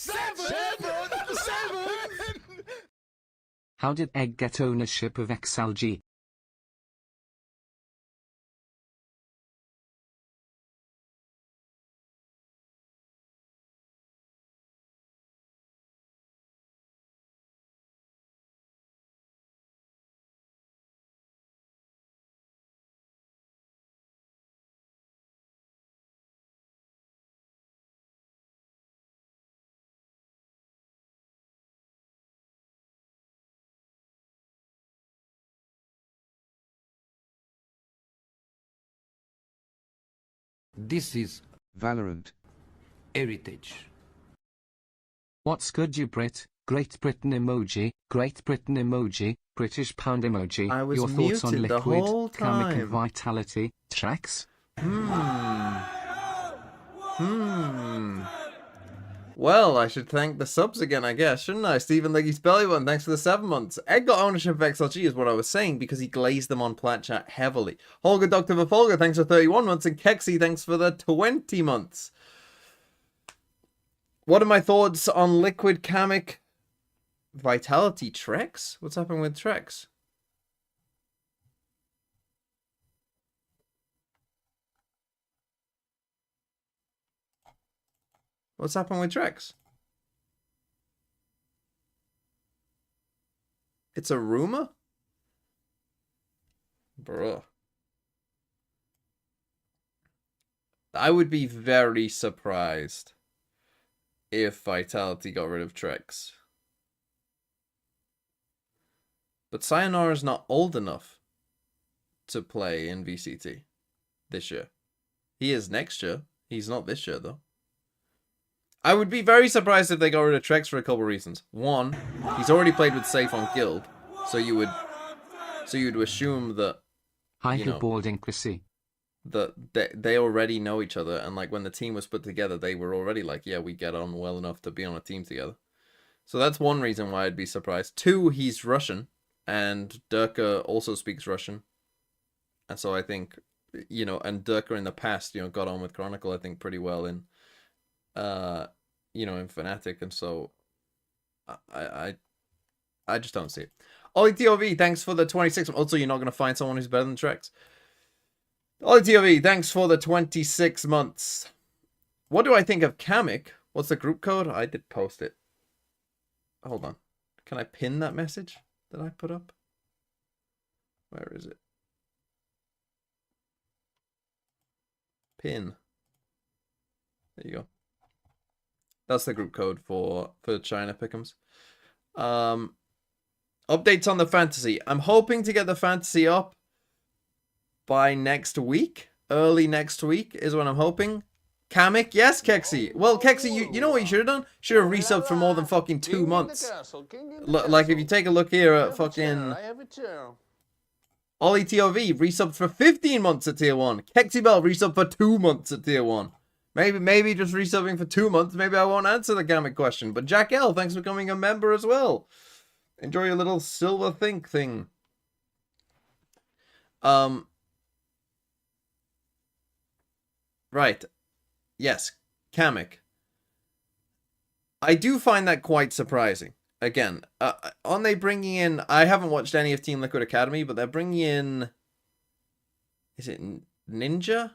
Seven! How did Egg get ownership of XLG? This is Valorant Heritage. What's good, you Brit? Great Britain emoji, Great Britain emoji, British pound emoji. I was Your thoughts on muted the Liquid, whole Kamik and time. Vitality, Trex? Well, I should thank the subs again, I guess, shouldn't I? Stephen Leggy's Belly Button, thanks for the 7 months. Ed got ownership of XLG is what I was saying, because he glazed them on Plat Chat heavily. Holger Dr. Vafolga, thanks for 31 months, and Kexi, thanks for the 20 months. What are my thoughts on Liquid, Kamik, Vitality, Trex? What's happening with Trex? What's happened with Trex? It's a rumor? Bruh. I would be very surprised if Vitality got rid of Trex. But Sayonara's not old enough to play in VCT this year. He is next year. He's not this year, though. I would be very surprised if they got rid of Trex for a couple of reasons. One, he's already played with Safe on Guild, so you'd assume that Bald Inquisi. that they already know each other, and like when the team was put together, they were already like, yeah, we get on well enough to be on a team together. So that's one reason why I'd be surprised. Two, he's Russian, and Durka also speaks Russian, and so I think, and Durka in the past, got on with Chronicle, I think, pretty well in in Fnatic, and so I just don't see it. Ollie TOV, thanks for the 26. Also, you're not going to find someone who's better than Trex. Ollie TOV, thanks for the 26 months. What do I think of Kamik? What's the group code? I did post it. Hold on. Can I pin that message that I put up? Where is it? Pin. There you go. That's the group code for China Pick'ems. Updates on the fantasy. I'm hoping to get the fantasy up by next week. Early next week is what I'm hoping. Kamik, yes, Kexi. Well, Kexi, you know what you should have done? Should have resubbed for more than fucking 2 months. Like, if you take a look here at fucking Ollie TOV, resubbed for 15 months at tier 1. Kexi Bell, resubbed for 2 months at tier 1. Maybe just resubbing for 2 months. Maybe I won't answer the Kamik question. But Jack L, thanks for becoming a member as well. Enjoy your little silver think thing. Right. Yes, Kamik. I do find that quite surprising. Again, aren't they bringing in... I haven't watched any of Team Liquid Academy, but they're bringing in... Is it Ninja?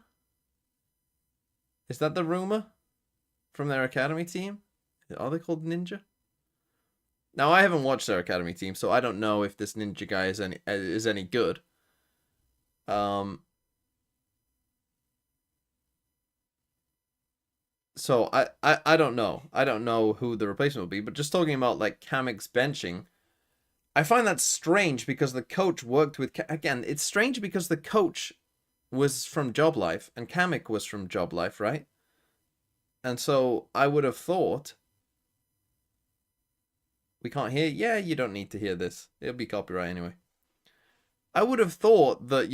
Is that the rumor from their academy team? Are they called Ninja? Now, I haven't watched their academy team, so I don't know if this Ninja guy is any good. So I don't know. I don't know who the replacement will be, but just talking about like Kamik's benching, I find that strange because the coach worked with... Again, it's strange because the coach was from Job Life, and Kamik was from Job Life, right? And so I would have thought... We can't hear... Yeah, you don't need to hear this. It'll be copyright anyway. I would have thought that,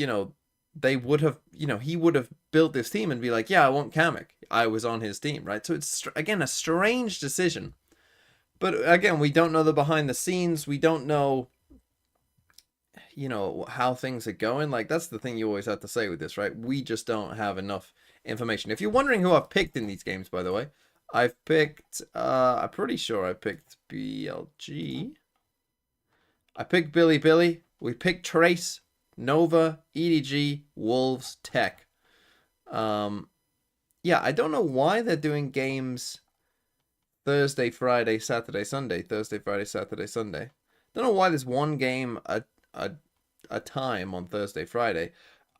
they would have... he would have built this team and be like, yeah, I want Kamik. I was on his team, right? So it's, again, a strange decision. But again, we don't know the behind the scenes. We don't know... how things are going. Like, that's the thing you always have to say with this, right? We just don't have enough information. If you're wondering who I've picked in these games, by the way, I've picked, I'm pretty sure I picked BLG. I picked Billy. We picked Trace, Nova, EDG, Wolves, Tech. Yeah, I don't know why they're doing games Thursday, Friday, Saturday, Sunday. Thursday, Friday, Saturday, Sunday. Don't know why there's one game a time on Thursday, Friday.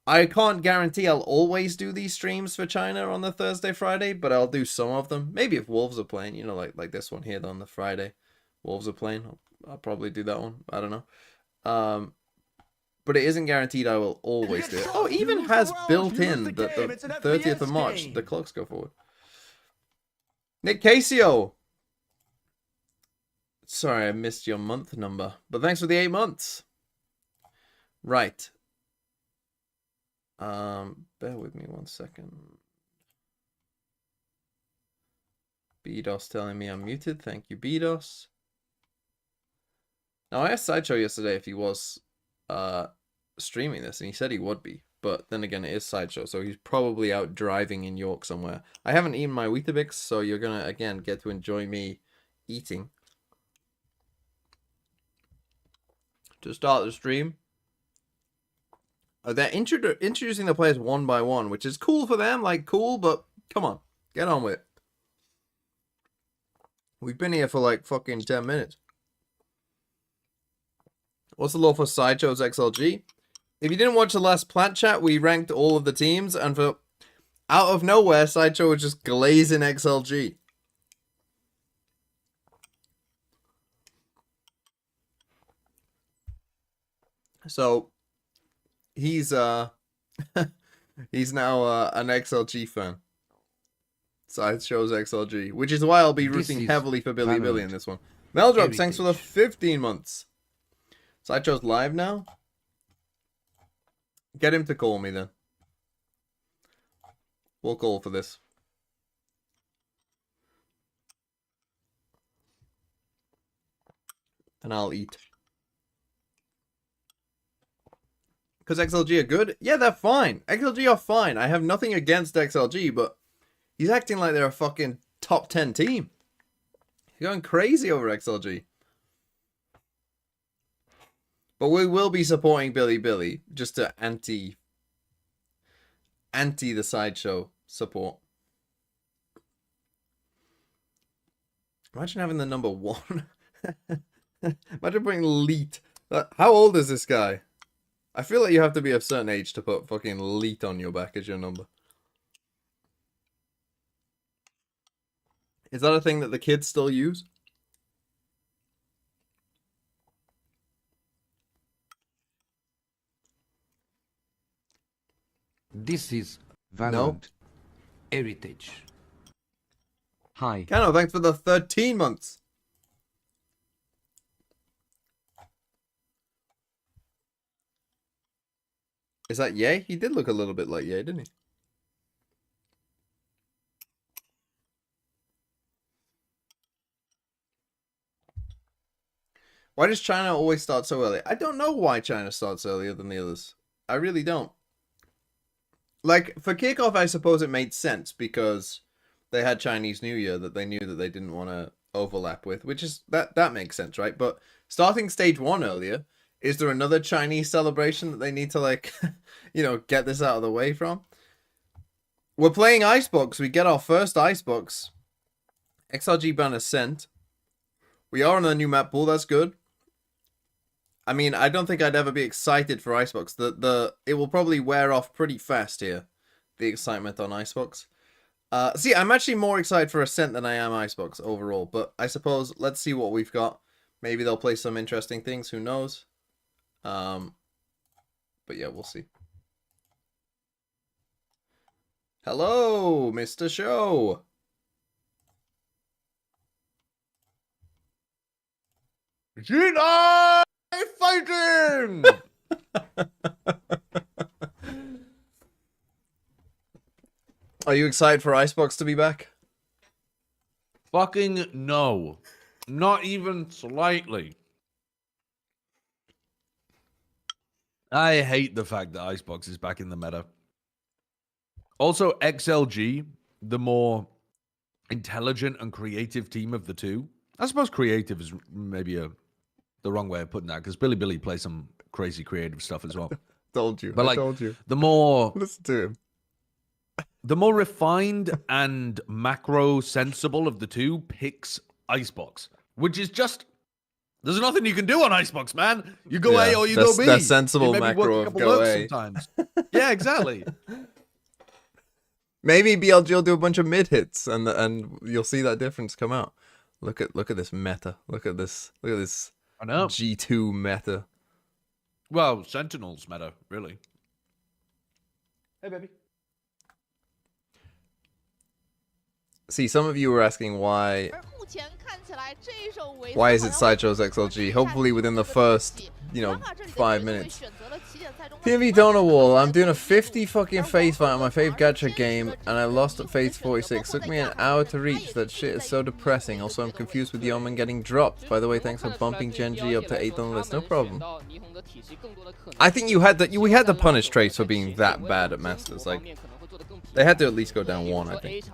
I can't guarantee I'll always do these streams for China on the Thursday, Friday, but I'll do some of them. Maybe if Wolves are playing, you know, like this one here on the Friday. Wolves are playing. I'll probably do that one. I don't know. But it isn't guaranteed I will always do it. Oh, it even has built in that the 30th of March, the clocks go forward. Nick Casio. Sorry, I missed your month number, but thanks for the 8 months. Right. Bear with me 1 second. BDOS telling me I'm muted. Thank you, BDOS. Now, I asked Sideshow yesterday if he was streaming this, and he said he would be. But then again, it is Sideshow, so he's probably out driving in York somewhere. I haven't eaten my Weetabix, so you're going to, again, get to enjoy me eating. To start the stream. They're introducing the players one by one, which is cool for them, like cool, but come on, get on with it. We've been here for like fucking 10 minutes. What's the law for Sideshow's XLG? If you didn't watch the last plat chat, we ranked all of the teams, and for out of nowhere, Sideshow was just glazing XLG. So he's he's now an XLG fan. Sideshow's XLG, which is why I'll be rooting heavily for Billy in this one. Meldrop, thanks for the 15 months. Sideshow's live now. Get him to call me then. We'll call for this. And I'll eat. Because XLG are good? Yeah, they're fine. XLG are fine. I have nothing against XLG, but he's acting like they're a fucking top 10 team. He's going crazy over XLG. But we will be supporting Billy just to anti the Sideshow support. Imagine having the number 1. Imagine putting Leet. How old is this guy? I feel like you have to be of a certain age to put fucking Leet on your back as your number. Is that a thing that the kids still use? This is Valorant heritage. Hi. Cano, thanks for the 13 months. Is that Ye? He did look a little bit like Ye, didn't he? Why does China always start so early? I don't know why China starts earlier than the others. I really don't. Like, for kickoff, I suppose it made sense because they had Chinese New Year that they knew that they didn't want to overlap with, which is, that makes sense, right? But starting stage 1 earlier, is there another Chinese celebration that they need to, like, you know, get this out of the way from? We're playing Icebox. We get our first Icebox. XRG banner sent. We are on a new map pool. That's good. I mean, I don't think I'd ever be excited for Icebox. It will probably wear off pretty fast here, the excitement on Icebox. See, I'm actually more excited for Ascent than I am Icebox overall. But I suppose, let's see what we've got. Maybe they'll play some interesting things. Who knows? But yeah, we'll see. Hello, Mr. Show. Jedi fighting! Are you excited for Icebox to be back? Fucking no. Not even slightly. I hate the fact that Icebox is back in the meta. Also, XLG, the more intelligent and creative team of the two. I suppose creative is maybe the wrong way of putting that, because Billy plays some crazy creative stuff as well. Told you. But I like, told you. the more Listen to him. the more refined and macro sensible of the two picks Icebox, which is just, there's nothing you can do on Icebox, man. You go Yeah, A or you that's- go B. that's sensible You maybe work macro a of couple go works A. sometimes. Yeah, exactly. Maybe BLG will do a bunch of mid hits, and you'll see that difference come out. Look at this meta. Look at this I know. G2 meta. Well, Sentinels matter, really. Hey, baby. See, some of you were asking why is it Sideshow's XLG? Hopefully within the first, 5 minutes. PMV Donor Wall, I'm doing a 50 fucking face fight on my fave gacha game, and I lost at phase 46. Took me an hour to reach. That shit is so depressing. Also, I'm confused with Yeoman getting dropped. By the way, thanks for bumping Genji up to 8th on the list. No problem. I think we had to punish Trace for being that bad at Masters. Like, they had to at least go down 1, I think.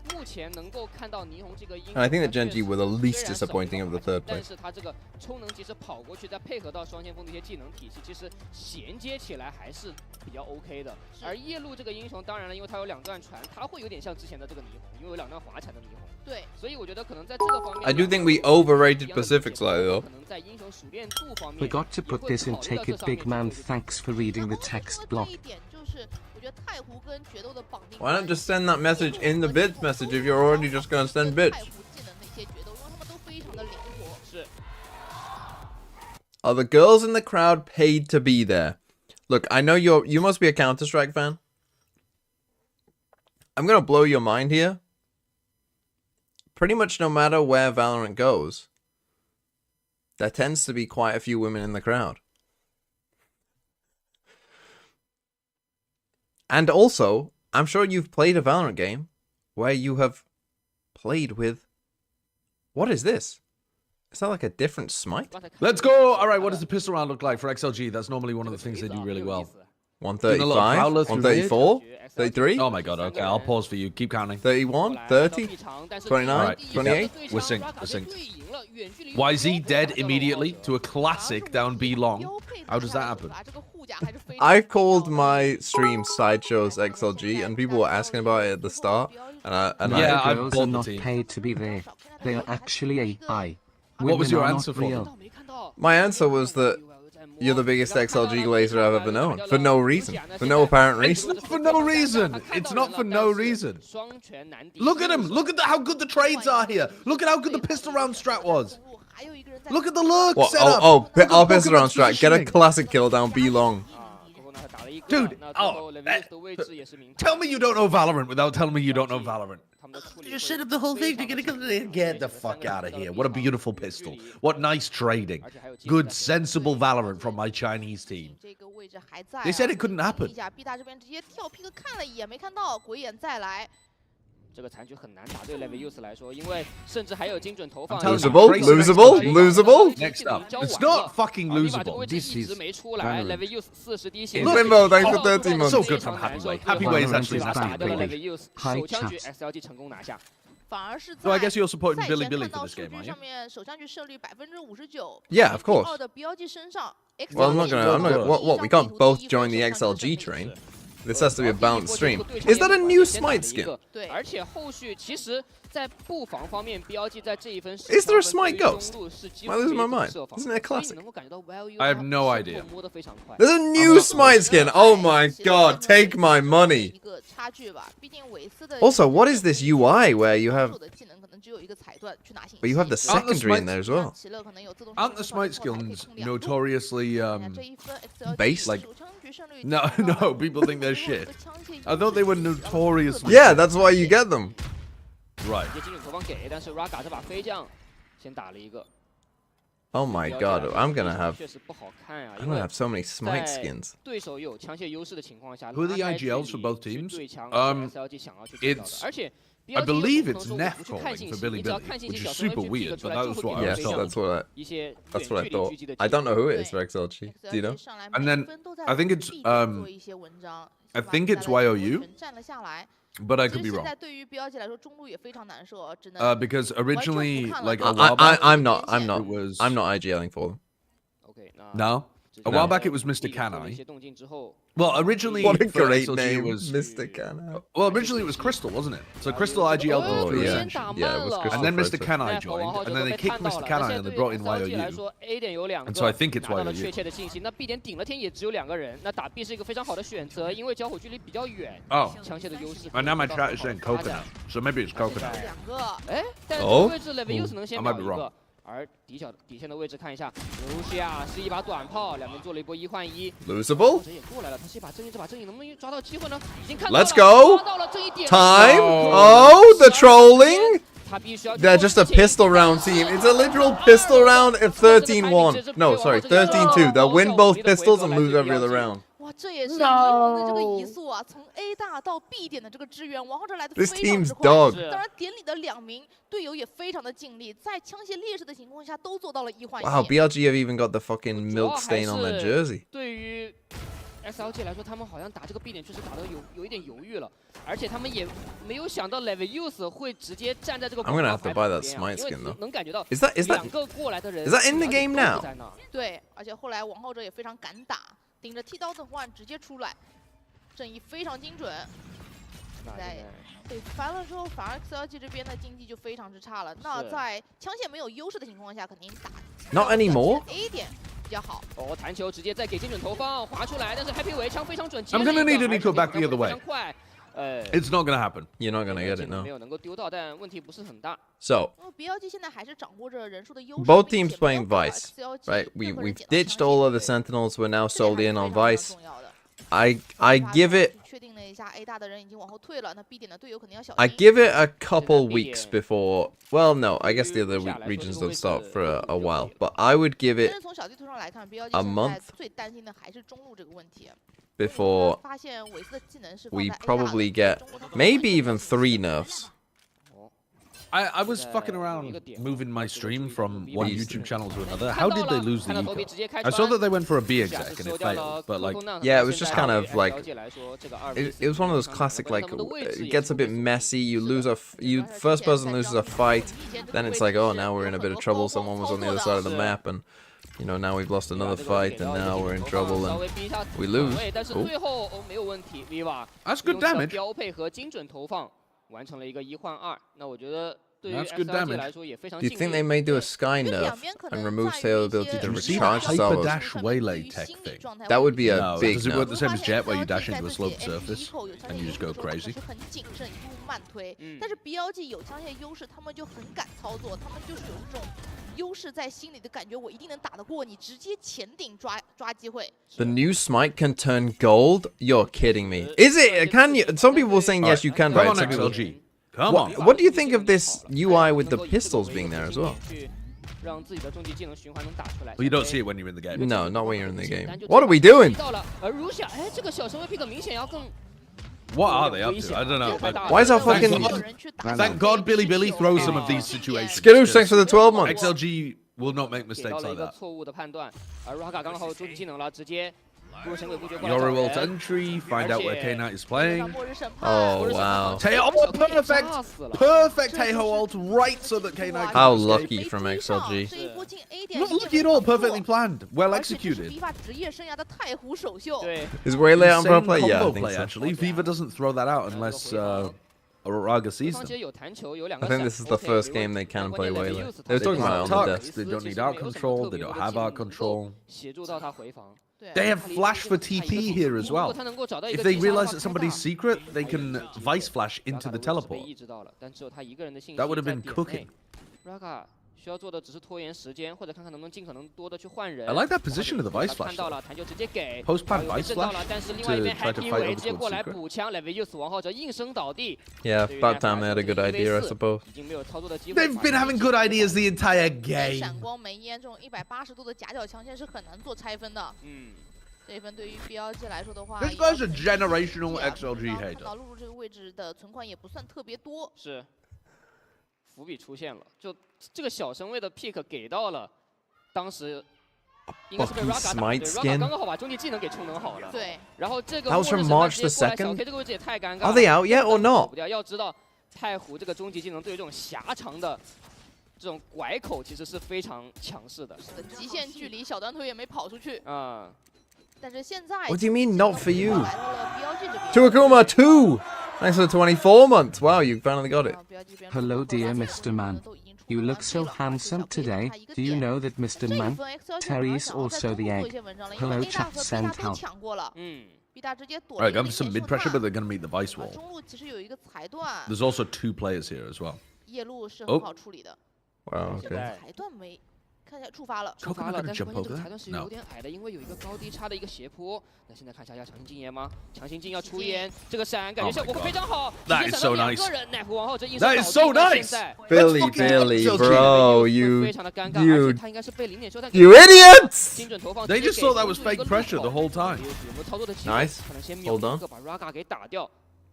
And I think that Genji were the least disappointing of the third place. I do think we overrated Pacific slightly though. Forgot to put this in. Take it, big man. Thanks for reading the text block. Why not just send that message in the bits message if you're already just gonna send bits? Are the girls in the crowd paid to be there? Look, I know you must be a Counter-Strike fan. I'm gonna blow your mind here. Pretty much no matter where Valorant goes, there tends to be quite a few women in the crowd. And also, I'm sure you've played a Valorant game where you have played with... What is this? Is that like a different smite? Let's go. All right, what does the pistol round look like for XLG? That's normally one of the things they do really well. 135, Prowler through 134, 33, Oh my god, okay, I'll pause for you. Keep counting. 31, 30, 29, Alright, 28. Yep, we're synced. YZ dead immediately to a classic down B long. How does that happen? I called my stream Sideshow's XLG, and people were asking about it at the start. Yeah, My I girls bought are the not team. paid to be there. They are actually AI. What was Women your are not answer for real. them? My answer was that you're the biggest XLG glazer I've ever known. For no reason. For no apparent It's reason. not for no reason. It's not for no reason. Look at him. Look at how good the trades are here. Look at how good the pistol round strat was. Look at the look What? setup. I'll piss it around Pokemon strike. Get a positioning. classic kill down B long. Dude, tell me you don't know Valorant without telling me you don't know Valorant. You set up the whole thing. You're gonna come in. Get the fuck out of here. What a beautiful pistol. What nice trading. Good, sensible Valorant from my Chinese team. They said it couldn't happen. Losable? Losable? Losable? Next up. It's not fucking losable. This is Valorant. Limbo, thanks for 13 months. So good from Happy Way. Happy Way is actually Valorant is nasty. back, baby. Hi, chat. So I guess you're supporting Billy for this game, are you? Yeah, of course. Well, I'm not gonna, what, we can't both join the XLG train. This has to be a balanced stream. Is that a new Smite skin? Is there a Smite Ghost? Am I losing my mind? Isn't it a classic? I have no idea. There's a new Smite skin! Oh my god, take my money! Also, what is this UI where you have the secondary in there as well? Aren't the Smite skills notoriously, Based? like... No, people think they're shit. I thought they were notoriously... Yeah, that's why you get them. Right. Oh my god, I'm gonna have so many Smite skins. Who are the IGLs for both teams? It's I believe it's Neff calling for Billy Billy, which is super weird, but that was what I Yes, was told. that's what I thought. I don't know who it is for XLG. Do you know? And then I think it's YOU, but I could be wrong. Because originally, like a while back, I'm not it was IGLing for them. no. A while back it was Mr. Kanai. Well, originally What a for great XLG name, was Mr. Kanai. well, originally it was Crystal, wasn't it? So Crystal IGL Oh, through yeah. Ascension. Yeah, it was Crystal And then first, Mr. Kanai joined, and then they kicked Mr. Kanai and they brought in YOU. And so I think it's YOU. 那 B 点顶了天也只有2个人，那打 B 是一个非常好的选择，因为交火距离比较远， Oh. 枪械的优势。 And now my chat is saying coconut, so maybe it's coconut. 哎，但是这个位置 Levius 能先 I 秒 might be 一 wrong. 个，而底线的位置看一下，卢西亚是一把短炮，两边做了一波1换1。 Losable? 这也过来了，他是一把正义，这把正义能不能抓到机会呢？已经看到了 Let's go. 抓到了正义点。 Time? Oh, the trolling? They're just a pistol round team. It's a literal pistol round at 13-1. No, sorry, 13-2. They'll win both pistols and lose every other round. 哇，这也是一红的这个移速啊，从 A 大到 B 点的这个支援，王浩哲来的非 This 常 team's 之快。 dog. 当然，点里的2名队友也非常的尽力，在枪械劣势的情况下，都做到了1换1。Wow, BLG have even got the fucking milk stain on their jersey. 对于 XLG 来说，他们好像打这个 B 点确实打得有一点犹豫了，而且他们也没有想到 Levius 会直接站在这个。I'm gonna have to buy that smite skin though. 能感觉到 Is that 2个过来的人 is that in the game now? 对，而且后来王浩哲也非常敢打，顶着剃刀的换直接出来，正义非常精准。在被翻了之后，反而 XLG 这边的经济就非常之差了。那在枪械没有优势的情况下，肯定打 Not anymore. A 点比较好。哦，弹球直接再给精准投放，滑出来，但是 Happy 尾枪非常准。 I'm gonna need Nico back the other way. 非常快。It's not gonna happen. You're not gonna get it, no. 没有能够丢到，但问题不是很大。 So, BLG 现在还是掌握着人数的优势。 both teams playing Vice, right? We've ditched all of the Sentinels. We're now solely in on Vice. I give it. 确定了一下 A 大的人已经往后退了，那 B 点的队友肯定要小心。 I give it a couple weeks before. Well, no, I guess the other regions don't start for a while. But I would give it 从小地图上来看 BLG a 现 month 在最担心的还是中路这个问题。 before 发现韦斯的技能是 we probably get maybe even 3 nerfs. I was fucking around moving my stream from one YouTube channel to another. How did they lose the eco? I saw that they went for a B exec and it failed, but like Yeah, it was just kind of like it was one of those classic like it gets a bit messy. You lose first person loses a fight, then it's like, oh, now we're in a bit of trouble. Someone was on the other side of the map, and you know, now we've lost another fight, and now we're in trouble, and we lose. Cool. That's good damage. 标配和精准投放完成了一个1换2，那我觉得对于 That's good XLG damage. 来说也非常 Do you 幸 think 运。 they may do a sky nerf and remove Taylor's ability to you see recharge the salvos? hyper dash waylay tech thing? That would be a No, big does it work nerf. the same as Jet where you dash into a sloped surface and you just go crazy? 很谨慎，一路慢推。但是 BLG 有枪械优势，他们就很敢操作，他们就是有这种优势在心里的感觉，我一定能打得过你，直接前顶抓机会。 The new smite can turn gold? You're kidding me. Is it? Can you? Some people were saying yes, you can. Come Right? on, Some people- XLG. Come on. What do you think of this UI with the pistols being there as well? 让自己的终极技能循环能打出来。 Well, you don't see it when you're in the game. No, not when you're in the game. What are we doing? 到了，而如夏，哎，这个小神位 pick 明显要更 What are they up to? I don't know. But Why is our fucking thank God Billy Billy throws some of these situations. Skitoosh, thanks for the 12 months. XLG will not make 给到 mistakes 了一 like 个 that. 错误的判断，而 Raka 刚好有终极技能了，直接不如神鬼不觉过来 Yoru 找 ult 人 entry, find out where K Knight is playing. 末日审判。 Oh, wow. Teo, oh, perfect! Perfect Teho ult right so that K Knight How can escape. lucky from XLG. 这一波进 A 点 Not lucky at all, perfectly planned. Well 而且这是 executed. Viva 职业生涯的太湖首秀。对， Is Waylay on pro Insane play? Yeah, I combo think play, so. actually. Viva doesn't throw that out unless Araga sees 方 them. 杰有弹球，有两个 I think this is the first game they can play Waylay. They were talking about it on the desk. They don't need art control, they don't have art control. 协助到他回防。 They have flash for TP here as well. If they realize that somebody's secret, they can vice flash into the teleport. That would have been cooking. Raka 需要做的只是拖延时间，或者看看能不能尽可能多的去换人。 I like that position of the vice flash. 看到了，弹球直接给。 Post plant 被 vice 震到 flash 了，但是另外一边 to try to Happy fight 尾 over 直接过来 secret. 补枪 ，Levius 王浩哲应声倒地。 Yeah, about time they had a good idea, I suppose. 已经没有操作的机会。 They've been having good ideas the entire game. 闪光梅烟这种180度的夹角枪线是很难做拆分的。这一分对于 BLG 来说的话 This 也要 guy's a 很积极 generational 啊 XLG 刚刚 hater 看到露露这个位置的存款也不算特别多，是，伏笔出现了，就这个小身位的 pick 给到了，当时应该是被 Bucky Raga 打的， Smite 对 skin ，Raga 刚刚好把终极技能给充能好了。对，然后这个 That was 末日 from 审判 March 直接 the 过来小 2nd? K 这个位置也太尴尬了。 Are they out yet or 根本 not? 躲不掉，要知道太湖这个终极技能对于这种狭长的这种拐口其实是非常强势的。是的，极限距离小短腿也没跑出去。嗯，但是现在 What do you mean not for you? 来到了 BLG 这边 Tuakuma 2! Thanks for the 24 months. Wow, you finally got it. Hello, dear Mr. Man. You look so handsome today. Do you know that Mr. Man? Terry is also the egg. Hello, chat sent help. 嗯。 B 大直接躲 Alright, 了 got some mid pressure, but they're gonna meet the vice 啊 wall. 中路其实有一个裁断， There's also 2 players here as well. 夜路是很好处理的， Wow, 这个 okay. 裁断没看一下触发了。触发了， Coconut 但是 jump 关键这 over 个 there? 裁断是 No. 有点矮的，因为有一个高低差的一个斜坡。那现在看一下要强行禁言吗？强行禁要出烟，这个闪感觉 Oh my 效果 God. 非常好，直 That 接 is 闪 so 到两 nice. 个人，奈普王后这硬 That 是 is 倒 so 地到 nice. 现在 Billy, fucking Billy, XLG. bro, 非 you 常的尴尬， you 而且他应该是被零点修，但 you idiots! 精准投放 They 直接 just 给 thought that 公 was 主一个 fake pressure 路 the 口 whole time. 有没有操作的机会 Nice. 可能先 Hold 秒 on. 一个把 Raga 给打掉。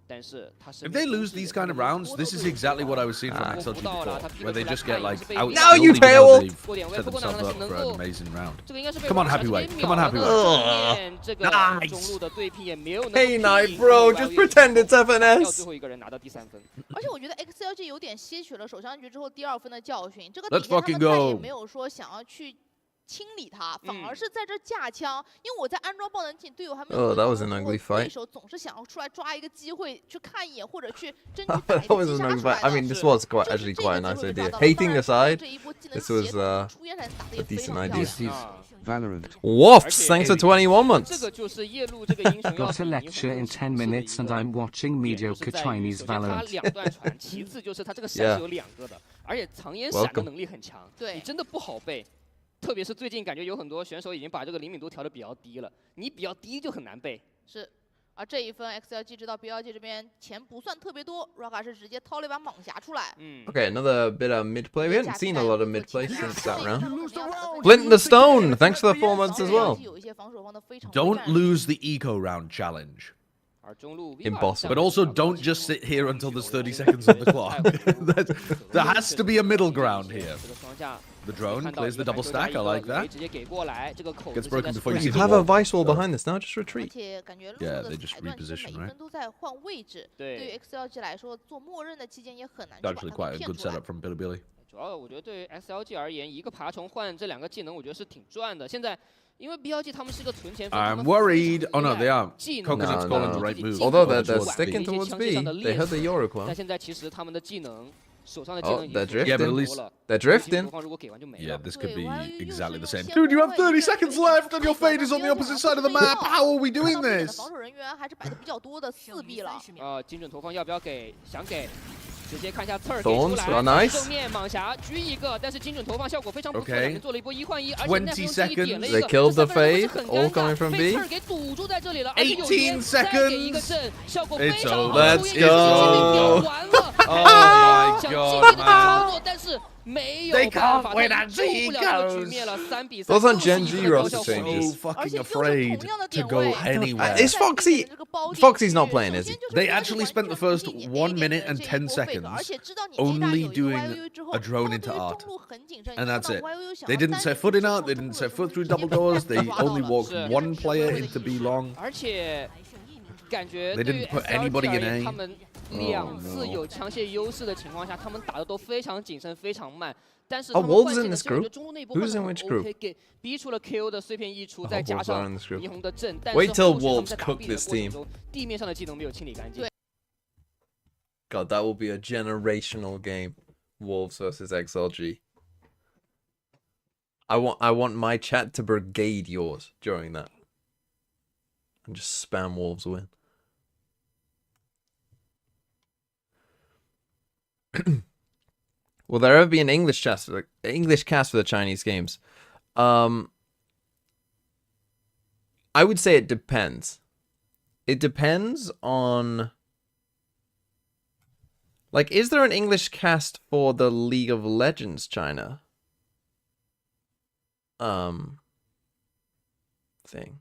但是他是 If they lose these kind of rounds, this is exactly what I was seeing from XLG before, where they just get like out. Now you tailed! Set themselves up for an amazing round. 这个应该是被 Come on, 王小直 Happyweight. 接 Come on, 秒了 Happyweight. 正面这个 Nice. 中路的对拼也没有能 Hey 够 night, 拼 bro. 住 Just YU pretend it's 要最 FNS. 后一个人拿到第3分。而且我觉得 XLG 有点吸取了首相局之后第2分的教训，这个 Let's 底下他 fucking 们再也 go. 没有说想要去清理它，反而是在这架枪。因为我在安装爆能器，队友还没有 Oh, that 回 was 头 an 的时候 ugly fight. 对手总是想要出来抓一个机会去看一眼，或者去争取打 That 一个 was 击 an 杀 ugly 出来 fight. I 的。 mean, this was 就是 actually 这 quite a 个 nice 机会被 idea. 抓到了 Hating 当然 aside, 这一波技能 this was 协同出烟闪打的也 a 非 decent 常 idea. 漂 This 亮。 is Valorant. Wafts, thanks for 21 这 months. 个就是夜路这个英雄要 Got a lecture in 10 minutes and I'm watching 点就 mediocre 是在于 Chinese 首先他 Valorant. 两段传，其次就是他这个闪是有2个的，而且藏烟闪的 Welcome. 能力很强，对你真的不好背。特别是最近感觉有很多选手已经把这个灵敏度调的比较低了，你比较低就很难背。是，而这一分 XLG 知道 BLG 这边钱不算特别多 ，Raga 是直接掏了一把猛侠出来。嗯， Okay, another bit of mid play. We haven't seen a lot of mid play since that round. ，Flint Flint the Stone, thanks for the 4 months as well. 有一些防守方的非常 Don't lose the eco round challenge. 而中路 Impossible. But also don't just sit here until there's 30 seconds on the clock. There has to be a middle ground here. 这个双架 The drone plays the double stack, I like that. 直接给过来，这个口 Gets 子 broken 现在 before 是 you see You the have a wall. vice wall behind this now, just 而 retreat. 且感觉路 Yeah, 的 they just 裁断其实 reposition, 每一 right? 分都在换位置，对于 XLG 来说，做默认的期间也很难去把 Actually, 他 quite 们 a 骗 good 出来 setup。from Bilibili. 主要我觉得对于 SLG 而言，一个爬虫换这2个技能，我觉得是挺赚的。现在因为 BLG 他们是一个存钱分， I'm worried. Oh no, they are. 技能 Coconut's No, calling no. the right move. Although they're Towards sticking B. towards B, they heard the Euro 但 clone. 现在其实他们的技能手上的技 Oh, 能已 they're 经 drifting. Yeah, but at least 了。 They're 投 drifting. 放如果给完就没 Yeah, 了。 this could 对 be ，YU 又 exactly 是 the same. 用 Dude, you have 先锋 30 位 seconds 置 left and your 配 fate is on the 合 opposite 上 side of the 非常 map. 好 How are we 看 doing 到这边的 this? 防守人员还是摆的比较多的，4臂了。精准投放要不要给？想给。直接看一下刺儿给 Thorns 出来 are nice. 正面蟒侠狙一个，但是精准投放效果非常不错， Okay. 两人做了一波1换1，而且奈夫用技力点了一 They 个， killed 这 the 3个人是 Fade, 很 all 尴 coming 尬， from 被 B. 刺儿给堵住在这里了，而且有烟18再给一个 seconds. 阵，效果非 It's 常 over. 好。 Let's 出烟直接被秒 go. 完了， Oh my 想 god, 尽力的操 man. 作，但是没有 They 办法， can't win 他 until 救 he 不了这个局 goes. 面了，3比3。 Those aren't Gen 又 G 是一个高 roster 效火力 changes. So 而且 fucking 又是 afraid 同样的 to 点 go 位 anywhere. Is Foxy- Foxy's not playing, is he? They actually spent the first 1 minute and 10 seconds only doing a drone into art. And that's it. They didn't set foot in art, they didn't set foot through double doors, they only walked 1 player into B long. 而且感觉 They 对于 didn't put SLG anybody 而 in 言， A. 他们2次有枪械优势的情况下，他们打的都非常谨慎、非常慢。但是他 Are 们 Wolves 换技 in 能 this 其实我觉 group? 得中路那一波 Who's 换 in 得 which 很 group? OK，给逼出了 KO 的碎片溢出， Oh, 再加 Wolves are 上 in this group. 霓虹的阵，但 Wait 是 till 后续他们 Wolves 在打 cook 壁的 this 过程 team. 中，地面上的技能没有清理干净。 God, that will be a generational game. Wolves versus XLG. I want my chat to brigade yours during that. And just spam Wolves win. Will there ever be an English cast for the Chinese games? I would say it depends. It depends on, like, is there an English cast for the League of Legends China thing?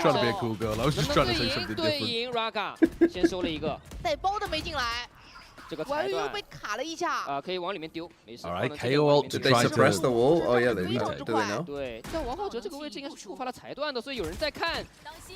trying to be a cool girl. I was just trying to say something 对 different. 赢 Raga 先收了一个，带包的没进来，这个完又裁断被卡了一下。可以往里面丢，没事。 Alright, 放到这个 KO 往 ult 里 to 面 Did they try suppress to- the wall? Oh yeah, they 非常 did. 之 Do 快 they know? 对，但王浩哲这个位置应该是触发了裁断的，所以有人在看。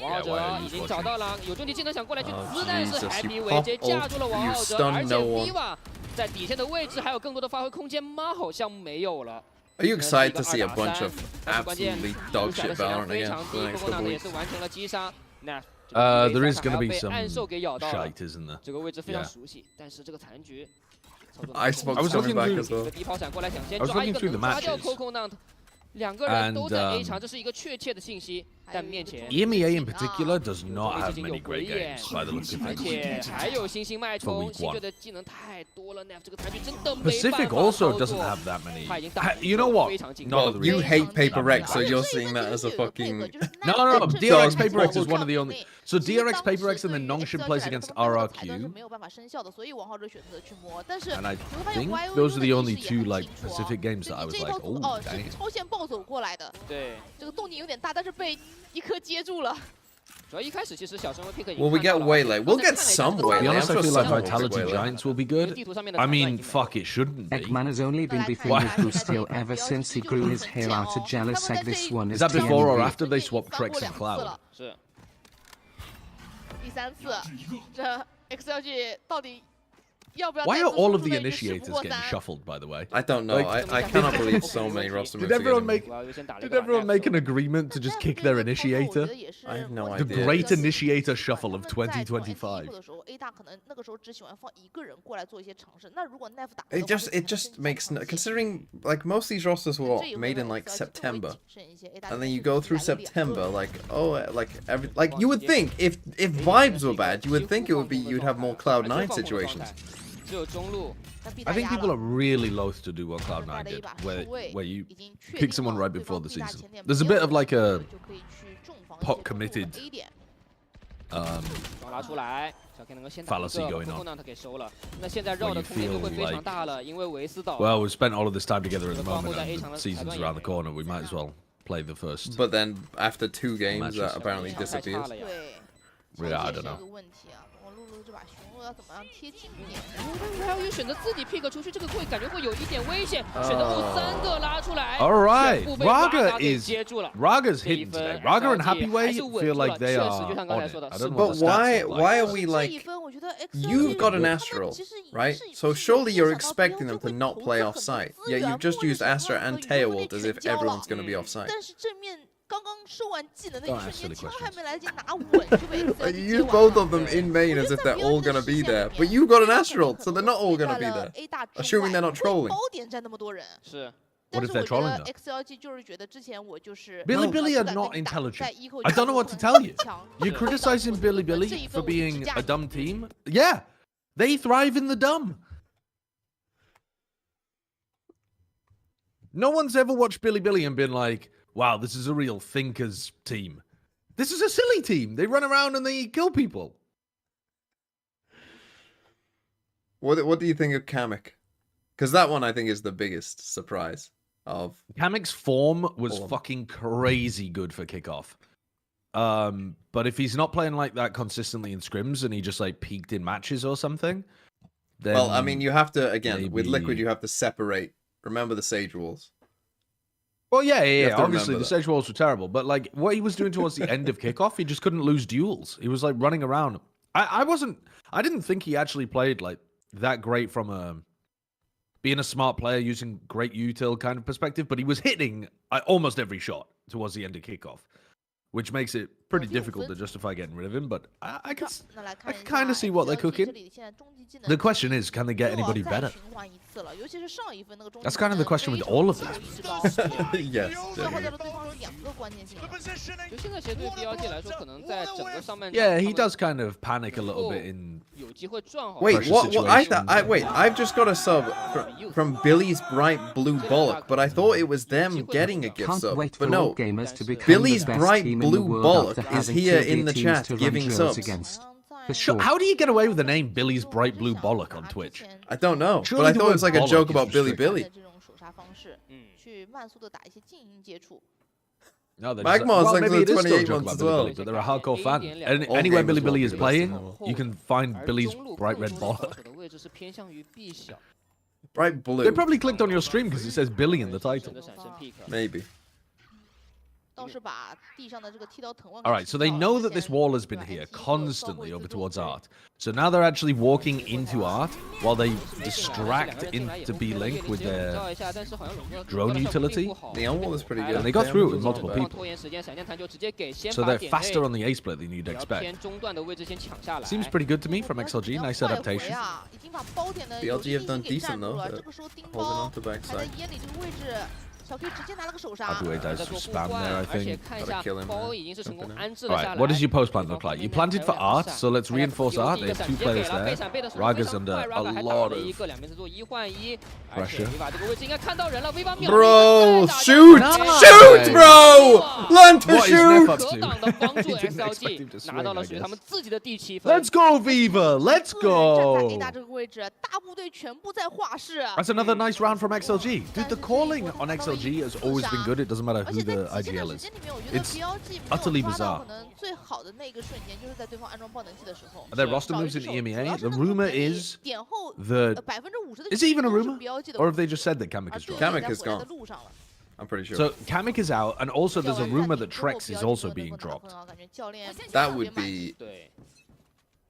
王浩 Yeah, 哲 why 已经找到了有重敌技能想过来去 Oh, 滋，但是 Jesus, 海 you 比维 pop 直接架住了王 ult, 浩 you 哲， stun 而且 no one. Viva 在底线的位置还有更多的发挥空间吗？好像没有了。 Are you 那是一 excited 个 to see a 2打 bunch 3 of 但是关键 absolutely 留 dog 下的 shit 血量 Valorant 非 again 常 for 低 the next ，Coco 呢 couple 也是 weeks? 完成了击杀。那 There is 还 going to 要 be 被 some 暗兽给咬到了， shite, isn't there? 这个位置非常 Yeah. 熟悉，但是这个残局。 Icebox I was coming looking back through- as well. 一个低抛闪过来，想先 I was 抓一 looking 个 through 能 the 抓掉 matches. Coconut，两个人都在 And, A 场，这是一个确切的信息。但面前 EMEA in particular does not 已 have 经有 many 回 great 眼 games by the looks of 而 things. 且还有星星脉冲， week 星队 one. 的技能太多了 ，Nef 这个残局真的没办 Pacific 法 also 操 doesn't 作 have that many. 他已经打 You know what? 非常精 Well, 准 you hate Paper Rex, so 而且 you're 是一 seeing 个 that as a 挺有配 fucking. 合，就是 No, Nef no, 在 DRX 阵 Paper 中 Rex is one of the 场 only. 内 So 其实 DRX 当 Paper 时 Rex and 对 then 于 Nongshim XL plays 来说 against 他们的裁断是 RRQ. 没有办法生效的，所以王浩哲选择去摸。但是 And I 你会发现 think YOU those are 的 the only 意识也 two 很 like 清楚哦 Pacific games 是 that I 你 was 这一 like, 套组 oh, 是 dang. 超限暴走过来的，对，这个动静有点大，但是被一颗接住了。主要一开始其实小生会 pick 已经 Will we 看到 get 了 waylay? We'll 刚才 get 看了一下 some 这个 To be waylay. waylay， honest, I I'm feel sure like some will be Vitality waylay. Giants will be 因为 good. 地图上面的 I 裁断已 mean, 经没有 fuck, it shouldn't be. Eggman has only been befriended through still ever since he grew his hair out. A jealous egg. This one Is is that before or TNB. after they swapped Trex and Cloud? 是第3次，这 XLG 到底要不要 Why 再 are 次 all 输 of 出 the 的一支10 不 initiators 过 getting 3？ shuffled, by the way? I don't know. Like- I cannot believe so many roster moves. Did everyone getting make 我要优先打了一 Did 个把 everyone make an Nef agreement to just kick their initiator? I have no The idea. great initiator shuffle of 2025. 的时候 A 大可能那个时候只喜欢放一个人过来做一些尝试。那如果 Nef 打 It just makes no, considering like most of these rosters were made in like September, and then you go through September like like you would think if vibes were bad, you would think it would be you'd have more Cloud9 situations. 只有中路 I think people are really loath to do what Cloud9 did, where you pick someone right before the season. There's a bit of like a pot committed 双拉出来，小 K 能够先打一 fallacy 个 going on. Coconut 给收了。那现在绕的 you 空间就会 feel 非常 like- 大了，因为维斯岛 Well, we've spent all of this time together at the 这个光 moment, 后在 A and 场 the 的裁 season's 断也 around the 没有 corner. We might as well play the first. But then after 2 games, Matches. that apparently 太差 disappears. 了呀。对， Yeah, I 这 don't 是 know. 一个问题啊。我露露这把雄鹿要怎么样贴紧一点？但是还有选择自己 pick 出去，这个会感觉会有一点危险。选择后3个拉出来 All right, 全部被 Raga 给 is 接住了。 Raga's 这一 hidden 分 today. Raga and 还 Happy 是 Way 稳 feel 住 like 了 they 确 are 实就像刚 on 才 it. 说的 I 是 don't know But what the why stats look like. are we 这 like 一分我觉得 you've got an XLG Astral, 其实 right? 是 So 是 surely 有 you're 想到 expecting them to 标就会 not 投 play 资很 offside. 资 Yet 源 you've just 默认 used 想 Astra 让 and 和 Tail 宇 ult 宙 as 队 if 全交了 everyone's going to be offside. 但是正面刚刚收完技能那 Don't 一 ask 瞬 silly 间，枪 questions. 还没来得及拿稳就被 Like, XLG you 接 use 完 both 了。 of them in main as if they're all going to be there, but you've got an Astral, so they're not all going to be there. Assuming they're not trolling. 包点站那么多人，是 What 但 if 是 they're 我觉 trolling 得 though? XLG 就是觉得之前我就是 Billy Billy are 不敢 not 跟你打 intelligent. 在一后 I don't know what to 就 tell you. 强 You're 是 criticizing Billy 这 Billy 一 for 分我就 being 直 a 架 dumb team? Yeah, they thrive in the dumb. No one's ever watched Billy Billy and been like, wow, this is a real thinkers team. This is a silly team. They run around and they kill people. What do you think of Kamik? Because that one I think is the biggest surprise of. Kamik's form was All of them. fucking crazy good for kickoff. But if he's not playing like that consistently in scrims and he just like peaked in matches or something, then Well, I mean, you have to again with Liquid, maybe- you have to separate. Remember the Sage Rules. Well, yeah, have yeah. to Obviously, remember the that. Sage Walls were terrible, but like what he was doing towards the end of kickoff, he just couldn't lose duels. He was like running around. I didn't think he actually played like that great from a being a smart player using great util kind of perspective, but he was hitting almost every shot towards the end of kickoff, which makes it pretty difficult to justify getting rid of him. But I can 那来 I 看 can 一 kind 下 of see what they're XLG 这 cooking. 里现在终极技能 The question is, can they get 又要 anybody 再 better? 循环一次了，尤其是上一分那个终极 That's 技 kind of the 能 question with 非 all of 常 these. 之高 Yes. 最后掉的对方是2个关键技能。就现在其实对 BLG 来说，可能在整个上半场 Yeah, he 他们 does kind of panic a little bit in 有机会撞好。 Wait, Pressure what? I situation. wait. I've just got a sub from Billy's bright blue bollock, but I thought it was them getting a gift Can't sub. wait for But all no, gamers to become Billy's the best bright team in the blue world after bollock is having here two in the teams chat to run giving drills subs. against. 在 For sure. How do you get away with the name Billy's Bright Blue Bollock on Twitch? I don't know, but Surely I the thought it was word like a joke bollock is about Billy restricted. Billy. 这种手杀方式，去慢速的打一些静音接触。No, they're Magmar's like maybe it is still a 28 joke months about as Billy well. Billy, but they're a hardcore fan. All Anywhere gamers Billy will Billy be is less playing, than normal. you can find 而 Billy's 中路 bright 更 red 中 baller. 防守的位置是偏向于 B 小， Bright blue. They probably clicked on your stream because it says Billy in the 神 title. 的闪身 pick。 Maybe. 倒是把地上的这个剃刀藤蔓。 All right, so they know that this wall has been here constantly over towards Art. So now they're actually walking into Art while they distract into B-Link with their drone utility. The on wall is pretty good. And they got through it with Damage is multiple not bad. people. 拖延时间，闪电弹就直接给，先 So 把 they're 点 faster 位 on the A split than you'd 比较 expect. 偏中段的位置先抢下来。 Seems pretty good to me from XLG. Nice 快回 adaptation. 啊，已经把包点的 BLG 有利 have done 给占 decent 住 though, 了。 but 这个时候丁 holding 包 on to 还在 backside. 烟里这个位置，小 K 直接拿了个手杀。 Happyway 在 does 做 some 互 spam 换 there, I， 而且 think. 看一 Gotta 下 kill him, 包 man. 已经是成功 Something. 安置了下 Alright, 来。 what does your post plan 对方 look 后 like? 面 You 呢 planted 还 for 有 Art, 两 so let's 闪 reinforce 第 Art. 一 They 个 have 闪 two 直接给 players 了，被 there. 闪背的速度非 Raga's 常 under 快 a ，Raga 还打 lot 了一 of 个两边是做1换1，而且 pressure. Viva 这个位置应该看到人了，Viva 秒 Bro, 再打 shoot! 下来 Shoot, bro! Learn to What is shoot! Neff up 格 to? 挡的帮助 He didn't expect him to ，XLG 拿到 swing, 了 I 属于他们 guess. 自己的第7分。 Let's go, Viva! Let's 个人站在 A go! 大这个位置，大部队全部在画室。 That's another nice round from XLG. Dude, the calling on XLG has always been good. It doesn't matter 而 who 且在 the 极限的 IGL 时 is. 间里面，我觉得 It's BLG 没 utterly 有抓到 bizarre. 可能最好的那个瞬间，就是在对方安装爆能器的时候。 Their roster 找一 moves 只 in 手 EMEA. 主要 The 是能够 rumor 给你 is 点后 that 50%的 is it even a 都是 rumor, BLG 的 or have they just said that Kamik 而 is 队 dropped? 友 Kamik 在 is 回来 gone. 的路上了。 I'm pretty sure. So Kamik is out, and also there's a 教练 rumor 暂 that 停之后 Trex is ，BLG also 没有 being 能够拿 dropped. 分啊，感觉教练 That 特别 would 满 be. 对，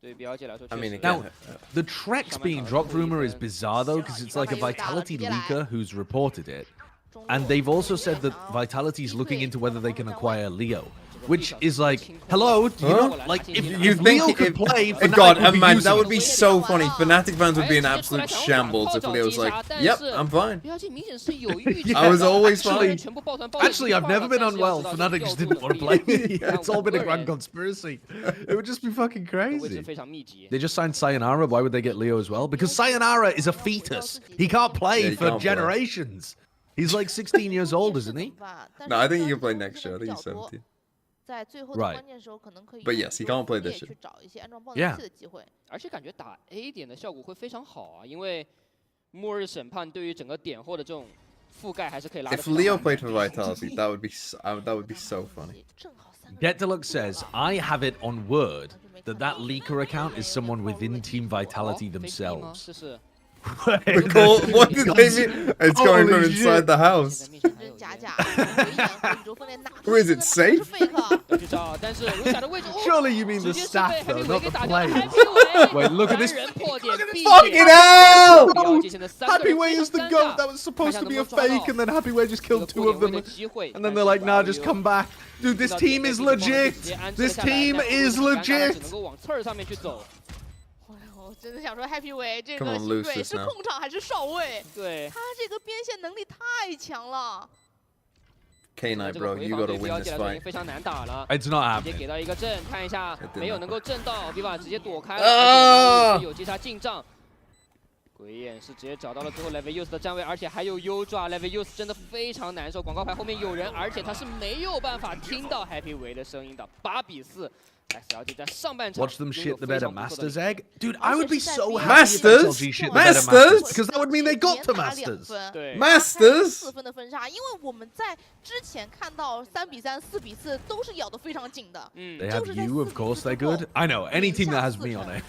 对于 BLG 来说 I 确 mean, 实。 again, The Trex being dropped rumor is bizarre though, because it's like a Vitality leaker who's reported it. 中路 And they've also said that 想要 Vitality is looking into whether they can 站位 acquire Leo, which is like, hello, you Huh? know, like if You Leo think could if, play, oh, Fnatic God, would be imagine using that would it. be so funny. Fnatic fans would be in absolute shambles if Leo was like, "Yep, I'm fine." BLG 明显是有预计 I was always Actually- fine. 全部抱团抱 Actually, I've never been unwell. Fnatic just didn't want to play me. It's all been a grand conspiracy. It would just be fucking 位置 crazy. 非常密集。 They just signed Sayonara. Why would they get Leo as well? Because Sayonara is a fetus. He can't play Yeah, he for can't play. generations. He's like 16 years old, isn't he? No, I think he can play next year. I think he's 17. 在最后的 Right. 关键时候，可能可以 But 用 yes, he 这种 can't play 副 this 业 year. 去找一些安装爆 Yeah. 能器的机会。而且感觉打 A 点的效果会非常好啊，因为末日审判对于整个点后的这种覆盖还是可以拉得 If 非常 Leo 满 played for Vitality, that would be that would be so funny. 正好3个 Get Deluxe says, I have it on word that that leaker account is someone within Team Vitality 哦 face B 吗 themselves. 这是 Cool. What did they mean? It's coming from Holy inside the 现 house. 在面前还有真假一个假，回眼和宇宙分裂哪个 Who is it, 真的哪个 safe? 是 fake？要去找，但是卢卡的位置，哦 Surely you mean 直 the 接是 staff 被 though, Happy not Wave 给 the 打掉了 players. Happy Wait, look at this. 三人破点必 Fucking 点 hell! BLG 现在三个 Happy 人 Way 非 is 常 the 尴 goat. 尬 That was supposed to be a 看一下能不能 fake, and then Happy Way just 这个 killed 过 two of 点位 them. 的机会， And 但 then 是 they're like, nah, just 保 come back. Dude, this 到 team 点 is 被对方 legit. 直接安置 This 了下来 team 但 is 很尴尬 legit. 只能够往刺儿上面去走。我真的想说，Happy Way 这 Come 个 on, 新 lose 队 this 是 now. 控场还是哨位？对，他这个边线能力太强了。 K9, 这个 bro, 回 you 防 gotta 对 win BLG this 来说已 fight. 经非常难打了。 It's not 直接 happening. 给到一个阵，看一下 It did 没有 not 能够震到，Viva 直接躲开了，啊而且有击杀进账。鬼眼是直接找到了最后 Levius 的站位，而且还有优抓 Levius 真的非常难受。广告牌后面有人，而且他是没有办法听到 Happy Way 的声音的。8比4。SLG 在上半场 Watch them 拥有 shit the 非 bed 常 at 不错的 Masters 领 Egg. Dude, I would be so happy if Masters? XLG shit the bed at Masters? Masters, because that would mean they got to 连拿 Masters. 2分对 Masters? 4分的分差，因为我们在之前看到3比3、4比4都是咬得非常紧的。嗯 They 就 have 是在 you, 4 of 比 course 4 they're 之后 good. I know, any team that has me on it.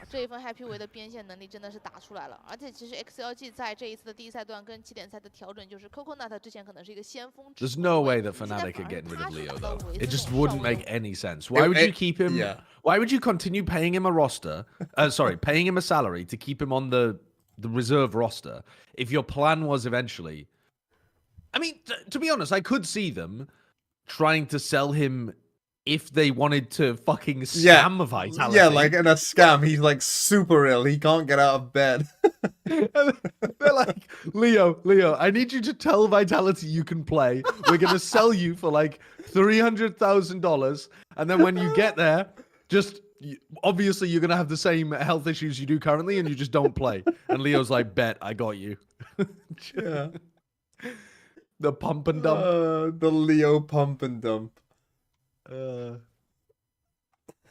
这一份 Happy Way 的边线能力真的是打出来了，而且其实 XLG 在这一次的第一赛段跟起点赛的调整，就是 Coconut 之前可能是一个先锋之 There's 后 no 的 way 位 that 现在 Fnatic 反 are 而 getting rid 他 of 是 Leo 打到 though. 维 It 斯 just 这种 wouldn't 上位 make any sense. Why would you keep him? Yeah. Why would you continue paying him a roster? Sorry, paying him a salary to keep him on the reserve roster if your plan was eventually. I mean, to be honest, I could see them trying to sell him if they wanted to fucking Yeah. scam Vitality. Yeah, like in a scam, he's like super ill. He can't get out of bed. They're like, Leo, I need you to tell Vitality you can play. We're gonna sell you for like $300,000, and then when you get there, just obviously you're gonna have the same health issues you do currently, and you just don't play. And Leo's like, bet, I got you. Yeah. The pump and dump. The Leo pump and dump.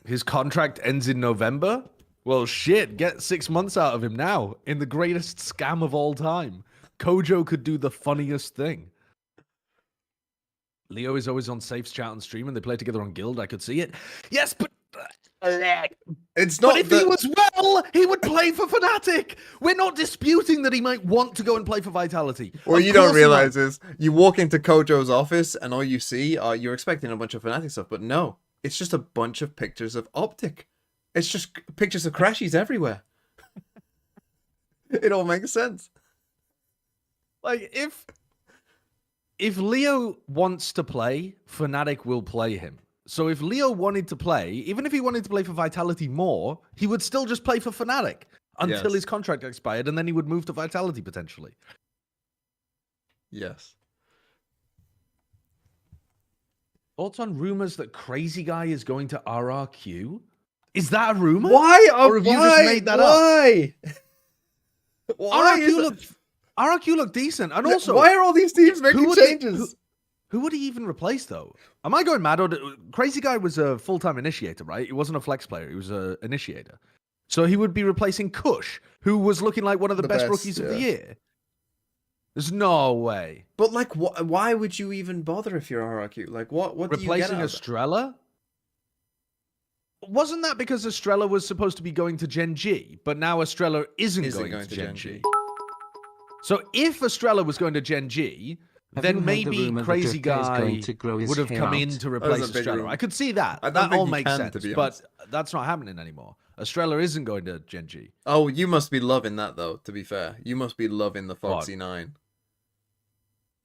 His contract ends in November. Well, shit, get 6 months out of him now in the greatest scam of all time. Kojo could do the funniest thing. Leo is always on Safe's chat on stream, and they play together on Guild. I could see it. Yes, but It's not. But if he was well, he would play for Fnatic. We're not disputing that he might want to go and play for Vitality. What Of you don't course he might. realize is you walk into Kojo's office and all you see are you're expecting a bunch of Fnatic stuff, but no, it's just a bunch of pictures of Optic. It's just pictures of Crashies everywhere. It all makes sense. Like if Leo wants to play, Fnatic will play him. So if Leo wanted to play, even if he wanted to play for Vitality more, he would still just play for Fnatic until Yes. his contract expired, and then he would move to Vitality potentially. Yes. Thoughts on rumors that Crazy Guy is going to RRQ? Is that a rumor? Why? Or have you just made that up? Why? Why RRQ looked decent, and also why are all these teams making would he- changes? Who would he even replace, though? Am I going mad? Or Crazy Guy was a full-time initiator, right? He wasn't a flex player. He was an initiator. So he would be replacing Kush, who was looking like one of the, best rookies of the year. There's no way. But like, why would you even bother if you're RRQ? Like, what do you get Replacing out of it? Estrella? Wasn't that because Estrella was supposed to be going to Gen G, but now Estrella isn't going to Gen G? So if Estrella was going to Gen G, Have you then heard the maybe rumor that Crazy Joker is Guy going to grow his would have hair come out? in to replace a big Estrella. rumor. I could see that. I don't That think all he makes can, sense. to be But honest. that's not happening anymore. Estrella isn't going to Gen G. Oh, you must be loving that though. To be fair, you must be loving the Foxy 9.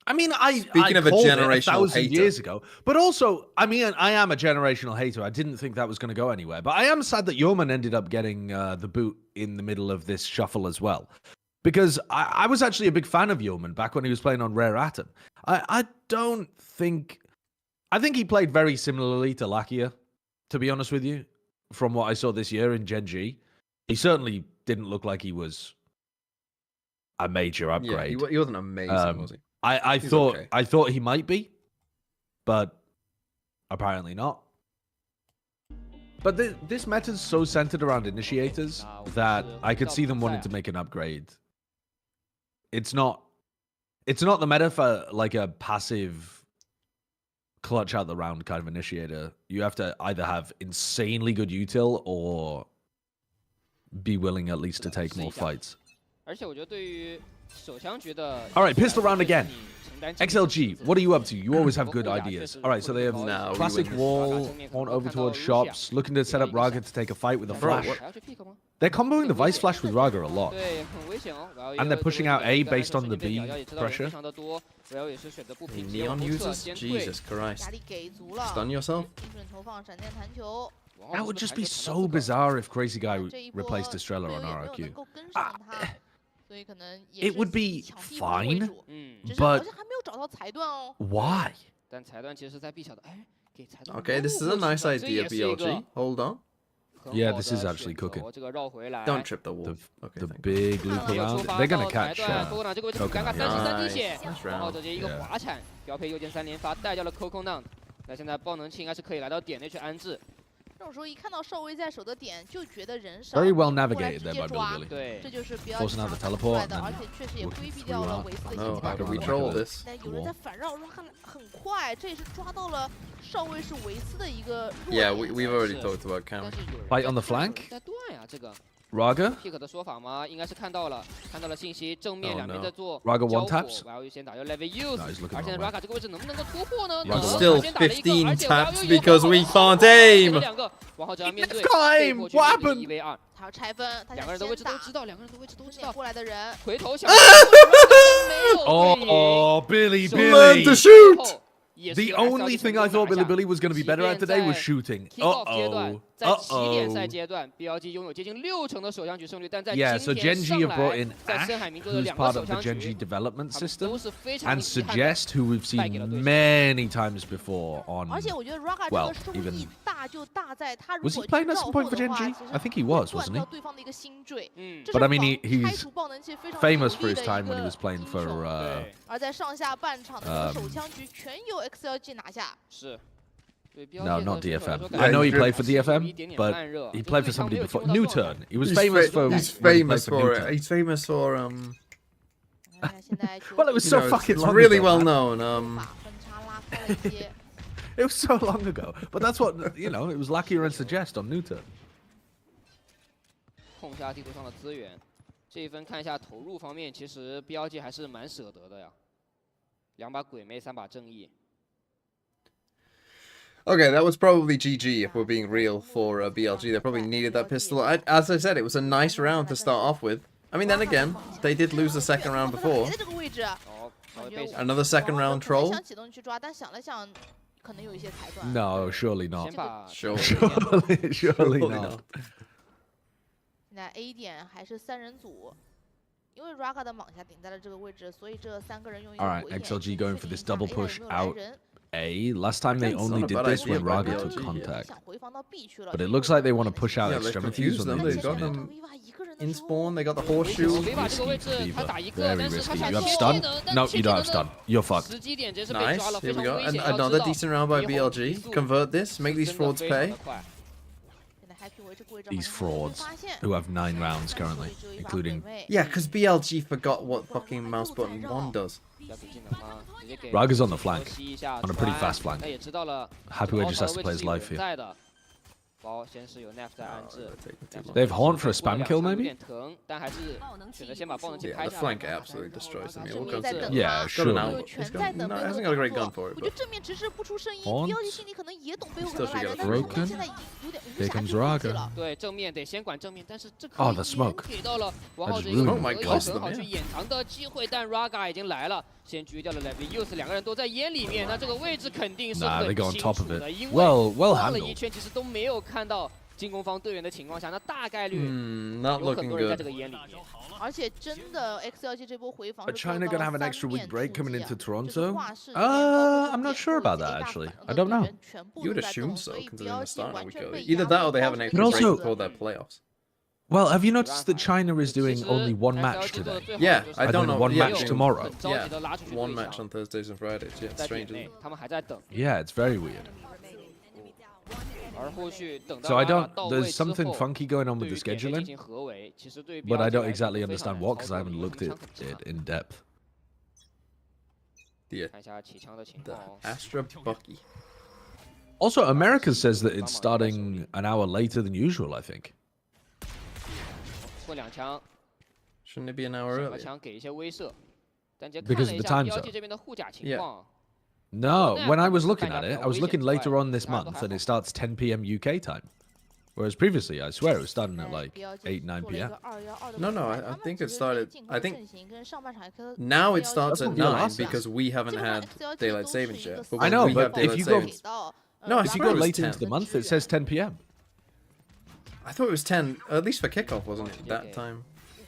I mean, Speaking I of a called it generational 1,000 hater. years ago, but also, I mean, I am a generational hater. I didn't think that was going to go anywhere, but I am sad that Yeoman ended up getting the boot in the middle of this shuffle as well, because I was actually a big fan of Yeoman back when he was playing on Rare Atom. I think he played very similarly to Lakia, to be honest with you, from what I saw this year in Gen G. He certainly didn't look like he was a major upgrade. Yeah, he wasn't amazing, was he? I He's thought okay. I thought he might be, but apparently not. But this meta's so centered around initiators that I could see them wanting to make an upgrade. It's not the meta for like a passive clutch out the round kind of initiator. You have to either have insanely good util or be willing at least to take more fights. All right, pistol round again. XLG, what are you up to? You always have good ideas. All right, so they have No, we classic win. wall, on over towards shops, looking to set up Raga to take a fight with a flash. They're comboing the Vice Flash with Raga a lot. And they're pushing out A based on the B pressure. Neon users? Jesus Christ. 压力给足了， Stun yourself? 精准投放闪电弹球。 That would just be so bizarre if Crazy Guy 这一波 replaced Estrella 队 on 友也没有能 RRQ. 够跟上他，所以可能也 It 是 would be 抢地方为 fine, 主，只是好 but 像还没有找到裁断哦。 why? 但裁断其实是在 B 小的，哎，给裁断 Okay, this is a nice idea, BLG. Hold on. Yeah, this is actually cooking. 这个绕回来 Don't trip the wall. The, Okay, the thank you. big loop 没有 around. 触发 They're 到 gonna 裁 catch 断，Coco 这个位置很尴尬， Coconut. 单行三滴血， Nice 然后 round. 直接一个滑铲，标配右键3连发，带掉了 Coconut。那现在爆能器应该是可以来到点内去安置。这种时候一看到哨位在手的点，就觉得人少， Very well 过来 navigated 直 there 接 by 抓 Billy. 对这，就是比较 Forcing out 常 the 出来 teleport 的， and 而且确实也 looking 规避 through 掉了 out. 维斯的 No, 一 how 记大 do 火 we troll this? 但有人在反绕，很快，这也是抓到了哨位是维斯的一个弱 Yeah, 点。 we've already 是 talked about 但 Cam. 是有人 Fight on the 在断 flank? 在断呀，这个 Raga? Pick 的说法吗？应该是看到了信息，正面 Oh, 两边 no. 在做 Raga 交 one 火 taps? 我要先打掉 Level Use， No, he's looking 而现在 wrong way. Raga 这个位置能不能够突破呢？ Raga 能 Still 先打了一个 15而且我要 taps 又 because we can't 给了 aim. 两个，王浩哲要面对 Let's 被 climb. 迫去 What 面对 happened? 1v2，他要拆分，他两个人的想先打位置都知道，两个人的位置都知道，正面过来的人，回头想没有对赢 Oh, Billy, Learn to Billy. shoot! 也是 The 由 SLG only 成 thing 功 I thought 拿 Billy 下 Billy was going to be better at today was shooting. Kick-off 阶段， Uh-oh. 在起点赛 Uh-oh. 阶段 ，BLG 拥有接近60%的首相局胜率，但在 Yeah, 今 so 天 Gen 上 G have brought 来 in 在 Ash, 深海明珠的 who's 两个 part 首 of the 相 Gen G 局， development 他们都 system, 是非常 and 遗憾的 Suggest, who we've 败给了 seen 对手。 many times before on. 而且我觉得 Raga 这 Well, 个收 even- 益大就大在他如 Was 果 he 去 playing at 绕 some 后 point for 的 Gen 话， G? 其实 I think he was, 断 wasn't 掉 he? 对方的一个心坠，嗯，这 But 是 I mean, 防 he 拆 was 除爆能器非常 famous 有 for 力 his 的 time 一 when he 个 was playing 英 for 雄 对，而在上下半场的这个手枪局全由 XLG 拿下。是。对 No, BLG not 的选手来 DFM. 说 Yeah, I know he he's played for 还是有 DFM, 一点点 but 慢热 he 就 played 对 for 场没 somebody 有 before. 进入到状态 Newturn. He was He's famous fa- for. he's when he played famous for it. Newturn. He's famous for 哎呀现在 Well, it was you so know, fucking it's long really ago, well man. known. 把分差拉 It was so long ago, but that's what it was Lackier and Suggest on New Turn. 控下地图上的资源，这一分看一下投入方面，其实 BLG 还是蛮舍得的呀。2把鬼魅，3把正义。 Okay, that was probably GG if we're being real for BLG. They probably needed that pistol. As I said, it was a nice round to start off with. I mean, then again, they did lose the second round before. Another second round troll? No, surely not. Surely, surely not. 现在 A 点还是3人组，因为 Raga 的蟒下顶在了这个位置，所以这3个人用一个 All right, XLG going for this double push out A. Last time they only did this when Raga took contact. But it looks like they want to push out extremities when they got them them in spawn, they got the horseshoe. Very risky. You have stun? No, you don't have stun. You're fucked. Nice, here we go. And another decent round by BLG. Convert this, make these frauds pay. These frauds who have 9 rounds currently, including... Yeah, because BLG forgot what fucking mouse button 1 does. Raga's on the flank, on a pretty fast flank. Happyway just has to play his life here. They have Haunt for a spam kill, maybe? Yeah, the flank absolutely destroys them. Yeah, sure. No, he hasn't got a great gun for it, but... Haunt? Still should get a Broken. Here comes Raga. Oh, the smoke. I just ruined Oh my god, Raga 先狙掉了 Levius， 2个人都在烟里面，那这个位置肯定是 Nah, they 很 go on 清 top 楚 of 的， it. 因为 Well 逛了 handled. 一圈，其实都没有看到进攻方队员的情况下，那大概率 not 有很 looking 多人在 good. 这个烟里面。而且真的 XLG 这波回防 Are China gonna have an extra week break coming into Toronto? I'm I'm not sure about that, actually. I don't know. You would assume so, considering the start of the week. Either that or they have an extra But break also- before their playoffs. Well, have you noticed that China is doing only 1 match today? Yeah, I And don't then know. 1 yeah, match tomorrow. Yeah, 1 match on Thursdays and Fridays. Yeah, it's strange, isn't it? 他们还在等， Yeah, it's very weird. 而后续等到 So I don't. 到位 There's 之 something 后， funky going on 对 with 于 the 点位进 scheduling, 行合围，其实对于 but I BLG don't 来说 exactly 非常 understand 难 what 操 because 作 I 的 haven't 一 looked 个 at 场景 it in depth. The 看一下起枪的情 the 况哦。 Astra Bucky. Also, America says that it's starting an hour later than usual. I think. 过2枪， Shouldn't it be an hour 2个 earlier? 枪给一些威慑。但直接看 Because 了 of 一 the 下 time BLG zone. 这边的护甲情 Yeah. 况， No, Well, when I was now, looking at kind it, of I was looking always later on this right. month, and it starts 10 p.m. UK time. Whereas previously, I swear it was starting at like 8, 9 p.m. No, I think it started. I think now it starts That's at what we 9 last because we haven't had daylight savings yet. But I when know, we but have daylight if you go- savings, no, I If you swear go it was later 10. into the month, it says 10 p.m. I thought it was 10, at least for kickoff, wasn't it? That time.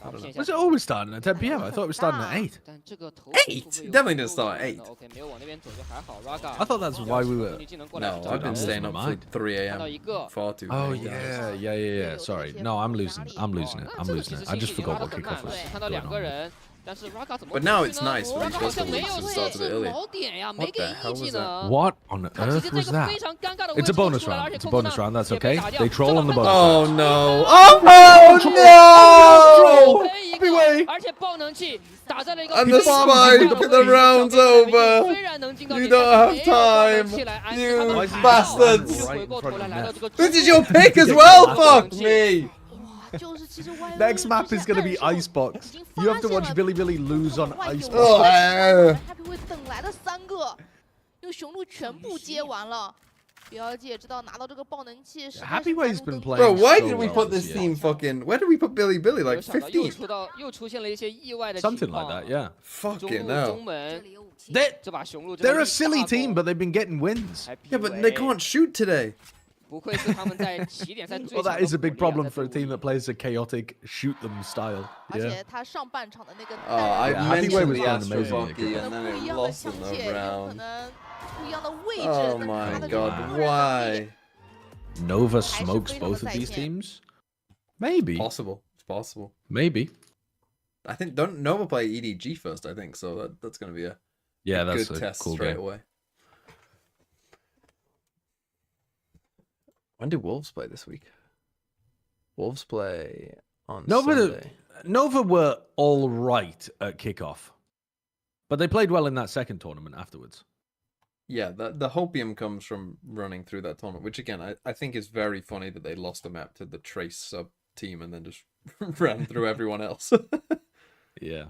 I don't know. Was it always starting at 10 p.m.? I thought it was starting at 8. 但这个投 8? Definitely didn't start at 8. OK， 没有往那边走就还好。Raga， I thought that's why we were. 技能过来 No, 找 I've been 到 staying up Mind. till 3 看到 a.m. 一个， far too Oh late. yeah. Sorry, no, I'm losing it. I'm losing it. I'm 这个 losing 其 it. 实 I 信 just 息已经 forgot 拉得 what 很 kickoff 满 was 了，看到 going 2个 on. 人，但是 Raga 怎么 But now 回 it's 去呢 nice when Raga you 好 just 像没有 started 位 it 置 earlier. 锚点呀， What 没给 the hell 一技 was that? 能。 What on 他直接 earth 在一 was 个 that? 非常尴尬的位 It's 置 a bonus 出来了，而 round. 且 It's a 空 bonus 档 round. That's 也被 okay. 打掉 They troll on the 这个 bonus Oh round. no! Oh no! 一 Happyway 个，而且爆能器打在了一个 And the 非常 spike, 尴尬的 the 位置 round's 小贝 over. 虽然能进到 You 点 don't 但 have 是没有爆能 time, 器来安 you 他的 Why is he 跑 bastards. 回过头来来到这个 This is your pick as well? Fuck me! 就是其实 Next map is gonna be Icebox. You have to watch Billy Billy lose on Icebox. Happyway 等来了3个，用雄鹿全部接完了。BLG 也知道拿到这个爆能器实在是 Happyway's 难 been 度登 playing Bro, why so did we well put this this year. team fucking... Where did we put Billy Billy? 没有 Like 想到又 15th? 出现了一些意外的情 Something 况 like that, yeah. 中 Fucking 路 hell. 中门 They're, 这把雄鹿真的 they're a 立 silly 大 team, 功 but they've been getting wins. Yeah, but they can't shoot today. 不愧是他们在起点赛最 Well, 强 that 的 is a big 火力啊 problem 在 for a 队伍 team 里 that plays a chaotic shoot them style. 而 Yeah. 且他上半场的那个 I Yeah, mentioned Happyway was the doing Astra amazing Bucky 可 and 能 then 不 it 一样的 lost 枪 in 械， the 有可 round. 能不一样的位置， Oh 但是他 my 的 god, 无人能力 why? Nova smokes both of these teams? Maybe. Possible. It's possible. Maybe. I think don't Nova play EDG first, I think, so that's going to be a Yeah, that's good a test cool straight game. away. When do Wolves play this week? Wolves play on Sunday. Nova were all right at kickoff, but they played well in that second tournament afterwards. Yeah, the hopium comes from running through that tournament, which again I think is very funny that they lost the map to the Trace sub team and then just ran through everyone else. Yeah.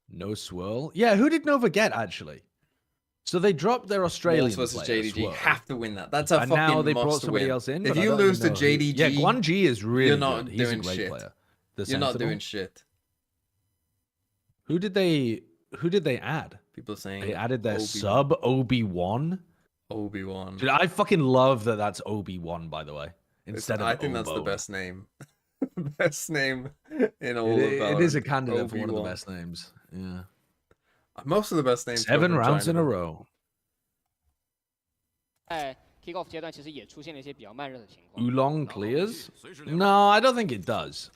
No swirl. Yeah, who did Nova get actually? So they dropped their Australian versus player, JDG. Swirl. Have to win that. That's a And fucking now they must brought somebody win. else in. If but I you don't lose to even know who- JDG, yeah, Guan G is really you're not good. He's a doing great shit. player. The You're not Sentinel. doing shit. Who did they add? People saying They added their Obi-Wan. sub Obi-Wan. Obi-Wan. Dude, I fucking love that that's Obi-Wan, by the way. Instead of I think that's the Obo. best name. Best name in all of It is a Valorant. candidate for one of the Obi-Wan. best names. Yeah. Most of the best names. 7 rounds in a row. 在 kickoff 阶段，其实也出现了一些比较慢热的情况。 Oolong clears? No, I don't think it does.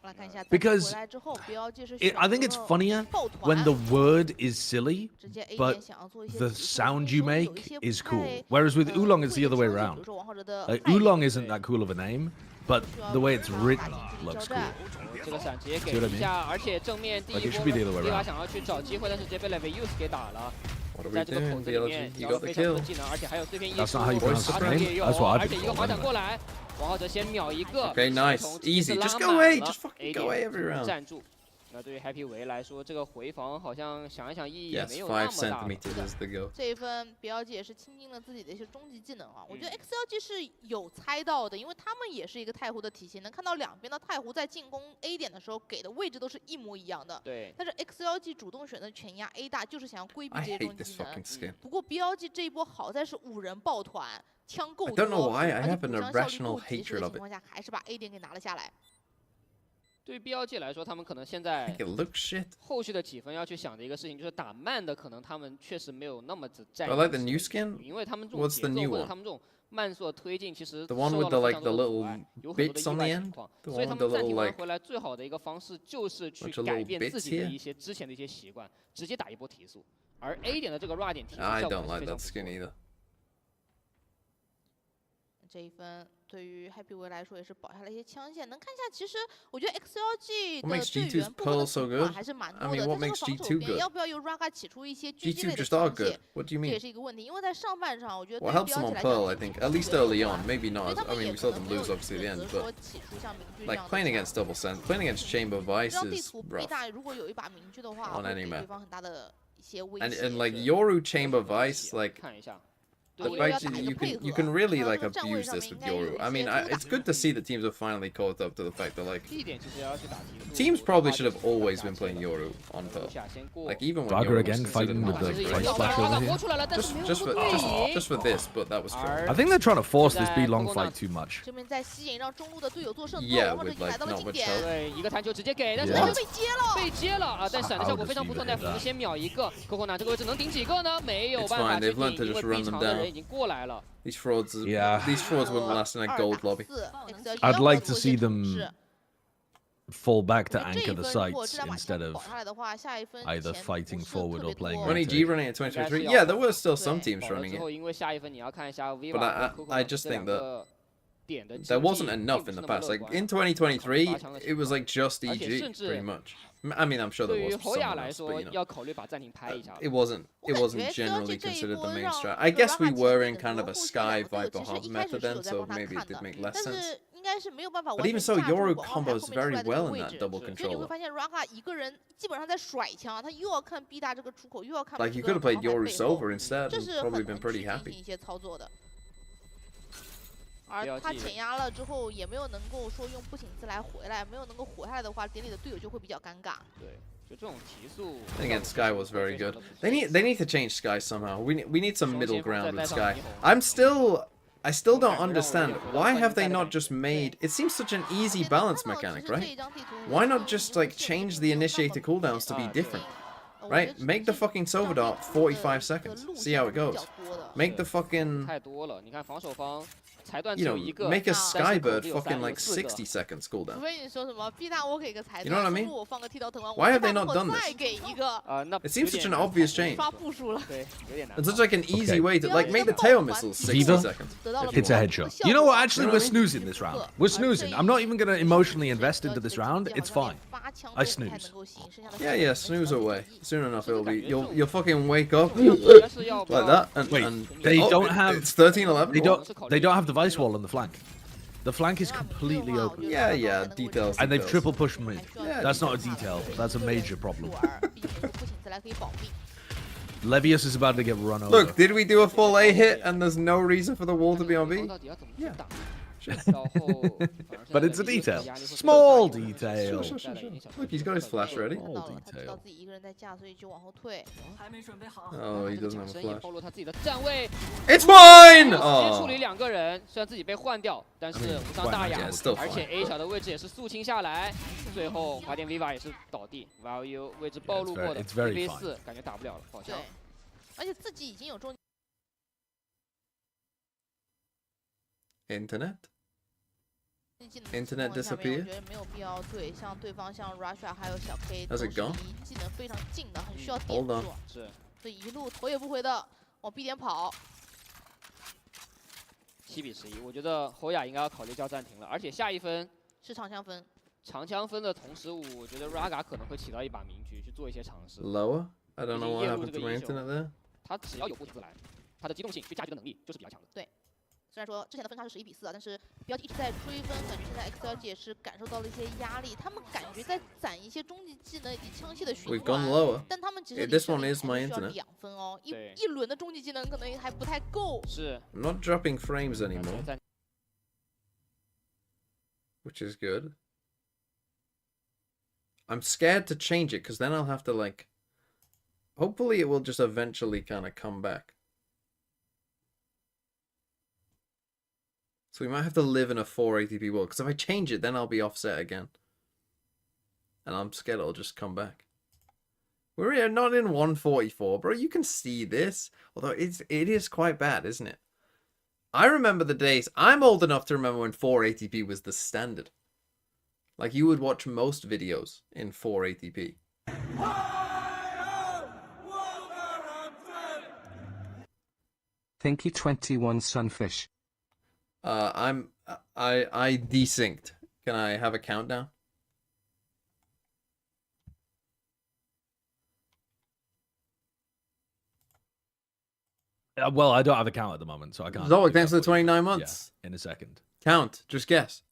来看一下 Because 回来之后，BLG 是 I think it's funnier when the word is silly, 直接 A but 点想要做一些 the 提速 sound 所以 you 说有一 make 些 is 不 cool. 太 Whereas with 会 Oolong, it's 的 the other way 场景 around. 比如说王浩哲的 Like 快 Oolong 点 isn't that cool of a name, but the way it's written looks cool. 这个闪直接给 See what I 一下，而且正面第 Like 一 it should 波 be the other way 利瓦 around. 想要去找机会，但是直接被 Levius 给打了。 What are 在 we 这个口 doing, 子里面 BLG? You 交 got 了 the 非常多 kill. 技能，而且还有碎片艺 That's 术， not how you pronounce his 打断 name. 也有， That's what I'd 而且一个 call 滑铲 him. 过来，王浩哲先秒一个 Okay, nice, 从 easy. 拉 Just 满 go away. 了 Just fucking A go away 点 every round. 站住。那对于 Happy 维来说，这个回防好像想一想意义也 Yes, 没有那 5么大了。 centimeters is the go. 这一分 BLG 也是倾尽了自己的一些终极技能啊！我觉得 XLG 是有猜到的，因为他们也是一个太湖的体系，能看到两边的太湖在进攻 A 点的时候给的位置都是一模一样的。对，但是 XLG 主动选择全压 A 大，就是想要规避 I 这些 hate 终极 this 技能 fucking。skin. 不过 BLG 这一波好在是5人抱团，枪够 I 多， don't know why I 而且 have 补 an 枪效率 irrational 够及时 hatred 的 of 情 it. 况下，还是把 A 点给拿了下来。对于 BLG 来说，他们可能现 I 在 think it looks shit. 后续的几分要去想的一个事情，就是打慢的，可能他们确实没有那么的在 I 意 like the 这 new 个 skin. 因为他们这种 What's 节 the 奏 new 或者 one? 他们这种慢速的推进，其实 The one 受 with 到 the 了非 like 常 the 多的阻 little 碍，有很多的 bits 意 on the 外 end. 情况， The 所以 one 他 with 们 the 暂 little 停完 like 回来最好的一个方式就是去 bunch of 改 little 变 bits 自己的 here. 一些之前的一些习惯，直接打一波提速。而 A 点的这个 RA 点提速 I 效果 don't 是 like 非常 that 不 skin 错的。 either. 这一分对于 Happy 维来说也是保下了一些枪线，能看一下，其实我觉得 XLG What 的 makes 队 G2's 员部分的 pearl so 情 good? 况还是蛮 I 多 mean, 的。 what 在这 makes 个防 G2 守边 good? 要不要由 Raga 起出一些狙击类 G2 的 just 枪 are good. 械， What do you 这也 mean? 是一个问题。因为在上半场，我觉得 Well, 对 it 于 helps them BLG on 来 Pearl, 讲 I 是 think. 挺 At 不 least 错的 early 吧 on. Maybe 因为 not. 他 I 们 mean, 也 we 可 saw 能 them 没有 lose 去 obviously 选 at the 择 end, 说 but 起出像明巨这 like 样的 playing 枪 against double send, playing against Chamber of 这 Vice 张地 is 图 B rough. 大如果有一把明巨的话， On 会 any 给 map. 对方很大的一些威 And 胁。 like 是 Yoru Chamber 有一 Vice, 些 like 看一下， 对 对 我 like 要打一个 you 配 can 合 you can really 那 like 站位 abuse 上 this 面应 with 该有 Yoru. 一 I 些 mean, 攻打 it's good to see that teams have finally caught up to the fact that like 这一点其实要去打提速。 teams probably should have always been playing Yoru on 留 Pearl. 下先过。 Like even when Dagger Yoru was again considered fighting with not the 其实 great. 也是 price 要 back 把 over 它 here. 拨出来了，但是 Just 没有 just 那 for 么对 just 比。 just for this, but that was fair. I think they're trying to force this B long fight too much. 这边在吸引，让中路的队友做胜负。 Yeah, 王浩哲 with 已经来 like 到了 not 近 much 点， help. 对，一个弹球直接给，但是 Yeah. 他但是被接了。被接了啊！但闪的效果非常不错， How 奈 does 弗 he 能 do 先秒一个，Coco 这个位置能顶几个呢？没有 It's 办法 fine, 去 they've learned 顶， to 因 just 为 run B them 场的 down. 人已经过来了。 These frauds, Yeah. these frauds wouldn't last in a gold lobby. I'd like to see them fall back to anchor the sights instead of either fighting forward or playing Running retake. G running at 2023. Yeah, there were still some teams 保了 running 之 it. 后，因为下一分你要看一下 Viva But 和 I Coco just 这 think 两个点的 There 经 wasn't 济 enough 并 in 不 the 是那么 past. 乐 Like 观 in 2023, 拔枪的 it was like just 而且 EG 甚至 pretty much. I mean, I'm sure 对 there 于 was 侯雅 someone 来 else, 说 but you know, 要考虑把暂停拍一下了。 it wasn't 我感觉 generally 这一 considered the 波 main 让 strat. I guess we 让 were 他 in 前 kind 面 of a 的 Sky 后续两个队 Viper 友其实 hub 一开始 meta 是有 then, 在 so 帮他 maybe 看 it did 的， make less 但 sense. 是应该是没有办法 But 完 even 全 so, 架住 Yoru 广告牌 combos 后面出 very 来的 well in 位 that 置。 double 就你会 controller. 发现 Raga 一个人基本上在甩枪，他又要看 B 大这个出口，又要看 Like 每 you 个 could have played 广告 Yoru 牌背后， Silver instead 这 and 是 probably 很 been 能 pretty 去进行 happy. 一些操作的。而他减压了之后，也没有能够说用不醒字来回来，没有能够活下来的话，点里的队友就会比较尴尬。对，就这种提速。 I think again, Sky was very good. They need to change Sky somehow. We need some middle ground with Sky. I still don't understand why have they not just made it seems such an easy balance mechanic, right? Why not just like change the initiator cooldowns to be different? Right? Make the fucking Silver Dart 45 seconds. See how it goes. Make the fucking 太多了，你看防守方裁断 you 只 know, 有一个， make a 但是 Skybird 口子有 fucking 3 有 like 4个 60 seconds 除 cooldown. 非你说什么 B 大我给个裁 You know what I 断， mean? 中路我放个剃刀藤丸， Why have they 我 not done 再 this? 给一个，那 It seems 有 such 点 an obvious change. 刷步数了。对，有点难 It's 跑。 such like an easy Okay. way to like make the tail missiles 60 Viva? seconds. 得到了 It's a headshot. You know what? Actually, we're snoozing this round. We're snoozing. I'm not even going to emotionally invest into this round. It's fine. I snooze. Yeah, snooze away. Soon enough, it'll be you'll fucking wake up 应该是要 like that, and, Wait, and they oh, don't have- it's 13-11. They don't have the vice wall on the flank. The flank is completely open. Yeah, details. And they've details. triple pushed mid. That's not a detail. That's a major problem. Levius is about to get run over. Look, did we do a full A hit and there's no reason for the wall to be on B? 到底要怎么去打？然后 But it's a detail. Small detail. Look, he's got his flash ready. 看到了，他知道自己一个人在架，所以就往后退。 Oh, he 这个 doesn't 抢 have a 身也 flash. 暴露他自己的站位， It's mine! 直接处 Oh. 理2个人，虽然自己被换掉，但是无伤大雅 yeah, still， 而且 fine. A 小的位置也是肃清下来，最后华电 Viva 也是倒地 ，Value 位置暴露过的 It's very 1v4，感觉打不了了，好对像。，而且自己已经有中 Internet? 技能 Internet 的情况下面 disappear? 我觉得没有必要对像对方像 Russia 还有小 K 都 How's 是 it gone? 离技能非常近的，很需要点 Hold on. 住，是所以一路头也不回的往 B 点跑。 7比11，我觉得侯雅应该要考虑叫暂停了，而且下一分是长枪分，长枪分的同时，我觉得 Raga 可能会起到一把明局去做一些尝试。 Lower? I don't know what 毕竟业务 happened 这 to 个 my 英雄 internet there. 他只要有波及自来，他的机动性去加局的能力就是比较强的。虽然说之前的分差是11比4啊，但是标记一直在追分，感觉现在 XLG 也是感受到了一些压力，他们感觉在攒一些终极技能以及枪械的循 We've gone 环。 lower. 但他们其实 Yeah, 离 this 胜 one 利 is 还 my 是需要internet. 2分哦，一对轮的终极技能可能还不太够。是， I'm not dropping frames anymore, 暂 which is good. I'm scared to change it because then I'll have to like. Hopefully, it will just eventually kind of come back. So we might have to live in a 4 ATP world because if I change it, then I'll be offset again. And I'm scared it'll just come back. We're not in 144, bro. You can see this. Although it is quite bad, isn't it? I remember the days. I'm old enough to remember when 4 ATP was the standard. Like you would watch most videos in 4 ATP. Thinky 21 Sunfish. I desynced. Can I have a countdown? Well, I don't have a count at the moment, so I can't. Zoic, do thanks for that the for you. 29 months. Yeah, in a second. Count. Just guess.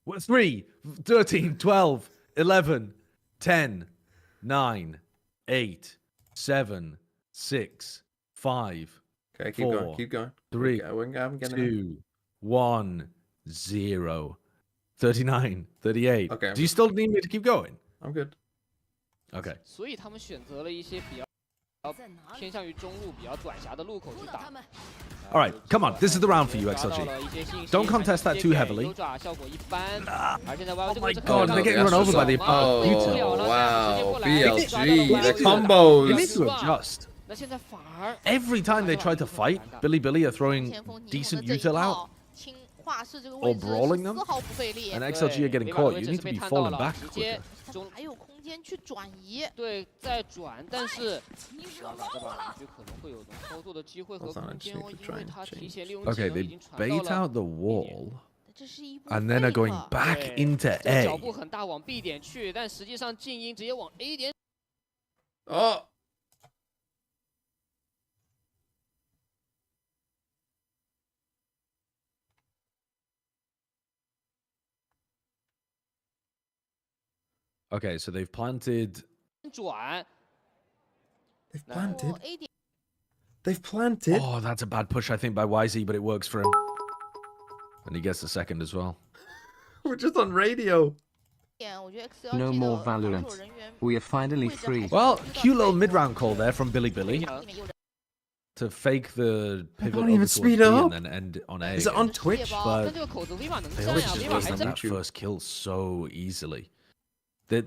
What, 3, 13, 12, 11, 10, 9, 8, 7, 6, 5, Okay, keep 4, going. Keep going. 3, I'm getting it. 2, 1, 0, 39, 38. Okay, I'm Do you still need me to keep going? I'm good. Okay. 所以他们选择了一些比较偏向于中路、比较短狭的路口去打。 All right, come on. This is the round for you, 抓到 XLG. 了一些信息 Don't contest that too heavily. 优爪效果一般，而现在 Oh 这个 my 位置 god, 很 they're getting run over by the Oh, opponent. wow. BLG, the You need combos. to adjust. 那现在反而 Every time they try to fight, Billy are throwing 前锋霓虹的 decent 这一 util out. 套清画室这个 Or 位置 brawling them? 丝毫不费力， And XLG are getting 对 caught. 位 You 置 need 是 to 被 be 探到 falling 了 back 直接 quicker. 中还有空间去转移。对在转，但是这把就可能会有能操作的机会和 Hold on, I 空 just 间 need 哦， to 因 try 为 and 他提 change. 前利用技 Okay, 能已 they 经传 bait 到了 out the wall. 这是一波 And then are 废 going 了 back 对 into 这个脚 A. 步很大，往 B 点去，但实际上静音直接往 A 点。 Oh. Okay, so they've planted. 转， They've 然后 planted. A 点 They've planted. Oh, that's a bad push, I think, by YZ, but it works for him. And he gets the second as well. We're just on radio. 我觉得 XLG No 的 more 防守 Valorant. 人员 We are finally 位置 free. 还是 Well, 有 cute 到 little 位 mid round call there from Billy 里面有人 to fake the I pivot can't over even towards speed B up. and then end on A. Is it again. on Twitch? 卸包 But 但这个口子 Viva 能 they 站 always 呀 just ，Viva waste 还 on 真 that first kill so easily. That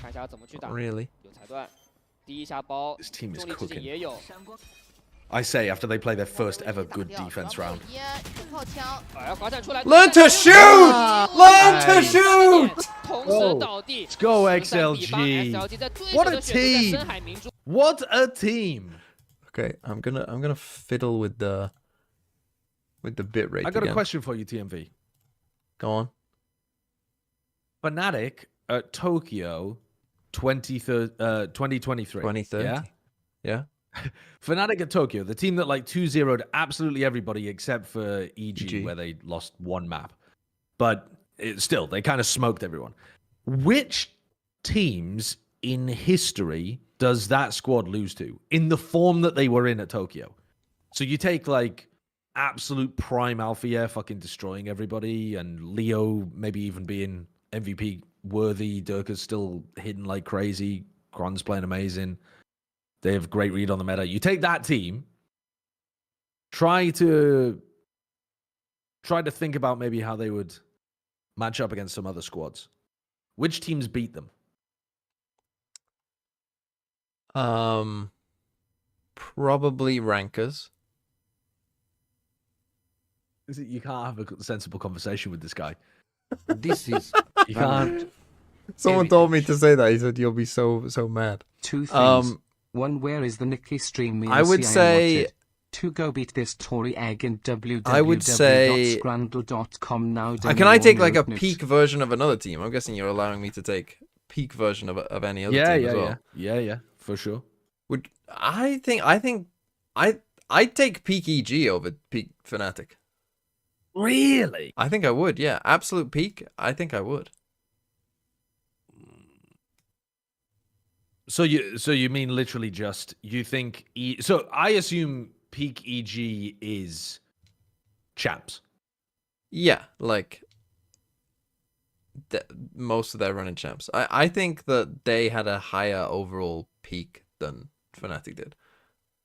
看一下怎么去打。 Really? 有裁断，第一下包， This team is 重力之境 cooking. 也有。 I say after they play their first ever good defense round. 炮枪，哎，滑铲出来 Learn to shoot! Learn to shoot! 同时倒地。 Let's go 13比8 XLG. SLG 在对 What 手 a 的选择在 team! 深海明珠。 What a team! Okay, I'm gonna fiddle with the bit rate I got again. a question for you, TMV. Go on. Fnatic at Tokyo 2023. 2030. Yeah? Yeah. Fnatic at Tokyo, the team that like 2-0'd absolutely everybody except for EG, where they lost one map. But still, they kind of smoked everyone. Which teams in history does that squad lose to in the form that they were in at Tokyo? So you take like absolute prime Alpha fucking destroying everybody, and Leo maybe even being MVP worthy. Durka's still hitting like crazy. Kron's playing amazing. They have great read on the meta. You take that team, try to think about maybe how they would match up against some other squads. Which teams beat them? Probably Rankers. You can't have a sensible conversation with this guy. This is You can't. Someone told me to say that. He said you'll be so mad. Two things. One, where is the Nikki stream? I would say... To go beat this Tory egg in I would say... www.scrandle.com now. Can I take like a peak version of another team? I'm guessing you're allowing me to take peak version of any other team as well. Yeah, for sure. I'd take peak EG over peak Fnatic. Really? I think I would, yeah. Absolute peak, I think I would. So you mean literally just you think so I assume peak EG is champs. Yeah, like most of their running champs. I think that they had a higher overall peak than Fnatic did.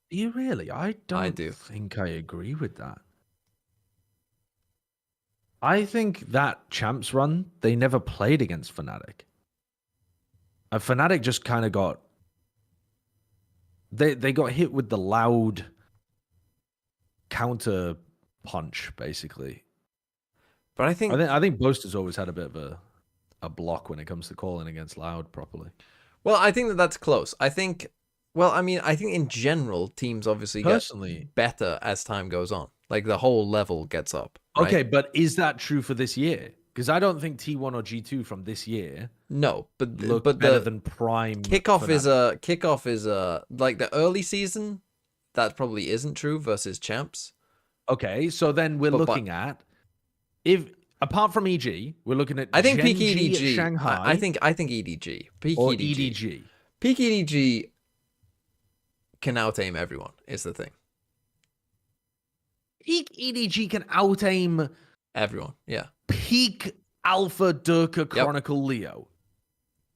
Do you really? I don't do. think I agree with that. I think that champs run, they never played against Fnatic. And Fnatic just kind of got... They got hit with the loud counter punch, basically. But I think Boaster's always had a bit of a block when it comes to calling against loud properly. Well, I think that's close. I think in general, teams obviously get better as time goes on. Like the whole level gets up. Right? Okay, but is that true for this year? Because I don't think T1 or G2 from this year look better than prime. Kickoff is a like the early season. That probably isn't true versus champs. Okay, so then we're looking at if apart from EG, we're looking at I think peak Gen G EDG. at Shanghai. I think EDG. Peak or EDG. Peak EDG can out-aim everyone. Is the thing. Peak EDG can out-aim everyone. Yeah. Peak Alpha Durka Chronicle Leo.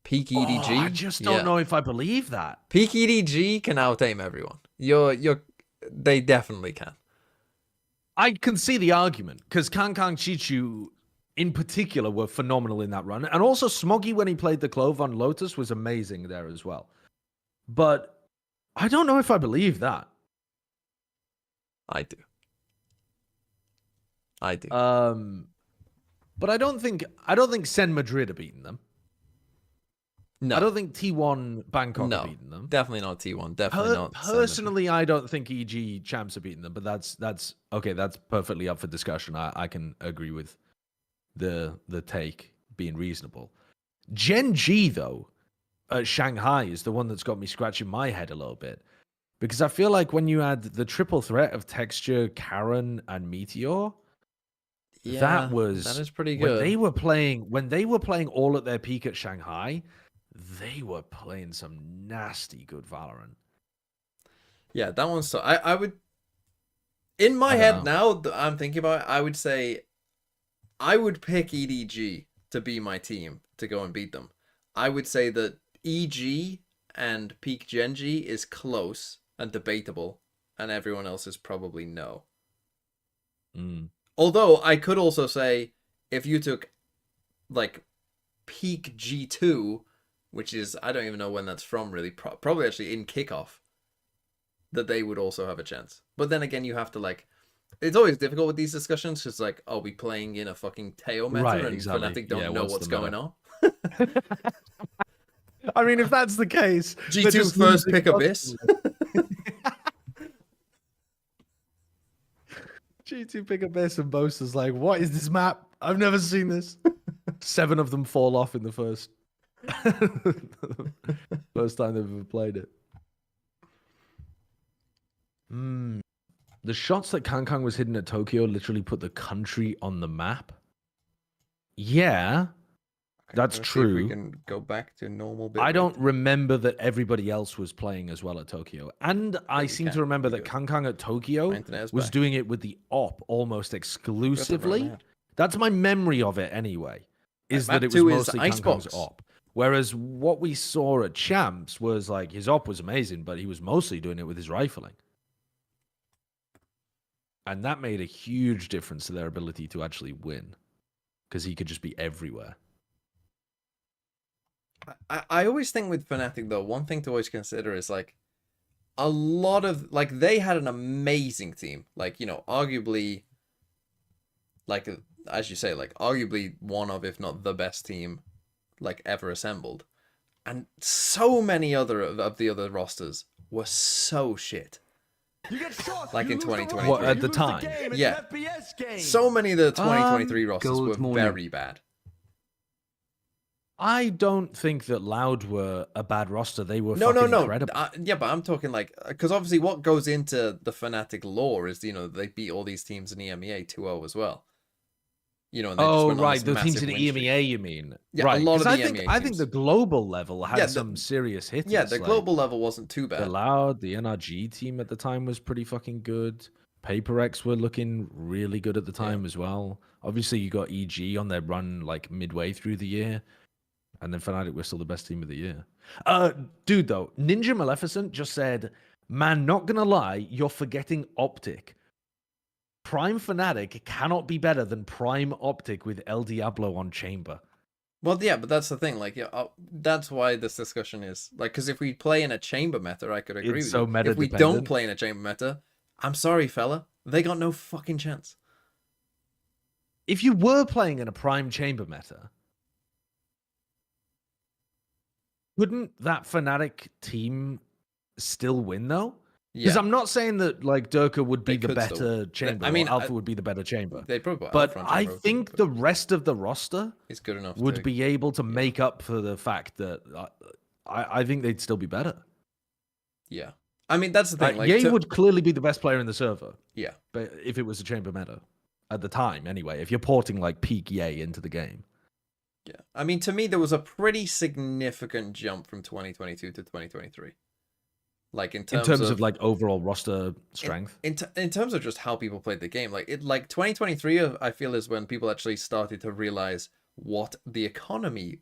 Peak EDG. I just don't know if I believe that. Peak EDG can out-aim everyone. They definitely can. I can see the argument because Kankang Chichu in particular were phenomenal in that run. And also Smoggy when he played the Clove on Lotus was amazing there as well. But I don't know if I believe that. I do. But I don't think Sen Madrid are beating them. No. I don't think T1 Bangkok are beating them. Definitely not T1. Definitely not. Personally, I don't think EG champs are beating them, but that's okay. That's perfectly up for discussion. I can agree with the take being reasonable. Gen G though, at Shanghai is the one that's got me scratching my head a little bit. Because I feel like when you add the triple threat of Texture, Karen, and Meteor, that is pretty good. When they were playing all at their peak at Shanghai, they were playing some nasty good Valorant. Yeah, that one's so I would in my head now I'm thinking about it, I would say I would pick EDG to be my team to go and beat them. I would say that EG and Peak Genji is close and debatable, and everyone else is probably no. Although I could also say if you took like Peak G2, which is I don't even know when that's from really, probably actually in Kickoff, that they would also have a chance. But then again, you have to like, it's always difficult with these discussions. It's like, are we playing in a fucking Teo meta and Fnatic don't know what's going on? I mean, if that's the case, G2 first pick Abyss. G2 pick Abyss and Boaster's like, what is this map? I've never seen this. 7 of them fall off in the first First time they've ever played it. The shots that Kankang was hitting at Tokyo literally put the country on the map. Yeah, that's Let's see true. if we can go back to normal bit I rate. don't remember that everybody else was playing as well at Tokyo. And I seem to remember that Kankang at Tokyo was doing it with the op almost exclusively. That's my memory of it anyway, is that it was mostly Kankang's op. Whereas what we saw at Champs was like his op was amazing, but he was mostly doing it with his rifling. And that made a huge difference to their ability to actually win, because he could just be everywhere. I always think with Fnatic, though, one thing to always consider is, like, a lot of, like, they had an amazing team. Like, you know, arguably, like, as you say, like, arguably one of, if not the best team, like, ever assembled. And so many other of the other rosters were so shit. Like in 2023. What, at the time? Yeah. So many of the 2023 rosters were very bad. I don't think that Loud were a bad roster. They were no. incredible. Yeah, but I'm talking like, because obviously what goes into the Fnatic lore is, you know, they beat all these teams in EMEA 2-0 as well. You know, and they just went on this the teams in massive the win EMEA, streak. you mean? Yeah, right. a lot of the I EMEA think the global level had some serious hits. Yeah, the global level wasn't too bad. The Loud, the NRG team at the time was pretty fucking good. PaperX were looking really good at the time as well. Obviously, you got EG on their run like midway through the year. And then Fnatic were still the best team of the year. Dude, though, Ninja Maleficent just said, man, not gonna lie, you're forgetting Optic. Prime Fnatic cannot be better than Prime Optic with El Diablo on Chamber. Well, yeah, but that's the thing. Like, yeah, that's why this discussion is like, because if we play in a Chamber meta, I could agree with you. If we don't play in a Chamber meta, I'm sorry, fella, they got no fucking chance. If you were playing in a Prime Chamber meta, couldn't that Fnatic team still win, though? Because I'm not saying that, like, Durka would be the better chamber. I mean, Alpha would be the better chamber. They probably, but I think the rest of the roster is good enough would be able to make up for the fact that I think they'd still be better. Yeah. I mean, that's the thing. Like, Ye would clearly be the best player in the server. Yeah. But if it was a chamber meta at the time, anyway, if you're porting, like, peak Ye into the game. Yeah. I mean, to me, there was a pretty significant jump from 2022 to 2023. Like in terms of like overall roster strength, in terms of just how people played the game, like 2023, I feel is when people actually started to realize what the economy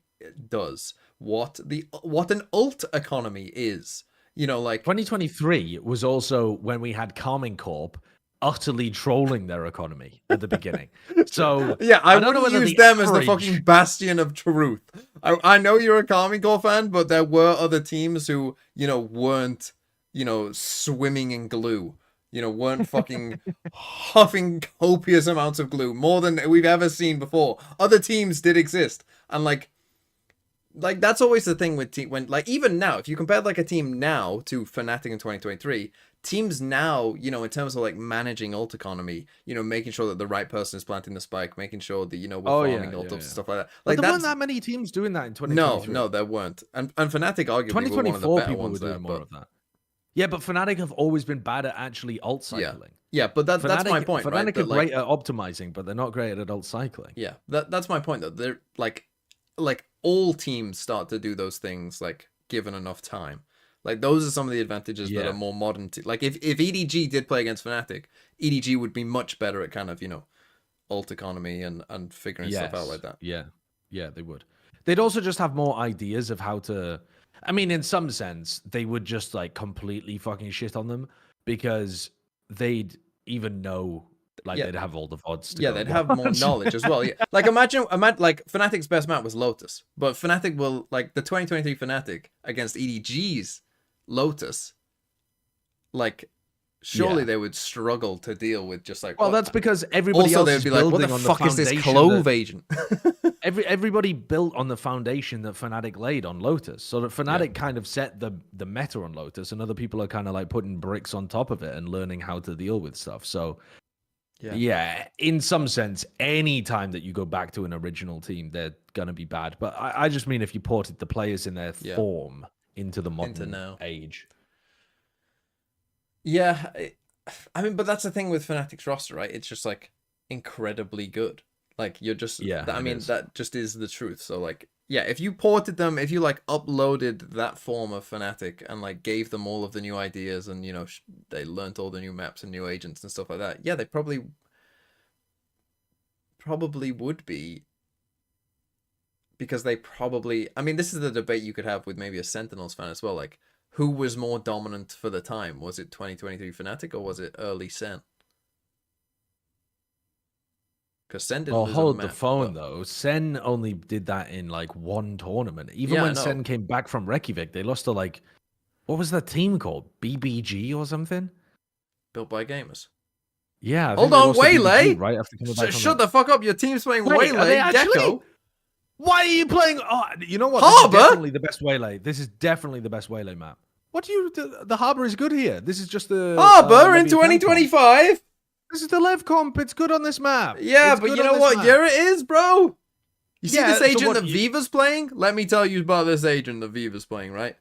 does, what an alt economy is. You know, like 2023 was also when we had Carming Corp utterly trolling their economy at the beginning. So yeah, I wouldn't use them as the fucking bastion of truth. I know you're a Carming Corp fan, but there were other teams who, you know, weren't, you know, swimming in glue, you know, weren't fucking huffing copious amounts of glue, more than we've ever seen before. Other teams did exist. And like that's always the thing with when, like, even now, if you compare like a team now to Fnatic in 2023, teams now, you know, in terms of like managing ult economy, you know, making sure that the right person is planting the spike, making sure that, you know, we're farming ult and stuff like that. Like, but there weren't that many teams doing that in 2023. No, there weren't. And Fnatic arguably were one of the better ones there. More of that. Yeah, but Fnatic have always been bad at actually ult cycling. Yeah, but that's my point, Fnatic right? are great at optimizing, but they're not great at ult cycling. Yeah, that's my point, though. They're like all teams start to do those things, like, given enough time. Like, those are some of the advantages that are more modern. Like, if EDG did play against Fnatic, EDG would be much better at kind of, you know, ult economy and figuring stuff out like that. Yeah, they would. They'd also just have more ideas of how to... I mean, in some sense, they would just, like, completely fucking shit on them because they'd even know, like, they'd have all the VODs to go they'd have more knowledge as well. Yeah. Like, imagine, like, Fnatic's best map was Lotus, but Fnatic will, like, the 2023 Fnatic against EDG's Lotus, like, surely they would struggle to deal with just, like... Well, that's because everybody else they'd be like, what the fuck is this Clove agent? Everybody built on the foundation that Fnatic laid on Lotus. So that Fnatic kind of set the meta on Lotus, and other people are kind of like putting bricks on top of it and learning how to deal with stuff. So Yeah, in some sense, any time that you go back to an original team, they're gonna be bad. But I just mean if you ported the players in their form into the modern age. Yeah, I mean, but that's the thing with Fnatic's roster, right? It's just like incredibly good. Like you're just, I mean, that just is the truth. So like, yeah, if you ported them, if you like uploaded that form of Fnatic and like gave them all of the new ideas and you know they learnt all the new maps and new agents and stuff like that, yeah, they probably would be, because they probably, I mean, this is the debate you could have with maybe a Sentinels fan as well. Like, who was more dominant for the time? Was it 2023 Fnatic or was it early Sen? Because Sen didn't lose hold a map, the phone though. Sen only did that in like one tournament. Even when Sen came back from Reykjavik, they lost to like, what was that team called? BBG or something? Built by gamers. Yeah. Hold on, Waylay. BBG, right after coming back Shut the fuck up! Your team's playing Waylay. Gecko. Why are you playing? Oh, you know what? Harbor. This is definitely the best Waylay. This is definitely the best Waylay map. What do you? The Harbor is good here. This is just the Harbor in 2025. This is the Lev comp. It's good on this map. Yeah, it's but you know what year it is, bro? You see this agent so that Viva's playing? Let me tell you about this agent that Viva's playing, right?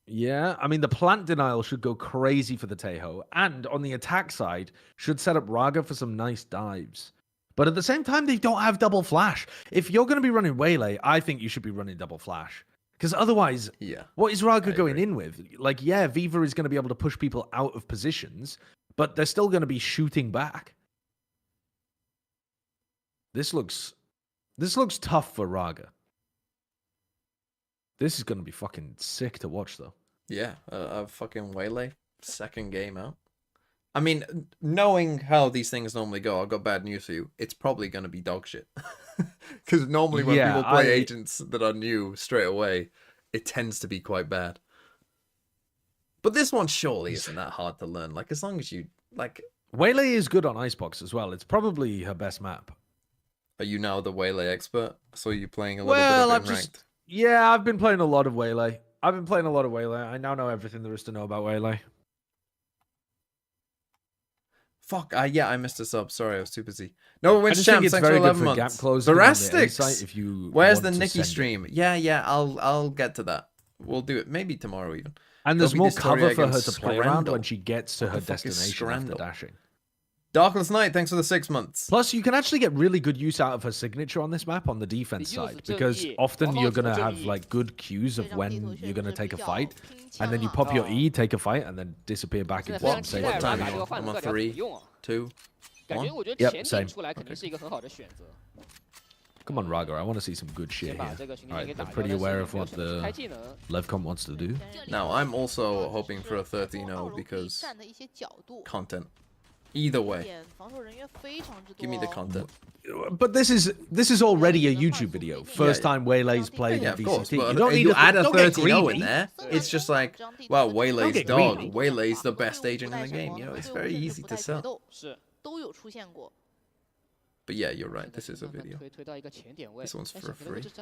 Yeah, I mean, the plant denial should go crazy for the Tejo, and on the attack side, should set up Raga for some nice dives. But at the same time, they don't have double flash. If you're going to be running Waylay, I think you should be running double flash. Because otherwise, what is Raga going in with? Like, yeah, Viva is going to be able to push people out of positions, but they're still going to be shooting back. This looks tough for Raga. This is going to be fucking sick to watch, though. Yeah, a fucking Waylay. Second game out. I mean, knowing how these things normally go, I've got bad news for you. It's probably going to be dog shit. Because normally when people play agents that are new straight away, it tends to be quite bad. But this one surely isn't that hard to learn. Like, as long as you, like... Waylay is good on Icebox as well. It's probably her best map. Are you now the Waylay expert? I saw you playing a little bit of it ranked. Yeah, I've been playing a lot of Waylay. I now know everything there is to know about Waylay. Fuck, yeah, I missed a sub. Sorry, I was too busy. No, Wins Champs, it's thanks very for 11 good for months. gap closing. Verastics! If you Where's the Nikki stream? Yeah, I'll get to that. We'll do it maybe tomorrow even. And there's more cover for her to play around when she gets to her destination after dashing. Darkless Knight, thanks for the 6 months. Plus, you can actually get really good use out of her signature on this map on the defense side, because often you're going to have like good cues of when you're going to take a fight, and then you pop your E, take a fight, and then disappear back into some safe What time position. are you on? I'm on 3, 2, 1. Yep, same. Come on, Raga, I want to see some good shit here. Alright, they're pretty aware of what the Levcom wants to do. Now, I'm also hoping for a 13-0 because content. Either way. Give me the content. But this is already a YouTube video. First time Waylay's played in VCT. You don't need to add a 13-0 in in there. It's just like, well, Waylay's dog. Waylay's the best agent in the game. You know, it's very easy to sell. But yeah, you're right. This is a video. This one's for free. There's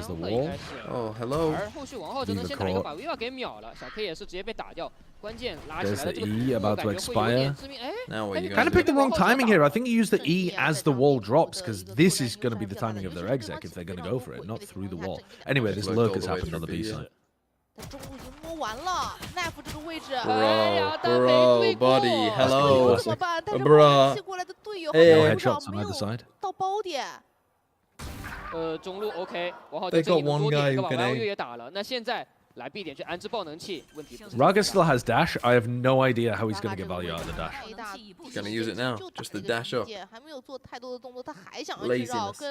the wall. Oh, hello. There's the E about to expire. Now what are you kind of picked the wrong timing here. I think you use the E as the wall drops, because this is going to be the timing of their exec if they're going to go for it, not through the wall. Anyway, this lurk has happened on the B side. Bro, buddy, hello. Bro. No headshots on either side. They got one guy who can aim. Raga still has dash. I have no idea how he's going to get value out of the dash. He's going to use it now. Just the dash up. Laziness.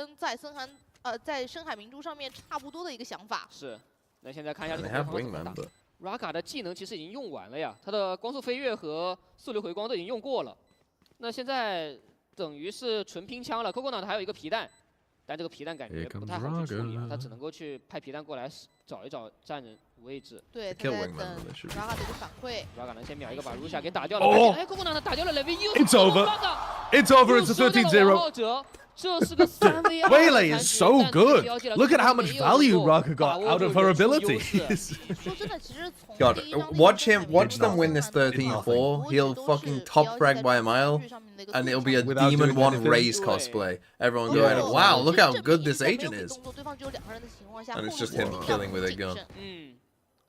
那现在看一下这个 They have wingman, but Raga 的技能其实已经用完了呀，他的光速飞跃和速流回光都已经用过了。那现在等于是纯拼枪了 ，Coconut 还有一个皮弹，但这个皮蛋感觉不太好去处理啊，他只能够去派皮蛋过来找一找站人位置。对，他在等 Raga 的一个反馈。Raga 能先秒一个把 Rusha 给打掉了。哦，哎，Coco 呢？他打掉了 It's over. It's over. It's a 13-0. 这是个3v2。Waylay is so good. Look at how much value Raga got out of her abilities. 说真的，其实从 God, watch them win this 13-4. He'll fucking top frag by a mile, and it'll be a Without Demon doing 1 anything. Raze cosplay. Everyone going, wow, look how good this agent is. 对方只有2个人的情况下， And it's just him killing with a gun.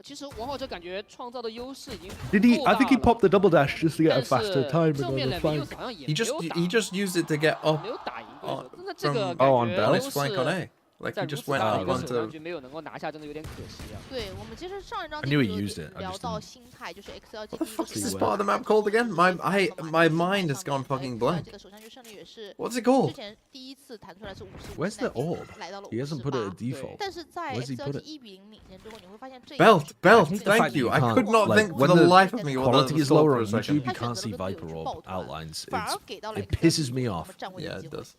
其实王浩哲感觉创造的优势已经 Did he? I think he popped the double dash just to get a faster timing 正 on 面 the level flank. 好像也 He just used it to get up 没有打赢对手，真的 from 这个 on 感觉 his 优 flank on 势 A. Like 在 he 如 just 此 went 大的 up 一个手上 onto. 局没有能够拿下，真的有点可惜啊。对我们其实上一章 I knew he used it, I 聊 just 到 didn't. 心态，就是 XLG What the fuck is this part of the map called again? My mind has gone fucking blank. 这个首相局胜利也是 What's it 之 called? 前第一次弹出来是55 Where's the orb? 来到了 He hasn't put it at 58 default. 但是在 Where's he put XLG it? 1比0领先之后，你会发现这 Belt, belt. the Thank fact you. that I you could can't, not like, think for when the the life of me what that Quality was is called lower for on a second. YouTube. You can't see Viper orb outlines. 反而给到了 It pisses me off. Yeah, it does.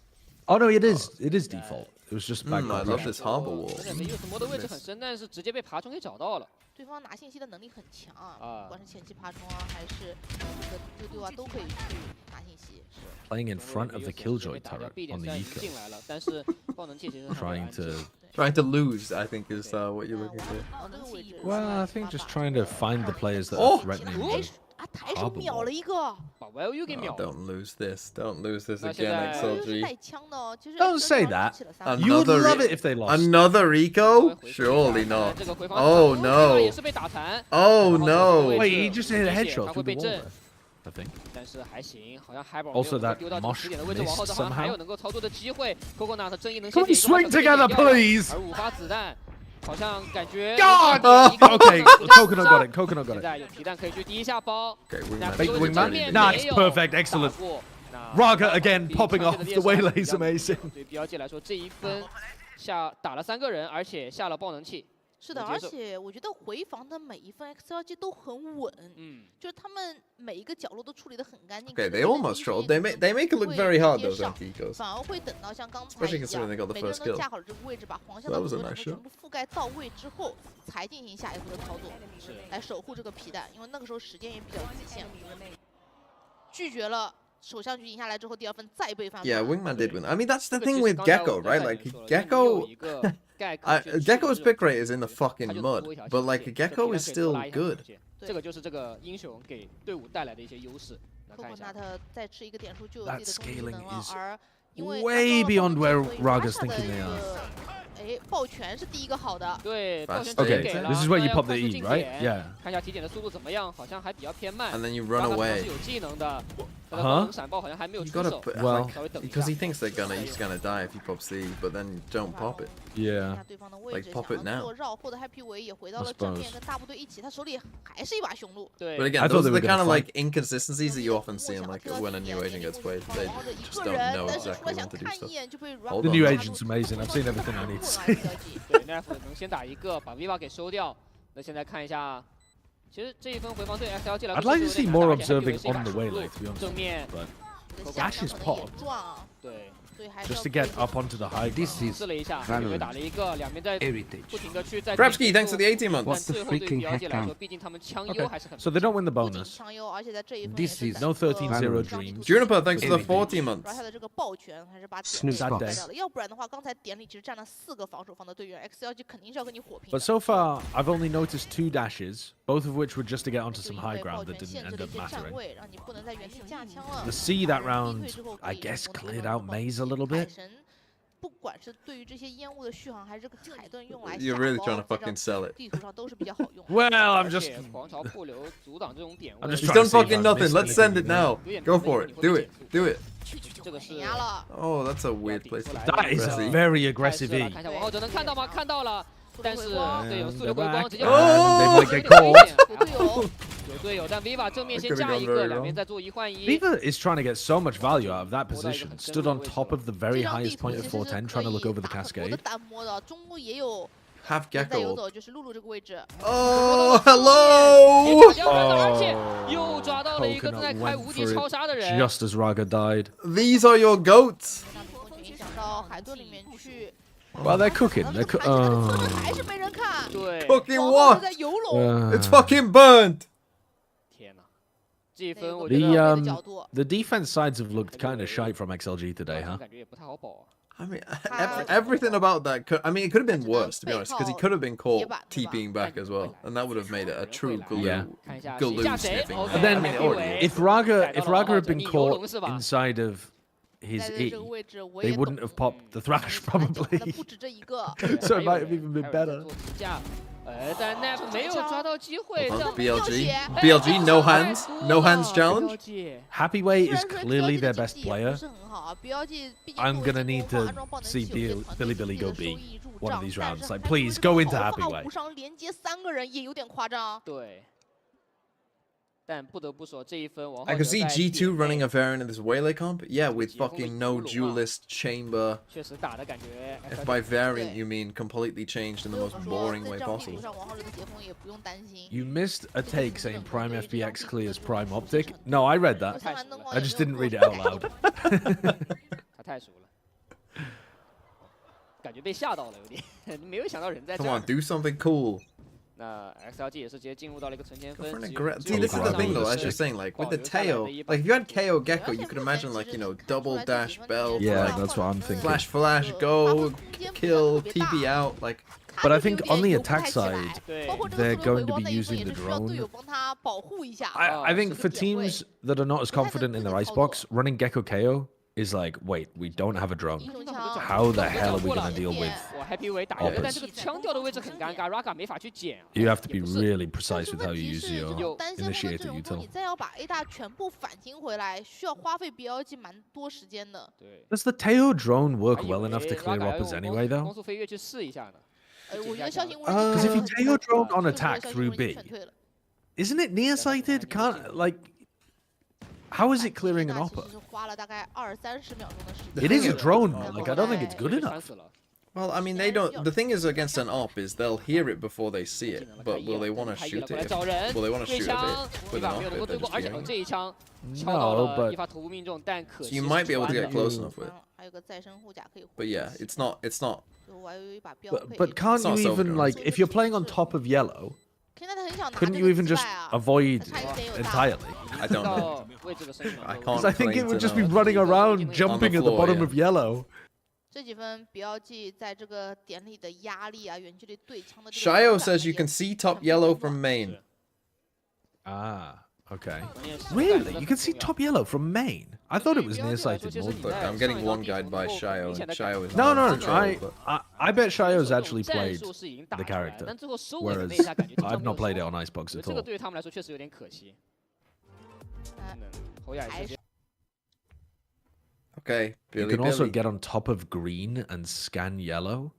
Oh no, it is. It is default. It was just I background. love this harbor wall. 真的没有摸的位置很深，但是直接被爬虫给找到了。对方拿信息的能力很强啊，不管是前期爬虫啊，还是这个丢丢啊，都可以去拿信息。 Playing in front of the Killjoy turret on the 进 eco. 来了，但是爆能器其实 Trying to. lose, I think, is what you're looking for. 往这个位置。 Well, I think just trying to find the players that Oh! are threatening. 哎，啊，抬手秒了一个。把 YOU 给 Oh, 秒了。 don't lose this. Don't lose this 那现 again, 在 YOU 是 XLG. 带枪的哦，其实 Don't say that. You would Another love it if they lost. Another eco? Surely not. 这个回防 Oh 也 no. 是被打残。 Oh no. Wait, he just hit a headshot 他 through 会 the 被 wall 震 there,，I think. 但是还行，好像 Hyper Also 没有 that 丢到这个起点的位置， Mosh 往后的好像还有 somehow. 能够操作的机会。Coconut 正义能 Come 先 on, swing together, please. 而5发子弹好像感觉 God! 一个 Okay, Coconut got it. Coconut 现 got it. 在有皮蛋可以去第一下包。 Okay, 那 wingman. ，Big 这个 wingman 正面 Nice, 没有 perfect, 打 excellent. 过那 Raga again 比 popping 上 off. 届 The 的劣势 Waylay is amazing. 对 BLG 来说，这一分打了3个人，而且下了爆能器。是的，而且我觉得回防的每一分 XLG 都很稳，就是他们每一个角落都处理得很干净。 Okay, they almost trolled. They make it look very hard, those empty ecos. 反而会等到像刚才一 Especially considering 样， they got the 每个人 first 都 kill. 架好了这个位置，把黄象 That 的 was a 核 nice 能 shot. 全部覆盖到位之后，才进行下一步的操作，来守护这个皮蛋，因为那个时候时间也比较有限，拒绝了。首相局赢下来之后，第2分再被翻盘。 Yeah, wingman did win. I mean, that's the thing with Gecko, right? Like Gecko, Gecko's pick rate is in the fucking mud, but like Gecko is still good. 这个就是这个英雄给队伍带来的一些优势。来看一下， Coconut 再吃一个点数就有自 That 己的攻击能 scaling 了， is 而因为 way beyond where Raga's 所以 thinking they are. 哎，爆拳是第一个好的。对，爆拳 Okay, 直接给了。 this is where you 那要 pop the 快速 E, 进 right? 点 Yeah. 看一下体检的速度怎么样，好像还比较偏慢。 And then you run 是 away. 有技能的，但是 Huh? 爆能闪爆好像还没有 You 出 gotta 手。 put, Well, like, because he thinks he's gonna die if he pops the E, but then don't pop it. Yeah. 对方的位置 Like, pop 想 it 要 now. 做绕，或者 Happy 维也回到 I 了正面， suppose. 跟大部队一起，他手里还是一把雄鹿。对 But again, I thought those they are were the kind gonna of fight. like inconsistencies that you often see in like when a new agent gets played. They 王者一 just 个 don't 人， know 但是除 exactly 了想 when to do 看一 stuff. 眼就被 Hold The on. new agent's amazing. I've seen everything I need to see. 对 Nef 能先打一个，把 Viva 给收掉。那现在看一下，其实这一分回防对 XLG 来说 I'd like to 是 see 有点 more 难打，而且 observing 还有 on the 一个 Waylay, 输 to be 入 honest. 正面 But 下 Dash is 可能也 pop. 撞，对。所以还是 just 要 to get 注意 up onto the high This ground. is 试了一下， Valorant 被打了一个，两边在不 heritage. 停的去在 Grabski, thanks for the 18 months. 但 What the 最后对 freaking BLG来 heck 说， down? 毕竟他们枪优还是很 So they don't win the 不仅 bonus. 枪优，而且在这一分 This 也 is 是 No 在 13-0 dreams. Juniper, thanks for the Everything. 40 months. 抓下的这个爆拳还是把点 Snooze 给 box. 带掉了，要不然的话，刚才点里其实站了4个防守方的队员，XLG 肯定是要跟你火拼的。 But so far, I've only noticed 2 dashes, both of which were just to get onto 就 some 因 high 为爆 ground that 拳 didn't 限 end 制了 up 一些站 mattering. 位，让你不能在原地架枪了。 The C that 逼 round, 退之后 I 可以 guess, 磨得 cleared 更 out 猛 Maze a little 海 bit. 神不管是对于这些烟雾的续航，还是这个海盾用来 You're 下 really 包 trying to 在这 fucking sell it. 地图上都是比较好用的。 Well, I'm 而 just. 且狂潮破流阻挡这种点 I'm 位 just， He's trying done to see if fucking I've nothing. missed Let's send anything. it now. Go for it. Do it. Do it. 这个是碾压了， Oh, that's a weird place to That is a Aggressive. very 开始 aggressive 了， E. 看一下王浩哲能看到吗？看到了，但是队友速流回光直接 And 哦 they might 有 get 点危 caught. 险有队友，有队友，但 Viva 正面先 That could've 架一 gone 个， very 两边 wrong. 再做1换1。 Viva is trying to get so much value out of that position. Stood on top of the very 这张地 highest 图 point 其 of 实是 410, 可 trying to look 以 over the 打很多的 cascade. 弹幕的，中路也有 Have 人在游 Gecko. 走，就是露露这个位置。 Oh, 打 hello! 掉三个，而且又抓到了一个正在 Coconut 开 went 无敌 for 超 it 杀的人。 just as Raga died. These are your goats. 那不会影响到到海盾里面去。 Well, they're cooking. They're cooking. 还是没人看。对， Fucking 王 what? 后在游龙。 It's fucking burnt. 天哪，这一分我觉得 The defense sides have looked kind of shy from XLG today, huh? 感觉也不太好保。 I mean, everything about that could. I mean, it could have been worse, to be honest, because he could have been caught TPing back as well, and that would have made it a true glue sniffing. And then, if Raga had been caught inside of his E, they wouldn't have popped the thrash probably. So it might have even been better. 但 Nap 没有抓到机会。 BLG, no hands challenge. Happyway is clearly their best player. I'm gonna need to see Billy go B one of these rounds. Like, please go into Happyway. 连接3个人也有点夸张。对。 但不得不说，这一分王浩 I could see G2 running a variant in this Waylay comp. Yeah, with fucking no duelist chamber. 确实打的感觉。 If by variant you mean completely changed in the most boring way possible. You missed a take saying Prime FBX clears Prime Optic. No, I read that. I just didn't read it out loud. 他太熟了，感觉被吓到了，有点没有想到人在这。 Come on, do something cool. 那 XLG 也是直接进入到了一个存钱分。 See, this is the thing though, as you're saying, like with the Teo, like if you had KO Gecko, you could imagine like, you know, double dash bell, Yeah, like, that's what I'm thinking. flash, go, kill, TP out, like. But I think on the attack side, they're going to be using the drone. I think for teams that are not as confident in their Icebox, running Gecko KO is like, wait, we don't have a drone. How the hell are we going to deal with Oppers? You have to be really precise with how you use your Initiator util. Does the Teo drone work well enough to clear Oppers anyway, though? Because if you Teo drone on attack through B, isn't it nearsighted? Can't, like... How is it clearing an Opper? It is a drone, like, I don't think it's good enough. Well, I mean, they don't. The thing is, against an op is they'll hear it before they see it, but will they want to shoot it? Will they want to shoot it with an op if they're just hearing it? No, but So you might be able to get close enough with it. But yeah, it's not. But can't you even, like, if you're playing on top of yellow, couldn't you even just avoid it entirely? I don't know. I can't. Because I think it would just be running around, jumping at the bottom of yellow. Shio says you can see top yellow from main. Ah, okay. Really? You can see top yellow from main? I thought it was nearsighted more than Look, that. I'm getting one guide by Shio, and Shio is No, not no, control, but- I bet Shio's actually played the character, whereas I've not played it on Icebox at all. Okay, You Billy, can also Billy. get on top of green and scan yellow.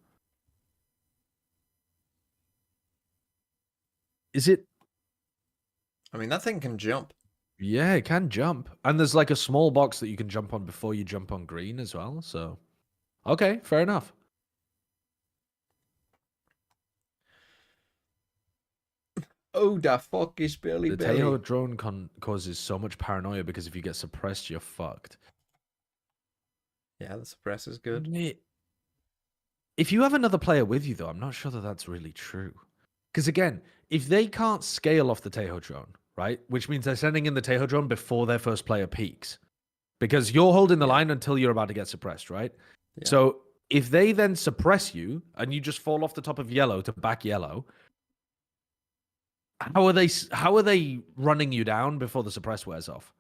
Is it? I mean, that thing can jump. Yeah, it can jump. And there's like a small box that you can jump on before you jump on green as well. So, okay, fair enough. Oh, the fuck is Billy The Billy? Teo drone causes so much paranoia because if you get suppressed, you're fucked. Yeah, the suppress is good. If you have another player with you, though, I'm not sure that that's really true. Because again, if they can't scale off the Teo drone, right? Which means they're sending in the Teo drone before their first player peaks. Because you're holding the line until you're about to get suppressed, right? Yeah. So if they then suppress you and you just fall off the top of yellow to back yellow, how are they running you down before the suppress wears off?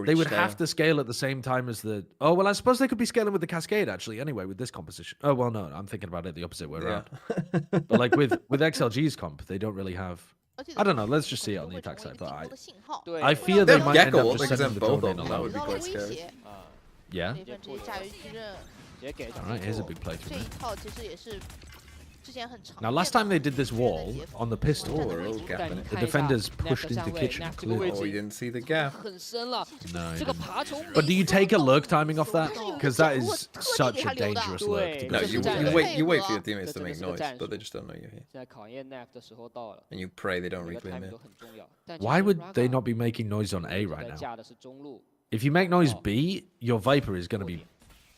They would have to scale at the same time as the... Oh, well, I suppose they could be scaling with the Cascade, actually, anyway, with this composition. Oh, well, no, I'm thinking about it the opposite way around. But, like, with XLG's comp, they don't really have... I don't know, let's just see it on the attack side. But I fear they might end up just sending the drone in That would alone. be quite scary. Yeah? Alright, here's a big playthrough. Now, last time they did this wall on the pistol, the defenders pushed into kitchen and cleared. Oh, you didn't see the gap. No, you didn't. But do you take a lurk timing off that? Because that is such a dangerous lurk to go No, through. you wait for your teammates to make noise, but they just don't know you're here. And you pray they don't reclaim it. Why would they not be making noise on A right now? If you make noise B, your Viper is going to be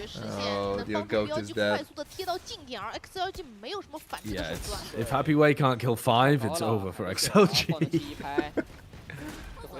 绝视线， Oh, 能 the 帮助 goat 标 is 记 dead. 快速的贴到近点，而 XLG 没有什么反制的 Yeah, 手段。 if Happy Way can't kill 5, it's over for XLG. 放了第一拍，这回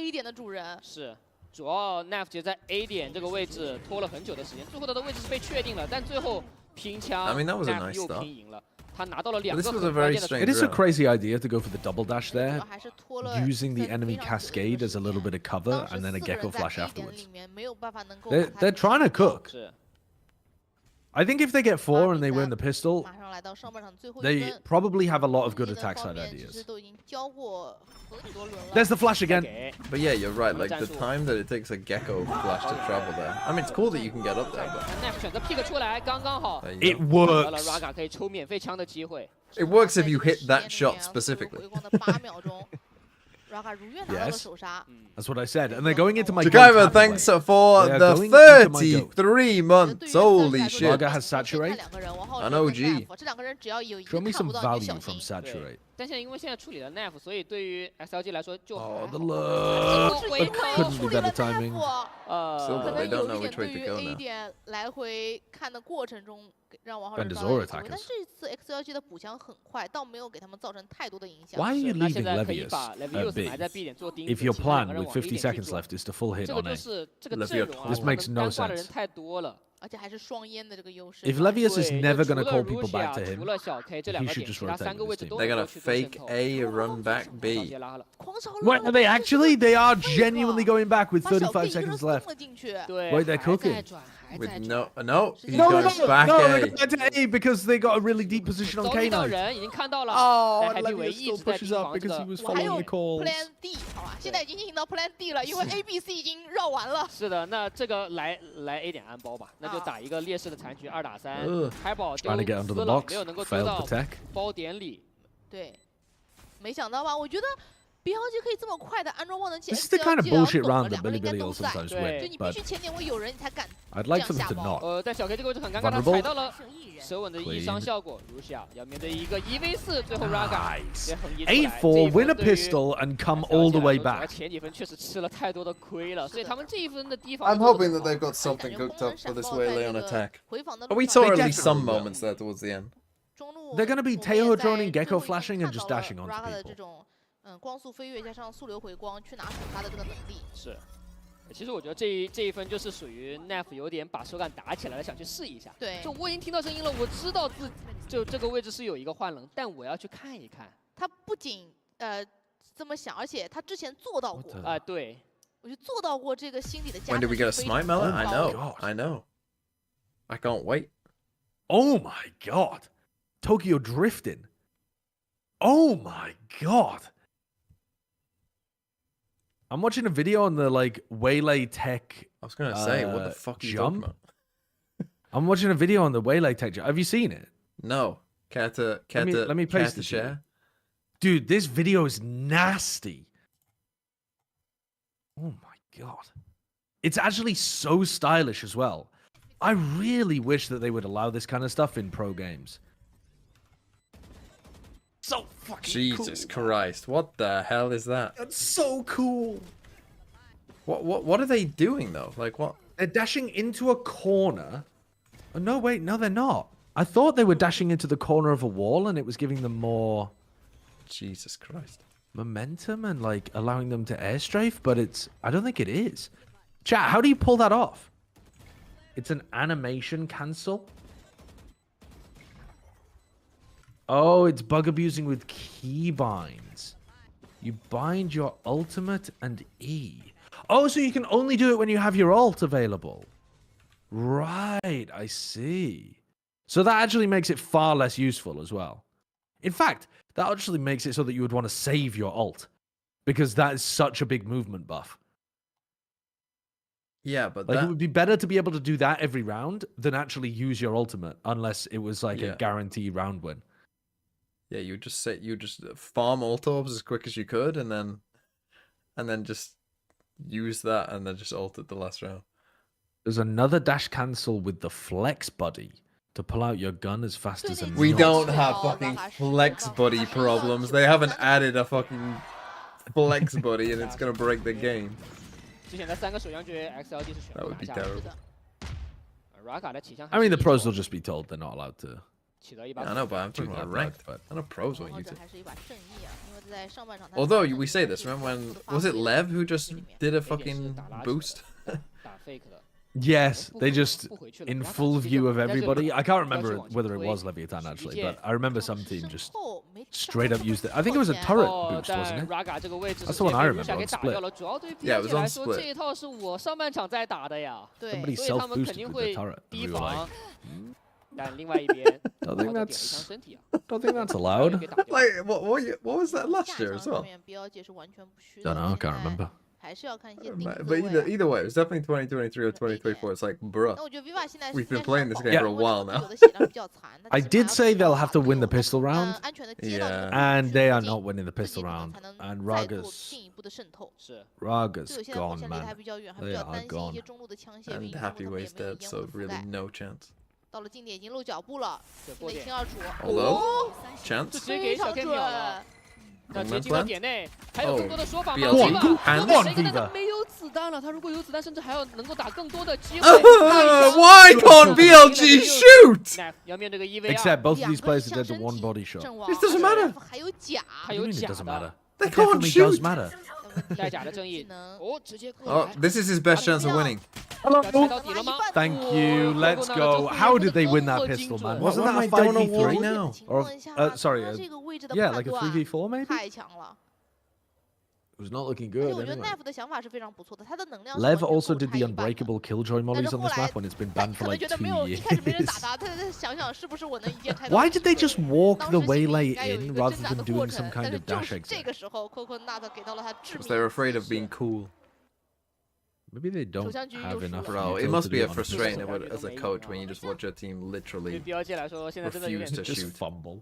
A 点的主人。是，主要 Naf 杰在 A 点这个位置拖了很久的时间，最后他的位置是被确定了，但最后拼枪 I mean, that was a Naf nice 又 start. 拼赢了，他拿到了2 This 个 was a 很 very 关键的 strange It is a round. crazy idea to go for the double dash 主 there, 要还是拖了 using the 分 enemy 非常久的 cascade 一个 as a little 时 bit 间 of cover, 当时 and then a 4个 gecko 人在 flash A 点 afterwards. 里面没有办法能够 They're 把它 trying to 击倒 cook. 是。I think if they get 4 and they win the pistol, 马上来到上半场最后一 they 分。 probably have a lot of good 技能 attack 方 side 面其实 ideas. 都已经教过很多轮了。 There's the flash again. 给 But yeah, you're right. Like the time that it takes a gecko flash to travel there. I mean, it's cool that you can get up there, but Knife 选择 pick 出来，刚刚好， there you It go. 得了 works. Raga 可以抽免费枪的机会。 It works if you 在这个 hit that 时间里 shot 面啊 specifically. 回光的8秒钟 ，Raga 如愿拿到了 Yes 首杀。 That's what I said. And they're going into my Jagaiva, goat thanks halfway. for They are the going into my goat. 33 months. Holy shit. Raga has saturate. An OG. 这两个人只要有一 Show 个 me 看 some 不到，你就 value 小 from 心。 saturate. 但现在因为现在处理了 Knife，所以对于 XLG 来说就还 Oh, 好 the look. 回 It 归 couldn't 处 be 理了 better timing. Knife， Silver, 可 they 能 don't 有 know 一点 which 对 way 于 to go A now. 点来回看的过程中，让王浩哲 Bend 找 his 到了 aura 机会。但 attackers. 这次 XLG 的补强很快，倒没有给他们造成太多的影响。 Why are you 那现 leaving 在可以 Levius 把 at Levius 埋 B? 在 B 点做钉子， If your 其他两 plan 个人 with 往 A 50点去 seconds 做 left is to full hit 这个 on 就 A, 是这个 Levius 阵容啊， This 他们 makes no 单挂的人 sense. 太多了。而且还是双烟的这个优势。 if Levius is 对 never 就 going to 除 call 了 people back to Rusia， him, 除了小 K 这两 he 个 should 点， just 其他 rotate 3个 with 位 this 置 team. 都 They're 能 gonna 够去做渗 fake 透。 A, run back 直 B. 接拉了。狂潮 What are they actually? They are genuinely going back with 把小 35 K 一个人 seconds 送 left. 了进去。对， Wait, they're 还 cooking. 在转，还 With 在 no, 转。 no, he's No, going back no, they're A. going back to A because they got a really deep position on 遭遇 K 到 knife. 人已经看到了， Oh, 但 Happy 维 Levius 一 still 直在 pushes 盯 up 防这 because 个 he was 我还有 following the calls. Plan D，好吧，现在已经进行到 Plan D 了，因为 A、B、C 已经绕完了。是的，那这个来 A 点安包吧，那就打一个劣势的残局2打3，开宝丢 Trying to get under 死 the 了， box. 没有能够 Failed 丢到 the tech. 包点里。对，没想到吧？我觉得 BLG 可以这么快的安装爆能器 This is the kind of XLG bullshit 懂了 round 两 that 个人 Billy 应该 Billy 都 will 在， sometimes 对 win, 就你必 but 须前点位有人，你才敢 I'd 这 like 样 for them 下 to 包。 not. 但小 K 这个位置很尴尬，他 Vulnerable 踩到了手稳的一伤效果。如下要面对一个1v4，最后 Raga 直 Nice. 接横移出来。 8-4, win a 这一分对于 pistol and come all the way 主要 back. 前几分确实吃了太多的亏了，所以他们这一分的提 I'm 防做得 hoping 很 that 好 they've got 感 something 觉 cooked 功 up 能 for 闪 this 爆在 Waylay 这 on 个 attack. 回防的 But 路 we 上 saw ，They at least some definitely will. moments there towards the end. 中路 They're gonna be 我们也 Taeho 在 droning, 最 Gecko 后一分 flashing, and 看 just 到了 dashing onto Raga 的 people. 这种光速飞跃加上速流回光去拿首杀的这个能力。是。其实我觉得这一分就是属于 Nef 有点把手感打起来了，想去试一下。对，就我已经听到声音了，我知道就这个位置是有一个换冷，但我要去看一看。他不仅这么想，而且他之前做到过。啊，对。我就做到过这个心理的加 When 成。 did we get a smite melon? I know. God. I know. I can't wait. Oh my god. Tokyo drifting. Oh my god. I'm watching a video on the like Waylay tech. I was gonna say, what the fuck are you talking jump? about? I'm watching a video on the Waylay tech. Have you seen it? No. Care to let me care paste to it to you. share? Dude, this video is nasty. Oh my god. It's actually so stylish as well. I really wish that they would allow this kind of stuff in pro games. So fucking Jesus cool. Christ! What the hell is that? That's so cool. What are they doing though? Like what? They're dashing into a corner. Oh, no, wait, no, they're not. I thought they were dashing into the corner of a wall and it was giving them more Jesus Christ! momentum and like allowing them to airstrafe, but I don't think it is. Chat, how do you pull that off? It's an animation cancel. Oh, it's bug abusing with keybinds. You bind your ultimate and E. Oh, so you can only do it when you have your ult available. Right, I see. So that actually makes it far less useful as well. In fact, that actually makes it so that you would want to save your ult. Because that is such a big movement buff. Yeah, but Like, that it would be better to be able to do that every round than actually use your ultimate, unless it was like a guarantee round win. yeah, you just farm ult orbs as quick as you could, and then just use that, and then just ult at the last round. There's another dash cancel with the flex buddy to pull out your gun as fast as a We nut. don't have fucking flex buddy problems. They haven't added a fucking flex buddy, and it's gonna break the game. 之前的3个首将爵 XLD 是全 That 部 would 拿 be 下的。 terrible. Raga 的起枪 I mean, the pros will just be told they're not allowed to. 起到一把 Yeah, I know, but I'm talking do about that, ranked. but I know pros 王 won't 浩 use 哲 it. 还是一把正义啊，因为在上半场他 Although we say this, remember when was it Lev who just did a fucking boost? 打 fake 的。Yes, they just, in full view of everybody. I can't remember whether it was Leviathan, actually, but I remember some team just straight up used it. I think it was a turret boost, wasn't it? That's the one I remember on Split. Yeah, it was on Split. 这一套是我上半场在打的呀， Somebody 所以他们肯 self-boosted 定 with 会 the turret. 提 We were 防 like,。但另外一边， don't think 点了一 that's 枪身体啊， don't think that's allowed. 给打掉。 Like what was that last year as well? Don't know, I can't remember. 还是要看一些定 But 格位啊。 either way, it was definitely 2023 or 2024. It's like, bruh. 那我觉得 Viva 现在 We've been 应该是 playing this 保 game for a 护 while 自 now. 己的血量比较残，但 I 起码 did 要 say 知 they'll 道 have to win the 能 pistol round, 安全的接到 Yeah. 这个 and they are 距离 not winning the 自己 pistol 可能 round. 才能 And 再做 Raga's 进一步的渗透。是， Raga's 队友现在火 gone, 线离得还 man. 比较远，还 They 比较 are 担心一 gone. 些中路的枪械 And 运，因为 Happy 他们也 Way's 没有 dead, 烟 so 雾的覆 really 盖。 no chance. 到了近点已经露脚步了，这现在波点一清二楚。 Although 哦， chance. 直接给非小常 K 准秒。了。那直接进到点内，还有更多的说法吗？ BLG 对吧？多 and 给谁 Viva 但他没有子弹了，他如果有子弹，甚至还要能够打更多的机会。 Why can't BLG shoot? Knife 要面对个1v2， Except both of 两 these 个 players 向 are dead to 身 one 体 body shot. 阵亡 This doesn't matter. 还有假，还 What 有 do you mean 假 it doesn't 的 matter?， They It can't definitely does shoot. matter. 带甲的正义，哦，直接过 Oh, 来。 this is his best chance of winning. 要猜到底了吗？ Thank you. Let's go. How did they win that pistol, man? What Wasn't am I that a doing on 5v3 wall now? 情 Or 况下 sorry, 他这个位置的 yeah, 判 like a 断 3v4 maybe? 太强了。 It was not looking 而且 good 我觉得 anyway. Knife 的想法是非常不错的，他的能量是 Lev 完全够 also did 差 the 一半的 unbreakable killjoy mollies on this map when it's been 他 banned 可 for 能 like 觉得 2没有一开始没人打 years. 他，他在想想是不是我能一键拆到。 Why did they just walk 当 the 时心里 waylay 应该有一 in 个 rather 挣扎 than 的过 doing 程 some，但 kind 是 of 就 dash 是这 exit? 个时候，Coconut 给到了他致 Because 命 they're 的 afraid 击 of being 射 cool. Maybe they don't 首相局 have 又输 enough. 了。 Bro, it intel must to be do a it on a frustrating pistol. as a coach when you just watch your team 对 literally BLG 来说，现在真的有点 refuse to Just shoot. fumble.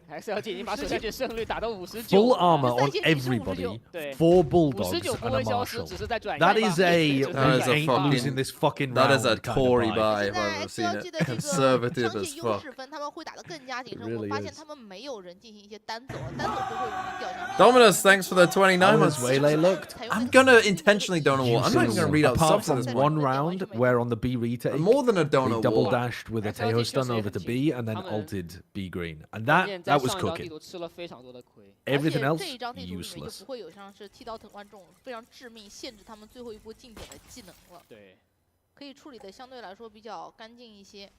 XLG 已经把首相局胜率打到59。 Full armor 在 on 线仅是 everybody. 对 4 bulldogs 59不 and 会 a 消失， marshal. 只是在转移 That 吧 is a That That is a ain't fucking- losing this fucking That round is a kind of Tory vibe. vibe. 现 I've 在 ever seen XLG it. 的这个 Conservative 枪 as 械优 fuck. 势分，他们会打得更加谨 It 慎。 really 我发现 is. 他们没有人进行一些单走，单走就会容易掉下去。 Dominus, thanks for the 29 How months. has Waylay looked? I'm gonna intentionally donut wall. I'm not even gonna read out Apart subs at from this one point. round where on the B retake, More than a they donut double wall. dashed with a XLG Tejo stun 确实也 over 很 to 近 B and then 他们 ulted B green. And 关键 that 在 was 上一道地 cooking. 图吃了非常多的亏。 Everything 而 else, 且这一张地图里面就 useless. 不会有像是剃刀藤冠这种非常致命、限制他们最后一波进点的技能了，对，可以处理的相对来说比较干净一些。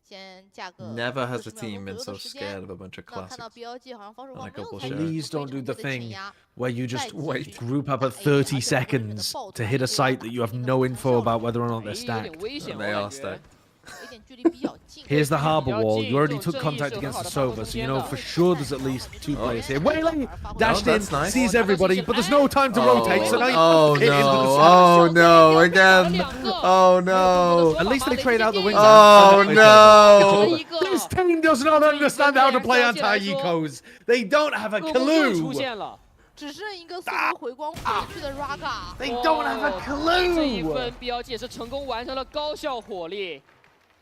先架个 Never has a 40秒 team 钟 been 左 so 右的时 scared 间。 of a bunch of 那看到 classics. BLG 好像防守方 Like 没有 a 采 bullshit. 取 Please don't do the 非常多的 thing 碾压 where you 再 just 继续 group up at 打 30 A，而且很多人的 seconds 爆 to 团 hit a 这个 site that you have 能 no 看 info 效 about 果 whether or not 哎 they're 有点 stacked. 危险， And 我 they 感 are 觉 stacked.。有点距离比较近。 Here's the Harbour wall. You already 这 took 种 contact 正义是 against the 很好的 Sova, 发 so 挥 you 空 know 间 for 的 sure there's at least 2 players here. Waylay Oh, dashed in, that's nice. sees everybody, but there's no time to rotate, so now you Oh hit into the no! side. Oh no! Again! Oh no! At least they trade out the wings. Oh and- no! This team does not understand how to play anti-ecos. They don't have a 恶梦又出 clue. 现了，只剩一个速度回光回去的 Raga。 They don't have a 这一 clue. 分 BLG 也是成功完成了高效火力，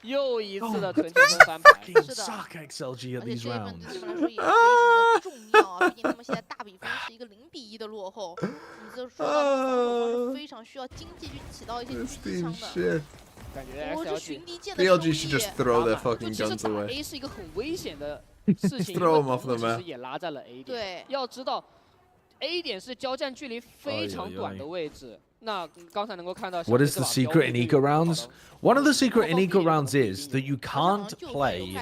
又一次的 Oh, 纯前锋翻盘。 Fucking 是的。 suck XLG 而 at 且 these 这一分 rounds. 对他们来说也非常的重要啊，毕竟他们现在大比分是一个0-1的落后。你就说到防守方是非常需要经济去起到一些 This 狙击 team 枪的。 shit. 感觉我是 XLG 寻敌剑的收 BLG should just 益。 throw their 就 fucking 其实 guns 打 away. A 是一个很危险的事情， Throw 因为 them off the 其 map. 实也拉在了 A 点。对，要知道 A 点是交战距离非常短的位置。那刚才能够看到 What is the secret in eco rounds? One of the secret in eco rounds is that you can't play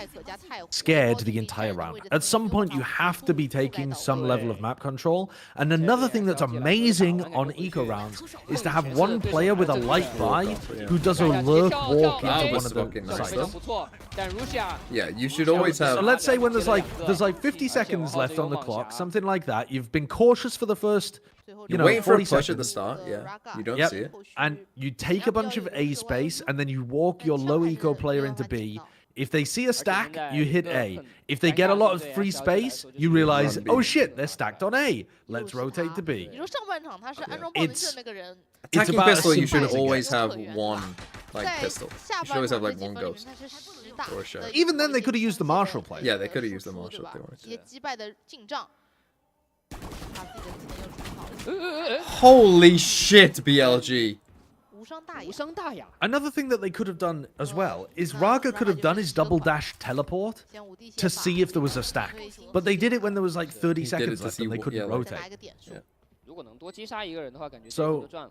scared the entire round. At some point, you have to be taking some level of map control. And another thing that's amazing on eco rounds is to have one player with a light buy who does a lurk walk That into was one of the fucking nice, 非常 sites. 不错，但 Russia Yeah, you should always So have. let's say when there's like 50 seconds left on the clock, something like that. You've been cautious for the first, you You're know, waiting for a 40 push at the seconds. start. Yeah, you don't Yep. see it. And you take a bunch of A space, and then you walk your low eco player into B. If they see a stack, you hit A. If they get a lot of free space, you realize, oh shit, they're stacked on A. Let's rotate to B. 你说上半场他是安装爆能器的那个人， It's Attacking about as pistol, you simple should as it always gets. have one like 在 pistol. 下 You should 半 always 场 have 这 like 几 one 分里面 ghost. 他是实打 Or a shot. 的 Even then, they could have used the Marshall play. Yeah, they could have used the Marshall if they wanted 一些 to. 击败的进账，把自己的技能又处理好了， Holy shit, BLG! 无伤大雅无。伤大雅。 Another thing that they could have done as well is Raga could have done his double dash teleport 先五滴血 to 法 see if there was a stack. But they did it when there was like 30 He did it seconds to left see and they what- couldn't yeah, like- 再拿 rotate. 一个点数 Yeah.，如果能多击杀一个人的话，感觉 So- 这局就赚了。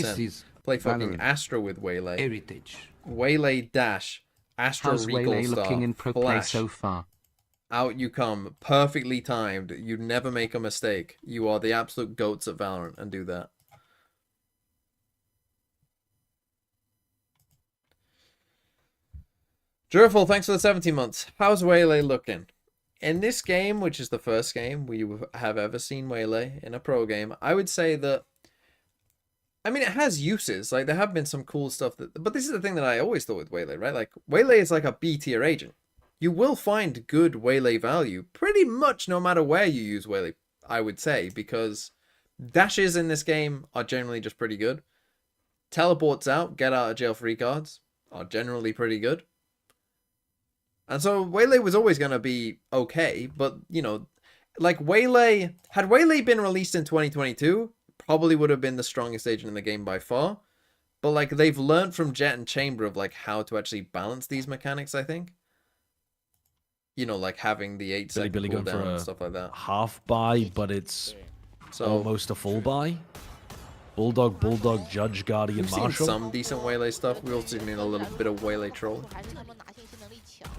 This is Play fucking Valorant Astra with Waylay. heritage. Waylay dash Astro How's Recall Waylay Star. looking in pro play Flash. so far? Out you come. Perfectly timed. You never make a mistake. You are the absolute goats at Valorant and do that. Jerful, thanks for the 17 months. How's Waylay looking? In this game, which is the first game we have ever seen Waylay in a pro game, I would say that, I mean, it has uses. Like, there have been some cool stuff that, but this is the thing that I always thought with Waylay, right? Like, Waylay is like a B tier agent. You will find good Waylay value pretty much no matter where you use Waylay, I would say, because dashes in this game are generally just pretty good. Teleports out, get out of jail free cards are generally pretty good. And so Waylay was always going to be okay, but, you know, like Waylay, had Waylay been released in 2022, probably would have been the strongest agent in the game by far. But, like, they've learned from Jet and Chamber of, like, how to actually balance these mechanics, I think. You know, like having the 8-second cooldown and stuff like that. Half buy, but it's almost a full buy. Bulldog, Judge, Guardian, We've seen Marshal. some decent Waylay stuff. We've also seen a little bit of Waylay troll.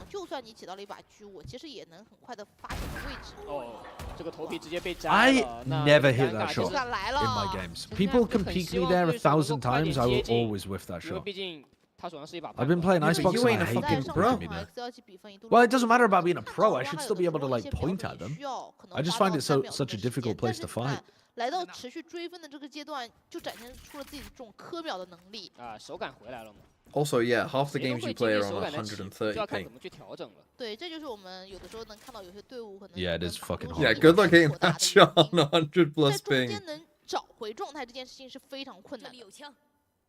就算你起到了一把狙，我其实也能很快的发现位置。哦，这个头皮直接被摘 I 了。那 never 尴 hit 尬 that 就 shot 是 in my games. People can peek me there 1,000 times, I will always whiff that 因为 shot. 毕竟他手上是一把。 I've been playing Icebox you and I ain't a hate fucking people pro. peeking me there. Well, it doesn't matter about being a pro. I should still be able to like point at them. I just find it such a difficult place to fight. 来到持续追分的这个阶段，就展现出了自己的这种科秒的能力。啊，手感回来了嘛。 Also, yeah, half the 谁都 games 会 you 经 play 历 are 手 on 感的起伏，就 130要看 ping. 怎么去调整了。对，这就是我们有的时候能看到有些队伍可能 Yeah, it is fucking hard. Yeah, good luck hitting that shot on 100 plus 在中 ping. 间能找回状态这件事情是非常困难的。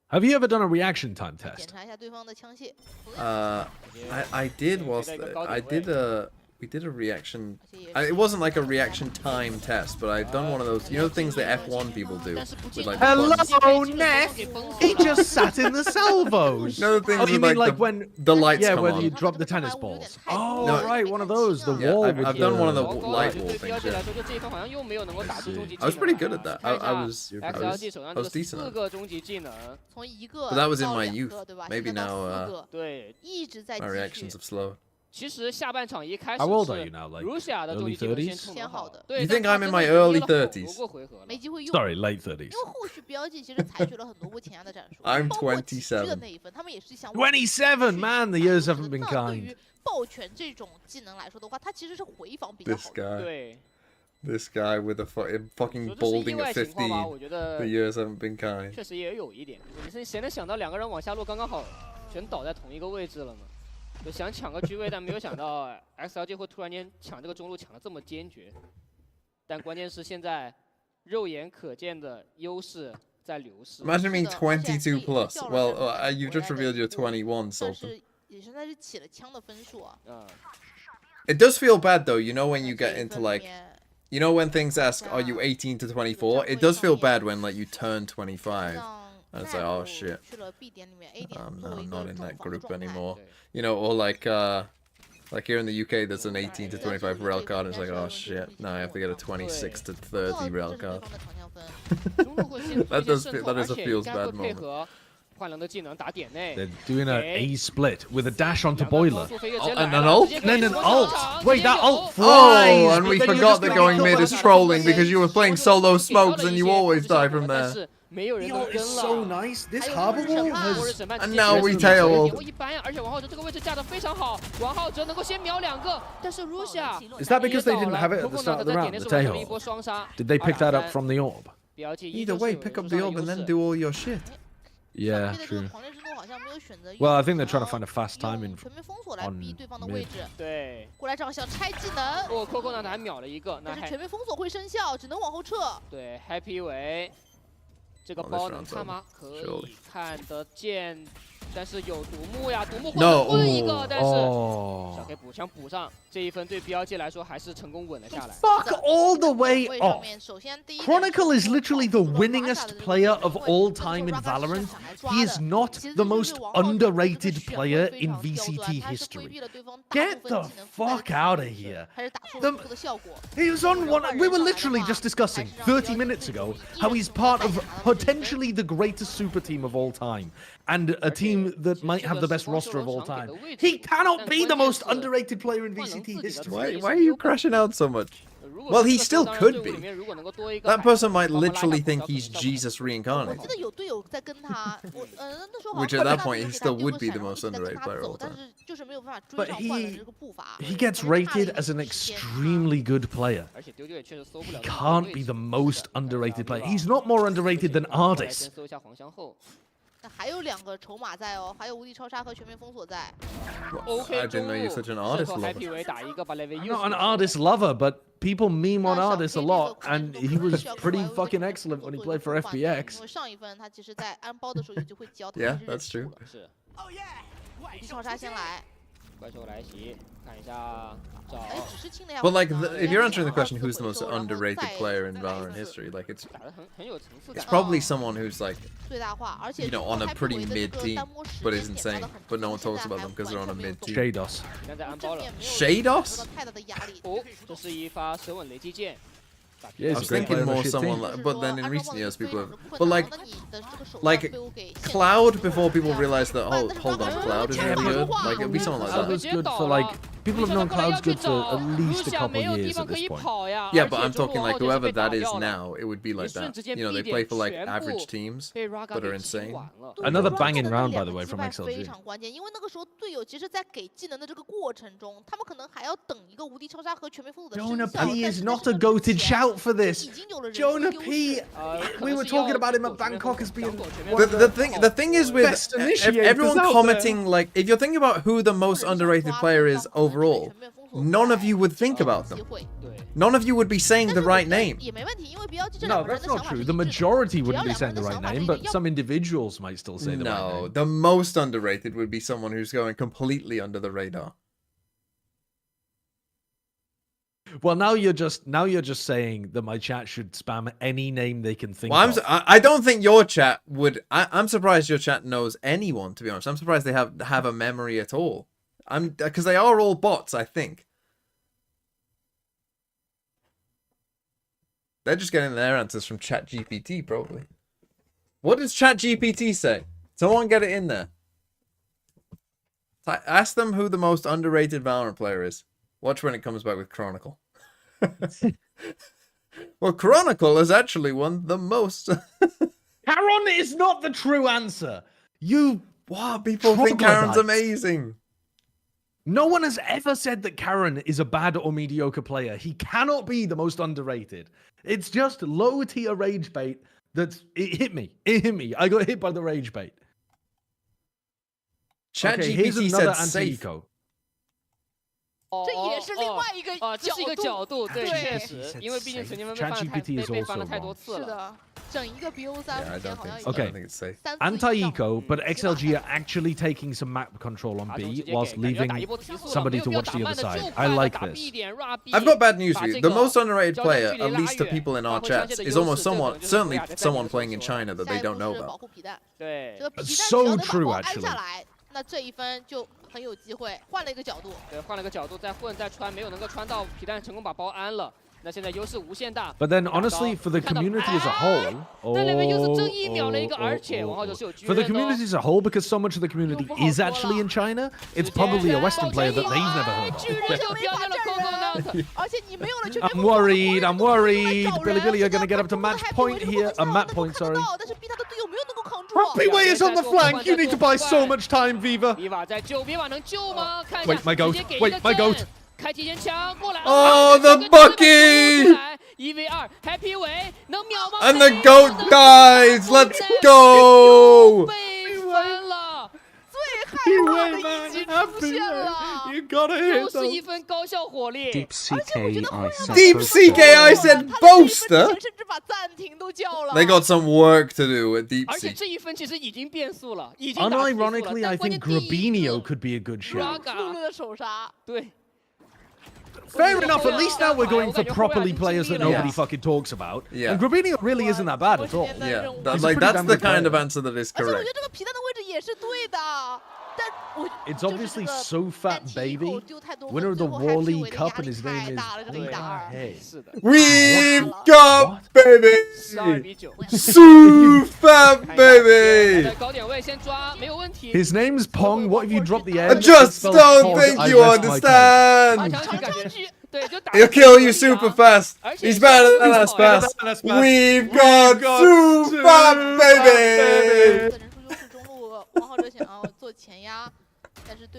Have you ever done a reaction time 检 test? 查一下对方的枪械。 I did we did a reaction. It wasn't like a reaction time test, but I'd done one of those. You know the things that F1 people do with like buttons? Hello, Neff. He just sat in the salvos. No, the things Oh, you with, mean like, like when the lights yeah, come when on. you drop the tennis balls. Oh, No. right, one of those. The Yeah, wall. I've with done one of the 糟糕 light 了 wall 对 things, 标记 yeah. 来说，就这一分好像又没有能够打出终极技能。 I was pretty good at that. 看一 I 下 was ，XLG 手上 I 这 was 个 decent 4 at it. 个终极技能，从1个 But that was in 到 my 2 youth. 个，对吧？ Maybe 现在到 now, 4个，对。一直在 My 继 reactions 续 have slowed. 其实下半场一开始 How old are 是 you now? Like Russia 的终 early 极技能先 30s? 冲先好的对 You 但 think 他 I'm in 真 my 的 early 憋了好 30s? 多个回合了。没机会用。 Sorry, late 30s. 因为后续标记其实采取了很多不前压的战术， I'm 包括起狙的27. 那一分，他们也是想 27, man, the years haven't been 那对 kind. 于爆拳这种技能来说的话，它其实是回防比较 This 好的。 guy. 对， This guy with a fucking 说这是意 balding 外 at 情况吧？ 15. 我觉得 The years haven't been kind. 确实也有一点。你是谁能想到2个人往下落，刚刚好全倒在同一个位置了呢？就想抢个居位，但没有想到 XLG 会突然间抢这个中路抢得这么坚决。但关键是现在肉眼可见的优势在流失。 Imagine being 是的，而且 22 plus. 效了 Well, 这么 you 回 just 来的 revealed you're 一波 21, 但 Sultan. 是也现在是起了枪的分数啊。嗯， It does feel bad though, you know, when you 这 get 一 into 分 like, 里面 you know, when things ask, are you 18 to 24? It does feel bad when like you turn 25. 让 And it's like, oh 奈 shit. 去了 B 点里面 A 点 No, 作为 I'm 一 not 个 in 重 that 防的 group 状态。 anymore. 对。 You know, or like here in the UK, there's an 18 to 25 rail card. And it's like, oh shit, now I have to get a 26 to 30 rail 这是对 card. 方的长枪分。中路会先 That 做一 does 些 feel- 渗透， that 而 is a 且 feels 应该会 bad 配 moment. 合幻良的技能打点内。 They're doing an A split with a dash onto 两个 boiler. 高速飞跃直 Oh, 接来 and 了 an ult? 直接可以 Then an 冲上 ult. 场 Wait, 直接 that 有 ult Oh, flies. and we but then you forgot just that get going killed mid by is that. trolling because you were playing solo smokes and you always die from 但 there. 是没有人 You 能 know, 跟 it's so 了。 nice. This 还有 harbor 末日 wall 审判末日 has 审判 And 直接 now 直 we 接 tail 点 ult. 位一般，而且王浩哲这个位置架得非常好，王浩哲能够先秒2个，但是 Russia Is that because they didn't have it at the Coco start of the 在 round, 点内 the 是完成了一 tail? 波双杀。 Did they pick that up from the orb? 标记依 Either 旧是 way, 有 pick 人 up 数 the 上 orb 的 and 优 then 势 do all your shit. Yeah, 面对这个 true. 狂热之怒好像没有选择用 Well, I think they're trying to 可 find a fast time 用 in 全面封锁来 on 逼对方的 mid 位置。对，过来这样想拆技能，哦，Coco 呢还秒了一个，那但是还全面封锁会生效，只能往后撤。对 Happy 为这个哦包 this 能 round's 看吗？ over. 可 Surely. 以看得见，但是有独木呀，独木会 No 混一个，但是小 Oh. K 补枪补上，这一分对 BLG 来说还是成功稳了下来。 Fuck all the way 位上 off. 面首先第一点 Chronicle is 是 literally the 除了 winningest Raga 的这个 player 位置 of 因为 all 这个 time in Raga 是 Valorant. 上来抓 He 的 is not 其实 the 这就是 most 王浩哲的这个 underrated 选 player 位非 in 常刁 VCT 钻他是规 history. 避了对方大 Get 部分 the 技能覆盖 fuck out of here. 还是打出了 The- 不错的效果。 He was on one. We were literally just discussing 30 minutes ago how he's part of potentially the greatest super team of all time, and a team team that might have the best roster of all time. He cannot be the most underrated player in VCT history. Why are you crashing out so much? Well, he still could be. That person might literally think he's Jesus reincarnated. 记得有队友在跟他，那时候 Which at that point, he still would be the most underrated player of all 但 time. 是就是没有办法追 But 上换人的这个步伐。 he gets rated as an extremely good player. He can't be the most underrated player. He's not more underrated than Ardis. 搜一下黄香后。 那还有2个筹码在哦，还有无敌超杀和全面封锁在。 I didn't know you're such an artist lover. I'm not an Ardis lover, but people meme on Ardis a lot, and he was pretty fucking excellent when he played for 因 FBX. 为上一份他其实在安包的时候就会教他 Yeah, 们是 that's 认 true. 输了。是。无敌超杀先来。 怪兽来袭，看一下找。 哎，只是清了一下 But like, 王呢 if you're answering the 2 question, 次 who's the most 回收然后 underrated 再 player in 再 Valorant 次 history? Like, it's 打得很有层次 it's 感。 probably someone who's like, 最大化，而且 you know, on a pretty mid team, but is insane. But no one talks about them because they're on a mid team. Shados. 现在在安包了。 Shados? 受到太大的压力。哦，这是一发舌吻雷击剑。 I was thinking more someone like, but then in recent years people have, but like Cloud before people realized that, oh, hold on, Cloud is really good. Like it'd be someone like Cloud that. was good for like people have known Cloud's good for at least a couple of years at this point. Yeah, but I'm talking like whoever that is now, it would be like that. You know, they play for like average teams, but are insane. Another banging round, by the way, from 非 XLG. 常关键，因为那个时候队友其实，在给技能的这个过程中，他们可能还要等一个无敌超杀和全面封锁的生 Jonah 效。 P is not a goated shout for this. 已经有了人数 Jonah 优 P, 势。 we were talking about him at Bangkok as being The thing is with Best initiators everyone out commenting, like if you're thinking about who the most underrated player is overall, none of you would think about them. 机会 None of you would be saying the right name. 也没问题，因为 BLG 这 No, 两个人 that's 的想 not 法是 true. 一 The 致的。 majority wouldn't be saying the right name, but some individuals might still say the right No, name. the most underrated would be someone who's going completely under the radar. Well, now you're just saying that my chat should spam any name they can think Well, of. I don't think your chat would. I'm surprised your chat knows anyone. To be honest, I'm surprised they have a memory at all. Because they are all bots. I think they're just getting their answers from ChatGPT, probably. What does ChatGPT say? Someone get it in there. Ask them who the most underrated Valorant player is. Watch when it comes back with Chronicle. Well, Chronicle has actually won the most. Caron is not the true answer. Wow, people think Karen's Troglodytes. amazing. No one has ever said that Karen is a bad or mediocre player. He cannot be the most underrated. It's just low tier rage bait. It hit me. It hit me. I got hit by the rage bait. Okay, here's ChatGPT another said safe. anti-eco. 这也是另外一个这是一个角度，对，对确实，因为毕竟曾经被翻了 ChatGPT is 被翻了 also 太多 wrong. 次了。是的，整一个 BO3 Yeah, I 目前 don't 好像 think 已 so. I 经 don't think it's safe. 3次以上 Anti-eco, but XLG are actually taking some map control on B whilst leaving somebody to watch the other side. I like this. I've got bad news for you. The most underrated player, at least to people in our chats, is almost certainly someone playing in China that they 下一 don't 步 know 是 about. 保护皮蛋，对这个皮蛋 So 只要能把 true, 包安 actually. 下来，那这一分就很有机会。换了一个角度，对，换了个角度再混再穿，没有能够穿到皮蛋，成功把包安了。那现在优势无限大。 But then, honestly, for the community as a whole, For the community as a whole, because so much of the community is actually in China, it's probably a Western player that they've never heard of. 而且你没有了全面 I'm worried. I'm worried. Billy Billy, you're gonna get up to match point here. A map point, sorry. 但是逼他的队友没有能够扛住。 Happyway is on the flank. You need to buy so much time, Viva. 比瓦在救，比瓦能救吗？看一下， Wait, my 直 goat. 接给一 Wait, 个 my 阵 goat. 开提前枪过来。 Oh, the 这个 Bucky! 1v2 Happyway 能秒吗 And the goat dies. Let's go. 被翻了，最害怕的一击出现了。 You gotta 又 hit 是 them. 一分高效火力。 Deep CK, I said Deep boaster. CK, I said 他的第一分之 boaster. 前甚至把暂停都叫了。 They got some work to do at Deep 而且 Sea. 这一分其实已经变速了，已经打提速了 Unironically, I 但关 think 键第一 Grabinio 个 could be a good shot. 露 Raga 露的手杀。对。 Fair enough. At least now we're going for properly players that nobody Yes. fucking talks about. Yeah. And Grabinio really isn't that bad at all. Yeah, He's a like pretty that's damn the good kind of player. answer that is 而且我觉 correct. 得这个皮蛋的位置也是对的，但我 It's 就是 obviously 这个 so fat, 单体 baby. 以后丢太多分 Winner of the 最后 War Happy League Way的 Cup, 压 and 力 his 太 name is 大了，这个一打二。 Hey. 是的， We've got baby. Super baby. His name's Pong. What if you drop the I N? just Spelled don't Pog, think I you rest my case. understand. He'll kill you super fast. He's better than us fast. We've got super baby.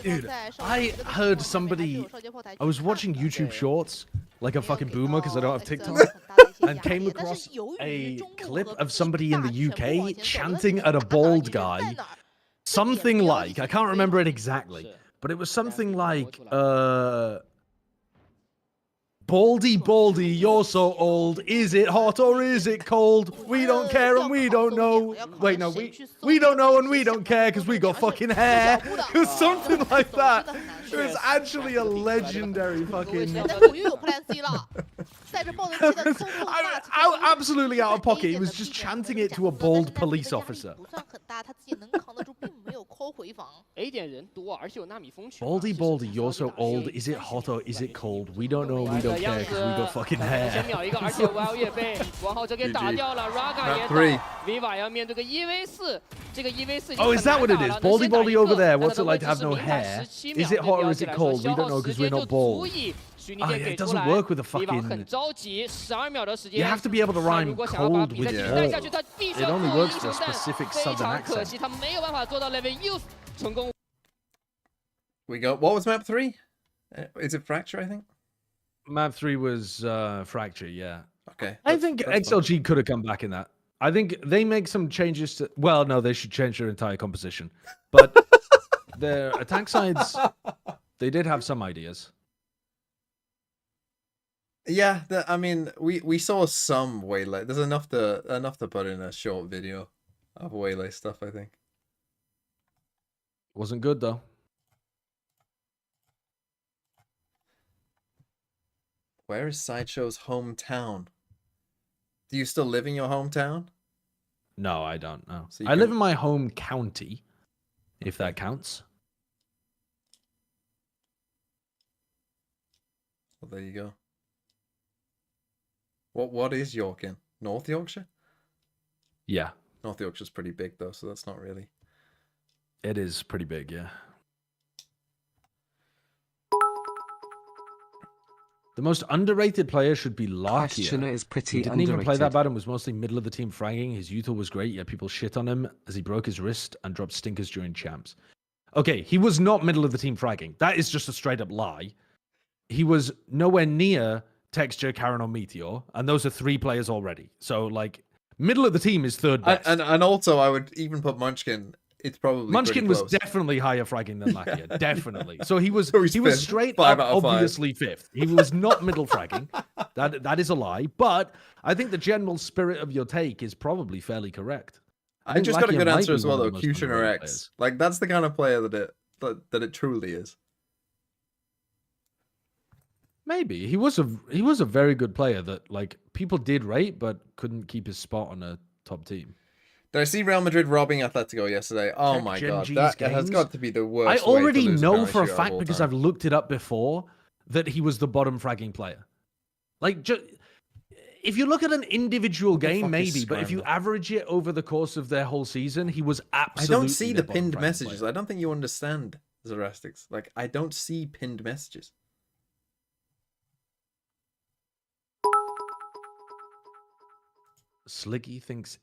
Dude, I heard somebody. I was watching YouTube Shorts like a fucking boomer because I don't have TikTok, and came across a clip of somebody in the UK chanting at a bald guy. Something like, I can't remember it exactly, but it was something like, Baldy, Baldy, you're so old. Is it hot or is it cold? We don't care and we don't know. Wait, no, we don't know and we don't care because we got fucking hair. It was something like that. It was actually a legendary fucking... absolutely out of pocket. He was just chanting it to a bald police officer. Baldy, Baldy, you're so old. Is it hot or is it cold? We don't know. We don't care because we got fucking hair. Oh, is that what it is? Baldy, Baldy over there. What's it like to have no hair? Is it hot or is it cold? We don't know because we're not bald. Oh, yeah, it doesn't work with a fucking... You have to be able to rhyme cold with hot. It only works for a specific southern accent. We got, what was map 3? Is it Fracture, I think? Map 3 was Fracture, yeah. Okay. I think XLG could have come back in that. I think they make some changes to... Well, no, they should change their entire composition. But their attack sides, they did have some ideas. Yeah, I mean, we saw some Waylay. There's enough to put in a short video of Waylay stuff, I think. Wasn't good, though. Where is Sideshow's hometown? Do you still live in your hometown? No, I don't know. So I live in my home county, if that counts. Well, there you go. What is York in? North Yorkshire? Yeah. North Yorkshire's pretty big, though, so that's not really... It is pretty big, yeah. The most underrated player should be Larkia. Questioner is pretty He didn't even play that underrated. bad and was mostly middle of the team fragging. His util was great, yet people shit on him as he broke his wrist and dropped stinkers during champs. Okay, he was not middle of the team fragging. That is just a straight up lie. He was nowhere near Texture, Karen, or Meteor, and those are 3 players already. So, like, middle of the team is third best. And also, I would even put Munchkin. It's probably Munchkin was close. definitely higher fragging than Lakia, definitely. So he was straight 5 up out of 5. obviously 5th. He was not middle fragging. That is a lie. But I think the general spirit of your take is probably fairly correct. I just got a Lakia good might answer be as well, one though. of the most Cutioner underrated X. players. Like, that's the kind of player that it truly is. Maybe he was a very good player that like people did rate but couldn't keep his spot on a top team. Did I see Real Madrid robbing Atletico yesterday? Oh my god, that has got to be the worst. I already way to lose know penalty for a shootout of fact all because time. I've looked it up before that he was the bottom fragging player. Like, if you look at an individual game, maybe, but if you average it over the course of their whole season, he was absolutely. I don't see the their bottom pinned fragging messages. player. I don't think you understand Zerastics. Like, I don't see pinned messages. Slicky thinks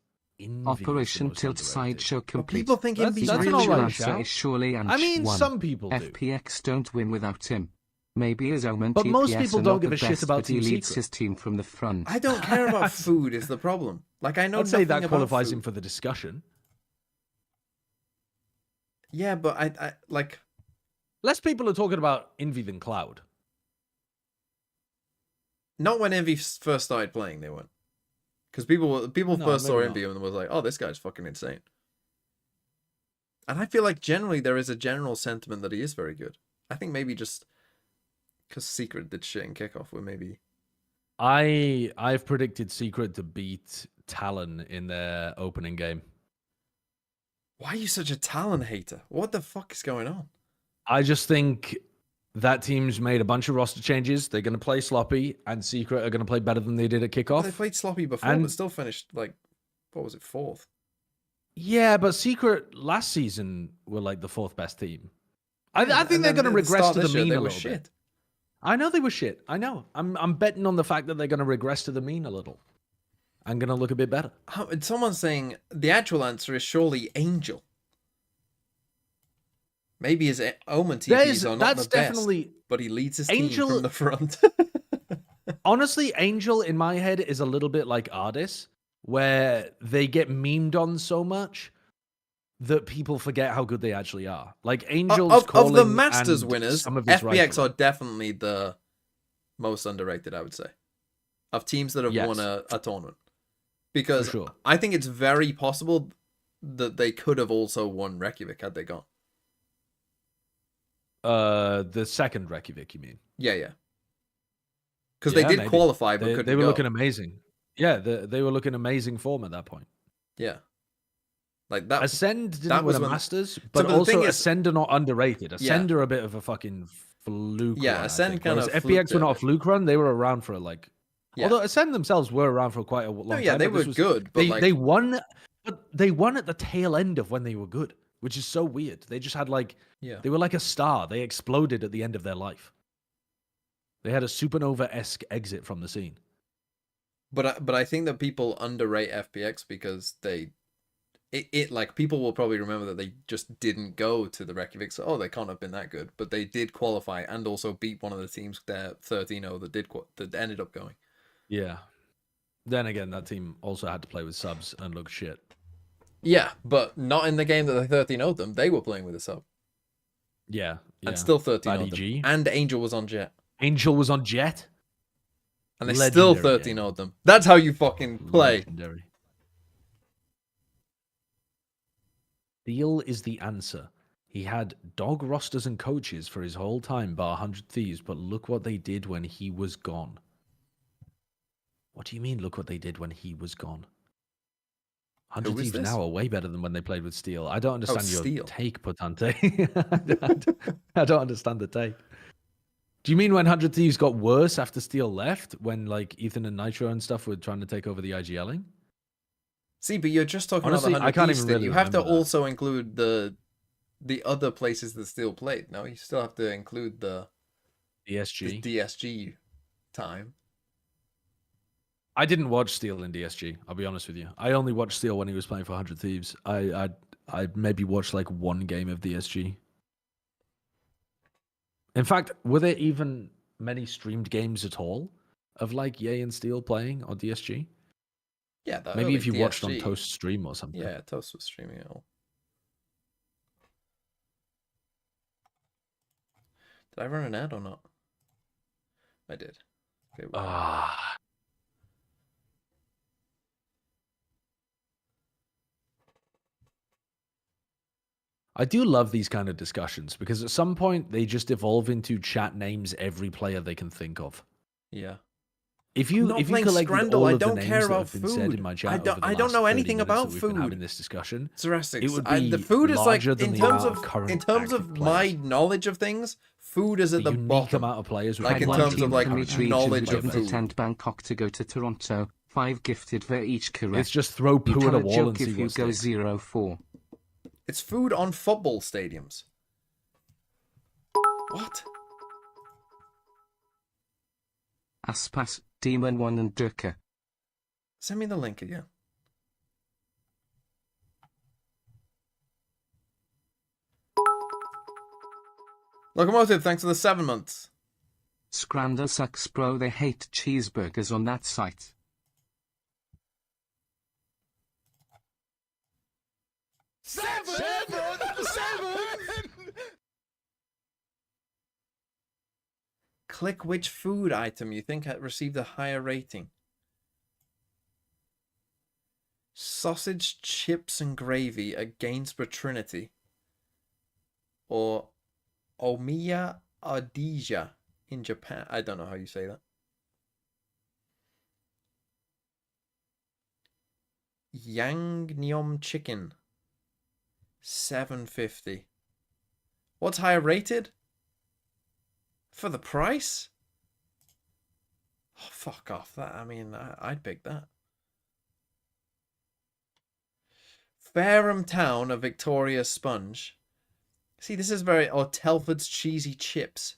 Operation Tilt Sideshow complete. People think Envy's The really actual good. answer is surely I mean, one. some people do. FPX don't win without him. Maybe his omen But most TPS people are don't not give the a shit best, about but he Team leads Secret. his team from the front. I don't care about food is the problem. Like, I know I'd say nothing that about qualifies food. him for the discussion. Yeah, but I like... Less people are talking about Envy than Cloud. Not when Envy first started playing, they weren't. Because people No, first saw maybe Envy and was like, oh, this guy's fucking insane. And I feel like generally there is a general sentiment that he is very good. I think maybe just because Secret did shit in kickoff, where maybe... I've predicted Secret to beat Talon in their opening game. Why are you such a Talon hater? What the fuck is going on? I just think that team's made a bunch of roster changes. They're going to play sloppy, and Secret are going to play better than they did at kickoff. Well, they played sloppy before, but still finished, like, what was it, 4th? Yeah, but Secret last season were like the 4th best team. I think they're going to regress to the mean a little bit. I know they were shit. I know. I'm betting on the fact that they're going to regress to the mean a little. I'm going to look a bit better. Someone's saying the actual answer is surely Angel. Maybe his Omen TPs are not the best, but he leads his team from the front. Honestly, Angel in my head is a little bit like Ardis, where they get memed on so much that people forget how good they actually are. Like Angel's of the Masters winners, FPX are definitely the most underrated, I would say, of teams that have won a tournament. Because I think it's very possible that they could have also won Reykjavik had they gone. The second Reykjavik, you mean? Yeah. Because they did qualify, but couldn't They were go. looking amazing. Yeah, they were looking amazing form at that point. Yeah. Like that. Ascend didn't win a Masters, but also Ascend are not underrated. Ascend are a bit of a fucking fluke run. Yeah, Ascend kind of FPX were not a fluke run. They were around for like... Yeah. Although Ascend themselves were around for quite a long time. Yeah, they were good. But they won, but they won at the tail end of when they were good, which is so weird. They just had like... They were like a star. They exploded at the end of their life. They had a supernova-esque exit from the scene. But I think that people underrate FPX because like people will probably remember that they just didn't go to the Reykjavik. So they can't have been that good, but they did qualify and also beat one of the teams there 13-0 that ended up going. Yeah. Then again, that team also had to play with subs and look shit. Yeah, but not in the game that they 13-0'd them. They were playing with a sub. Yeah. And still 13-0'd them. And Angel was on Jet. Angel was on Jet? And they still 13-0'd them. That's how you fucking play. Legendary. Steel is the answer. He had dog rosters and coaches for his whole time, bar 100 Thieves, but look what they did when he was gone. What do you mean, look what they did when he was gone? 100 Thieves now are way better than when they played with Steel. I don't understand your take, Potante. I don't understand the take. Do you mean when 100 Thieves got worse after Steel left? When like Ethan and Nitro and stuff were trying to take over the IGLing? See, but you're just talking Honestly, about the 100 Thieves. really you have to also include the other places that Steel played. No, you still have to include the DSG time. I didn't watch Steel in DSG. I'll be honest with you. I only watched Steel when he was playing for 100 Thieves. I maybe watched like one game of DSG. In fact, were there even many streamed games at all of like Ye and Steel playing on DSG? Yeah, maybe if you DSG. watched on Toast stream or something. Yeah, Toast was streaming it all. Did I run an ad or not? I did. Okay. Well. I do love these kind of discussions because at some point they just evolve into chat names every player they can think of. Yeah. If you collect all of the names that have been said in my chat, I don't know anything about food. Having this discussion, Jurassic. It would be the food is like in terms of my knowledge of things. Food is at the bottom. Amount of players, like in terms of like knowledge of food. Attend Bangkok to go to Toronto. 5 gifted for each correct. It's just throw poo at a wall and see if you go 0-4. It's food on football stadiums. What? Aspas, Demon 1 and Durka. Send me the link again. Locomotive, thanks for the 7 months. Scrandal sucks, bro. They hate cheeseburgers on that site. Seven! Click which food item you think received a higher rating. Sausage, chips, and gravy at Gainsborough Trinity. Or Omiya Adija in Japan. I don't know how you say that. Yangnyom chicken. 750. What's higher rated? For the price? Oh, fuck off. That, I mean, I'd pick that. Fareham Town, a Victoria sponge. See, this is very... Oh, Telford's cheesy chips.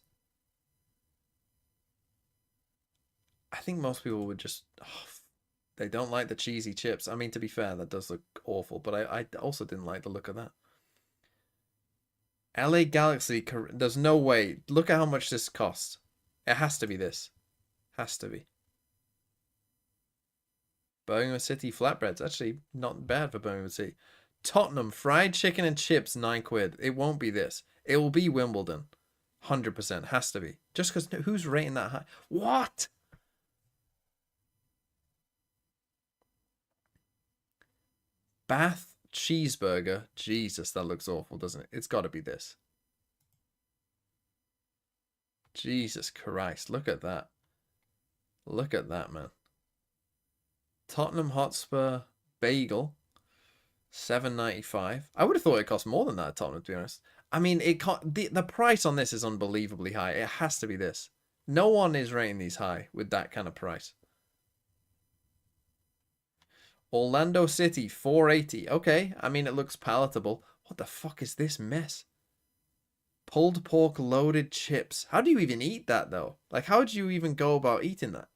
I think most people would just... Oh, they don't like the cheesy chips. I mean, to be fair, that does look awful. But I also didn't like the look of that. LA Galaxy... There's no way. Look at how much this costs. It has to be this. Has to be. Birmingham City flatbreads. Actually, not bad for Birmingham City. Tottenham fried chicken and chips, £9. It won't be this. It will be Wimbledon. 100%. Has to be. Just because who's rating that high? What? Bath cheeseburger. Jesus, that looks awful, doesn't it? It's got to be this. Jesus Christ. Look at that. Look at that, man. Tottenham Hotspur bagel, $7.95. I would have thought it cost more than that at Tottenham, to be honest. I mean, the price on this is unbelievably high. It has to be this. No one is rating these high with that kind of price. Orlando City, $4.80. Okay, I mean, it looks palatable. What the fuck is this mess? Pulled pork loaded chips. How do you even eat that, though? Like, how do you even go about eating that?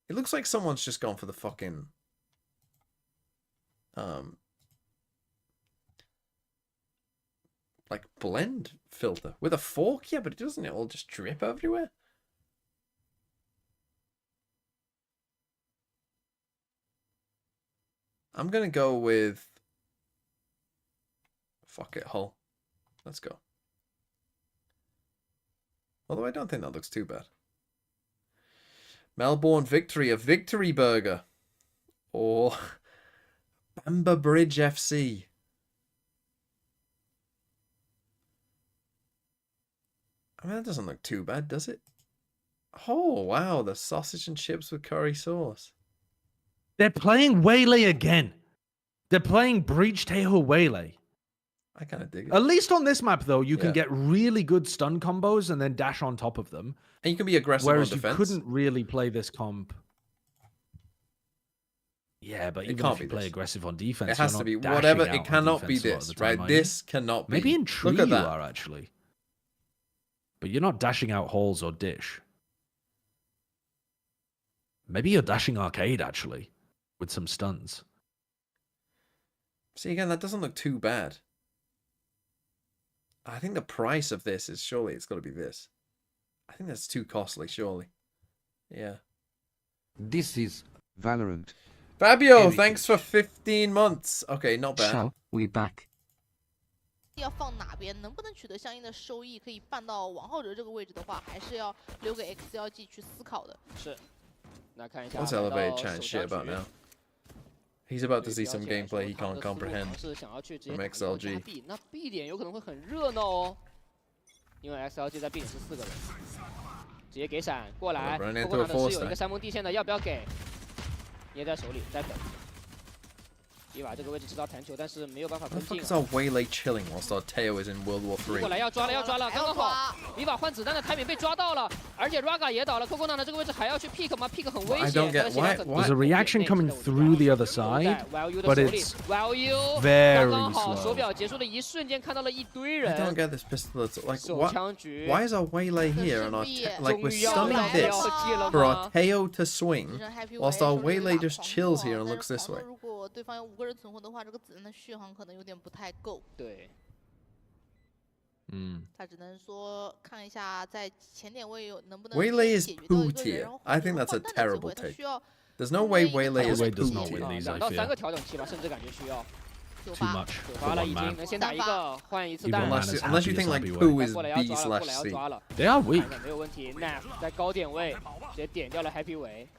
It looks like someone's just gone for the fucking... like, blend filter. With a fork? Yeah, but doesn't it all just drip everywhere? I'm gonna go with... Fuck it, Hull. Let's go. Although I don't think that looks too bad. Melbourne Victory, a victory burger. Or Bamber Bridge FC. I mean, that doesn't look too bad, does it? Oh, wow. The sausage and chips with curry sauce. They're playing Waylay again. They're playing Breach Tejo Waylay. I kind of dig it. At least on this map, though, you can get really good stun combos and then dash on top of them. And you can be aggressive whereas on defense. You couldn't really play this comp. Yeah, but even if you play aggressive on defense, it has to be whatever. It cannot be this, right? This cannot be. Maybe in Tree you are, actually. But you're not dashing out halls or dish. Maybe you're dashing arcade, actually, with some stuns. See, again, that doesn't look too bad. I think the price of this is surely it's got to be this. I think that's too costly, surely. Yeah. This is Valorant. Fabio, thanks for 15 months. Okay, not bad. Shall we back? 要放哪边，能不能取得相应的收益，可以办到王浩哲这个位置的话，还是要留给 XLG 去思考的。是。那看一下。What's Elevate chatting shit about now? He's about to see some gameplay he can't comprehend from XLG. 那 B 点有可能会很热闹哦，因为 XLG 在 B 点是4个人，直接给闪过来。后方的是有一个山峰地线的，要不要给？捏在手里，在等。伊娃这个位置知道弹球，但是没有办法跟进。What's our Waylay chilling whilst our Teo is in World War III? 过来要抓了，刚刚好。伊娃换子弹的台面被抓到了，而且 Raga 也倒了。Coco 的这个位置还要去 pick 吗 ？pick 很危险。There's a reaction coming through the other side, but it's very slow. 手表结束的一瞬间，看到了一堆人。 I don't get this pistol. Like, why is our Waylay here and our like we're stunning this for our Teo to swing, whilst our Waylay just chills here and looks this way? 如果对方有5个人存活的话，这个子弹的续航可能有点不太够。对。他只能说看一下在前点位能不能 Waylay is poo tier. I think that's a terrible take. There's no way Waylay is poo tier. 2到3个调整器吧，甚至感觉需要。 Too much. 9发了已经，能先打一个，换一次弹。Unless you think like poo is B/C. They are weak. 没有问题 ，Naf 在高点位直接点掉了 Happy 维。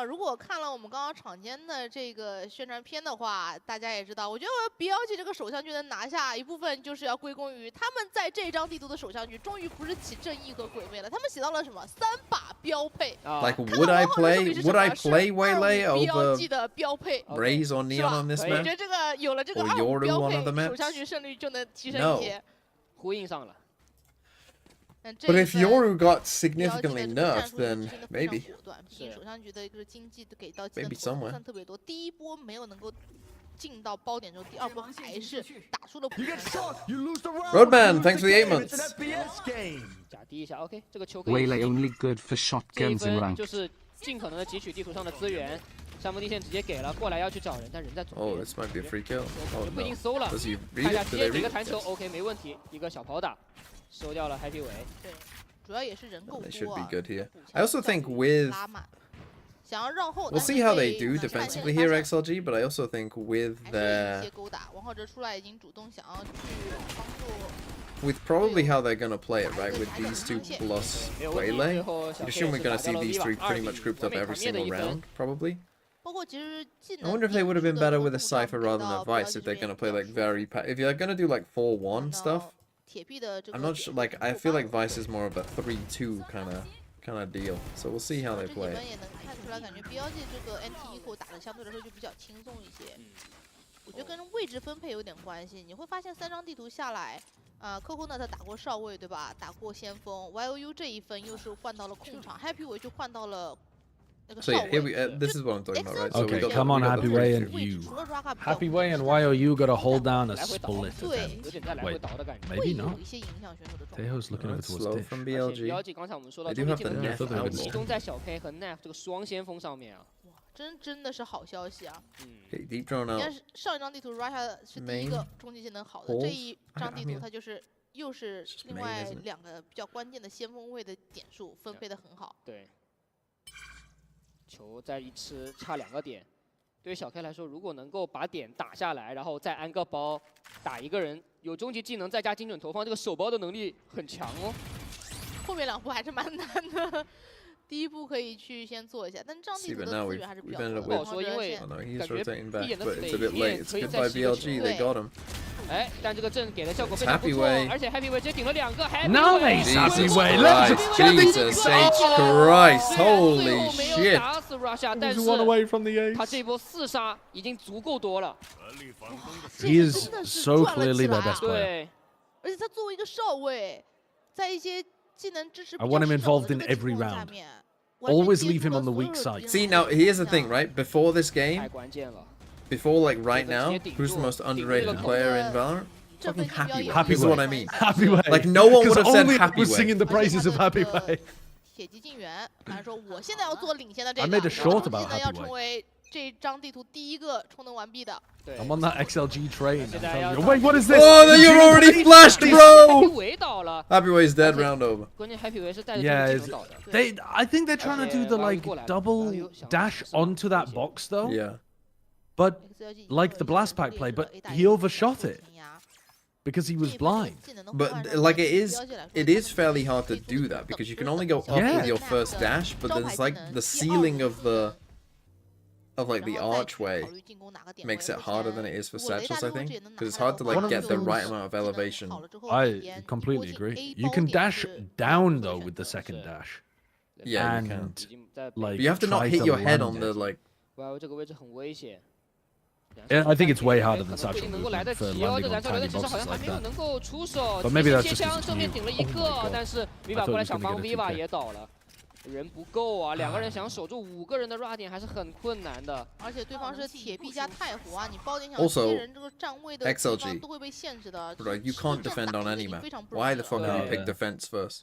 如果看了我们刚刚场间的这个宣传片的话，大家也知道，我觉得 BLG 这个首相局能拿下一部分，就是要归功于他们在这张地图的首相局，终于不是起正义和鬼魅了，他们写到了什么3把标配。Like would I play Waylay over BLG 的标配 Raze or Neon on this map? 我觉得这个有了这个2标配，首相局胜率就能提升一些。呼应上了。But if Yoru got significantly nerfed, then maybe. 首相局的一个经济给到 Maybe somewhere. 特别多，第一波没有能够进到包点之后，第二波还是打出了补偿。Roadman, thanks for the 8 months. 假低一下 ，OK， 这个球 Waylay only good for 这一 shotguns in 分 rank. 就是尽可能的汲取地图上的资源。山峰地线直接给了，过来要去找人，但人在左边。 Oh, this might be a free kill. Oh 不一定 no. 搜了。 Does he 看 read 一下， it? 直 Do 接 they 给 read 个 it? 弹球 Yes. ，OK， 没问题，一个小跑打，收掉了 Happy 维。对，主要也是人够 They 多 should be 啊。 good here. I also think with 拉满，想要绕后。 we'll see how they do defensively here, XLG. But I also think with 还是有一 their 些勾打，王浩哲出来已经主动想要去帮助。 with probably how they're gonna play it, right? With these two plus Waylay, I assume we're gonna see these three pretty much grouped up every single round, probably. 包括其实技能。 I wonder if they would have been better with a Cypher rather than a Vice if they're gonna play like very. If you're gonna do like 4-1 stuff, 铁壁的这个 I'm not sure. Like I feel like Vice is more of a 3-2 kind of deal. So we'll see how they 这几 play. 轮也能看出来，感觉 BLG 这个 NT eco 打的相对来说就比较轻松一些。我觉得跟位置分配有点关系。你会发现3张地图下来，Coco 呢他打过少尉对吧？打过先锋 ，YOU 这一分又是换到了控场 ，Happy 维就换到了。 So yeah, here we. This is what I'm talking about, right? So Okay, we got come the, on, we got Happy the Way 3-2. and you. 除了 Raka 比较 Happy Way and YOU gotta hold down a 来回倒 split 对 attempt. 有点在来回倒的感觉。 会 Maybe 有 not. 一些影响选手的状态。 Tejo's looking over It's towards slow Dish. from 而且 BLG. BLG 刚才我们说到 They 中 do 间 have 技 the 能 Nef Nef elbow. 集中在小 K 和 Nef 这个双先锋上面啊。哇，真的是好消息啊！ Okay, deep drone 你 out. 看上一张地图 Raka 是第一个冲击技能好的， Main 这一张地 I mean- 图它就是又是 It's just 另 main, 外 isn't it? 2个比较关键的先锋位的点数分配的很好。对，球再一吃，差2个点。对于小 K 来说，如果能够把点打下来，然后再安个包，打一个人，有终极技能再加精准投放，这个手包的能力很强哦。后面2步还是蛮难的。第一步可以去先做一下，但这张地 See, 图 but 的 now 资 we've 源还是比 we've 较 ended 多 up 的。 with. 不好说，因为 Oh no, he's 感觉 rotating back, 一眼的 but it's a bit 北面 late. It's 可以 good 再 by 试个 BLG. 球 They got him. 哎，但这个阵给的效果非常不 Happy 错， Way 而且 Happy Way 直接顶了2个 Happy Nice, Jesus Happy Way. Christ! Jesus H Christ! Holy 没有 shit! 打死 Russia， 但 He's 是 one away from the 他 ace. 这波4杀已经足够多了。 He is so clearly their best player. 对，而且他作为一个少尉，在一些技能支持 I want him involved in every round. Always leave him on the weak side. See, now here's the thing, right? Before this 太 game, 关键了。 before like right now, who's the most underrated player in Valorant? Fucking Happy Way. Happy This is Way. what I mean. Happy Way. Like no one would Because have said only Happy was Way. singing the praises of Happy Way. 铁骑进园，反正说我现在要做领先的这 I 个， made a short 我 about 现在要 Happy 成 Way. 为这张地图第一个充能完毕的。对， I'm on that XLG train. I'm 现在 telling 要 you. 打 Wait, what is this? Oh, then you're already flashed, Happy bro. Way 倒了， Happy Way's dead. Round over. 关键 Happy Way 是带着 Yeah, 这 it's- 个技能倒的。 I think they're trying to do the like double dash onto that box though. Yeah. But like the blast pack play, but he overshot it because he was blind. But like it is fairly hard to do that because you can only go up Yeah. with your first dash, but there's like the ceiling of the like the archway makes it harder than it is for satchels, I think, because it's hard to One like of get the those- right amount of elevation. I completely agree. You can dash down though with the second dash, Yeah, you can. and 已经在 like But you have to not try hit to your head land on the it. like. YO 这个位置很危险。 Yeah, I think it's way harder than 可能不一 Satchel 定能够来得 movement for 及哦， landing 这 on 燃烧流 tiny 的其实好 boxes 像还 like 没有 that. 能够出手， But 直 maybe 接 that's 切 just 枪 his 正面 view. 顶了一 Oh 个 my god. 但是 I Viva thought 过 he 来 was 想 gonna 帮 get a ，Viva TK. 也倒了，人不够啊，2个人想守住5个人的 RA 点还是很困难的。而且对方是铁壁加太湖啊，你包点想 Also, 接人这个站位的地 XLG 方都会被限制的。 Bro, you can't defend on any map. Why the fuck would you pick defense first?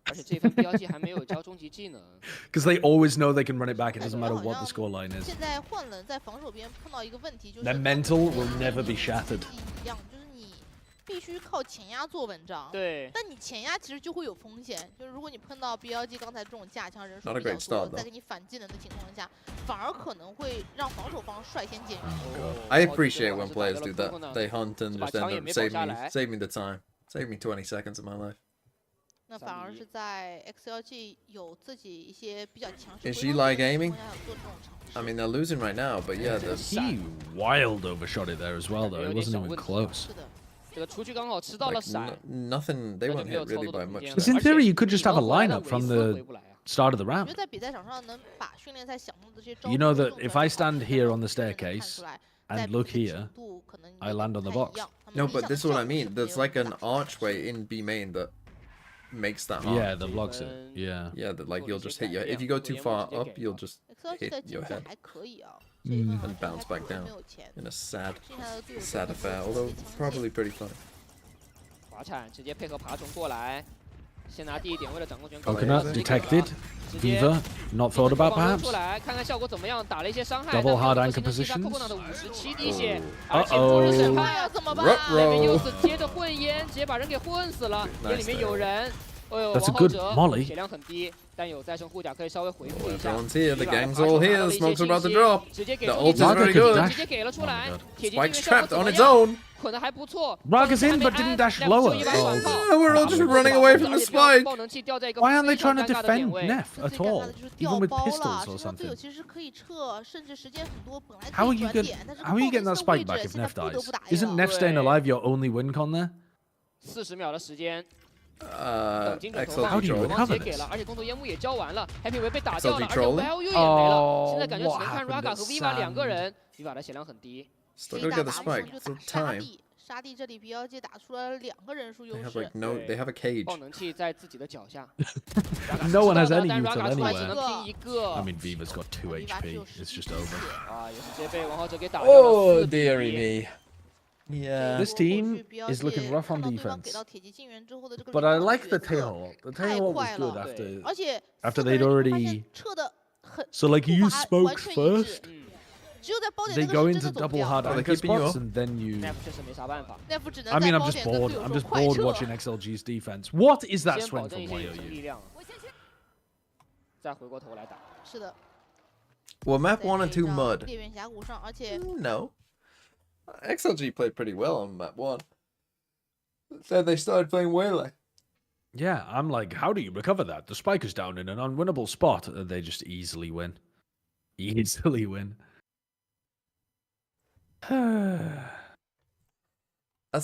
而且这份 BLG 还没有交终极技能。 Because they always know they can run it back. It doesn't matter what the scoreline is. 现在换人在防守边碰到一个问题，就是 Their mental will never be shattered. 一样，就是你必须靠前压做文章。对，但你前压其实就会有风险，就是如果你碰到 BLG 刚才这种架枪人数 Not a 比较 great 多， start, 再给你反技能的情况下，反而可能会让防守方率先减员。 I appreciate when players do that. They hunt and just end up save me the time, save me 20 seconds of my life. 那反而是在 XLG 有自己一些比较强势。 Is she like aiming? 做这种尝试 I mean, they're losing right now, but yeah, the He wild overshot it there as well, though. It wasn't even close. 是的，这个出去刚好吃到了 like 闪， nothing. They 那就 weren't 没有 hit 操 really 作 by 的空 much. 间了。 Because in 而且 theory, you could just have a 你能回来 lineup from 维斯 the 回不来啊 start of the 我 round. 觉得在比赛场上能把训练赛想到的这些招 You 数 know 用 that 得 if I 好 stand 就 here 能 on the 看 staircase 出来 and 在 look 某些 here, 程度可能 I land on the 不太一 box. 样他们 No, 理想 but 的 this is what I 效果是 mean. 没 There's 有 like an 达到的 archway in B main that makes that hard. Yeah, that blocks it. Yeah. Yeah, that like you'll just hit your. If you go too far up, you'll just hit your head and bounce back down in a sad affair. Although probably pretty fun. 滑铲直接配合爬虫过来，先拿第一点，为了掌控权。 Coconut detected. Viva not thought about 出 perhaps. 来看看效果怎么样，打了一些伤害。 Double hard anchor 但 positions. Coconut 的57滴血，而且昨日审判怎么办 ？Levius 接着混烟，直接把人给混死了。烟里面有人。 哎呦，王浩哲血量很低，但有再生护甲可以稍微回复一下。 Everyone's here. The gang's all here. Smoke's about to drop. 直接给 The ult is very good. 直接给了出来。 Spike's trapped on its own. 捆的还不错。 Ragas in but didn't dash lower. Oh, we're all just running away from the spike. Why aren't they trying to defend Neff at all? Even with pistols or something? How are you getting that spike back if Neff dies? Isn't Neff staying alive your only win con there? 40秒的时间。 XLG 直接给了，而且工作烟幕也交完了 ，Happy 维被打掉了，而且 Value 也没了。现在感觉只能看 Raga 和 Viva 两个人 ，Viva 的血量很低。 Still gonna get the spike. Still time. 沙地这里 BLG 打出了2个人数优 They have 势。 like no. They have a cage. 爆能器在自己的脚下。 No one has any 但 util Raga 出来只 anywhere. 能拼一个。 I mean, Viva's got 2 HP. It's just over. 啊，也是直接被王浩哲给打掉了。 Oh dearie me. Yeah. This team is looking rough on defense. But I like the tail. The tail was good after they'd already. So like you use smokes first. They go into double hard anchor spots and then you. I mean, I'm just bored. I'm just bored watching XLG's defense. What is that swing from YOU? 再回过头来打。是的。 Well, map 1 and 2 mud. 猎猿峡谷上，而且 No. XLG played pretty well on map 1. Then they started playing Waylay. Yeah, I'm like, how do you recover that? The spike is down in an unwinnable spot. They just easily win. Easily win. That's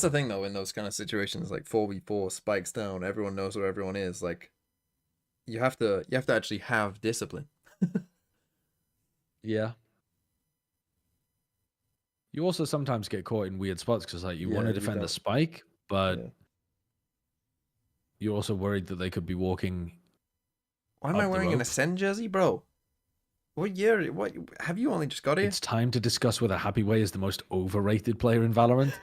the thing though, in those kind of situations, like 4v4, spikes down, everyone knows where everyone is. Like, you have to actually have discipline. Yeah. You also sometimes get caught in weird spots because like you want to defend the spike, but you're also worried that they could be walking. Why am I wearing an Ascend jersey, bro? What year? What have you only just got here? It's time to discuss whether Happy Way is the most overrated player in Valorant.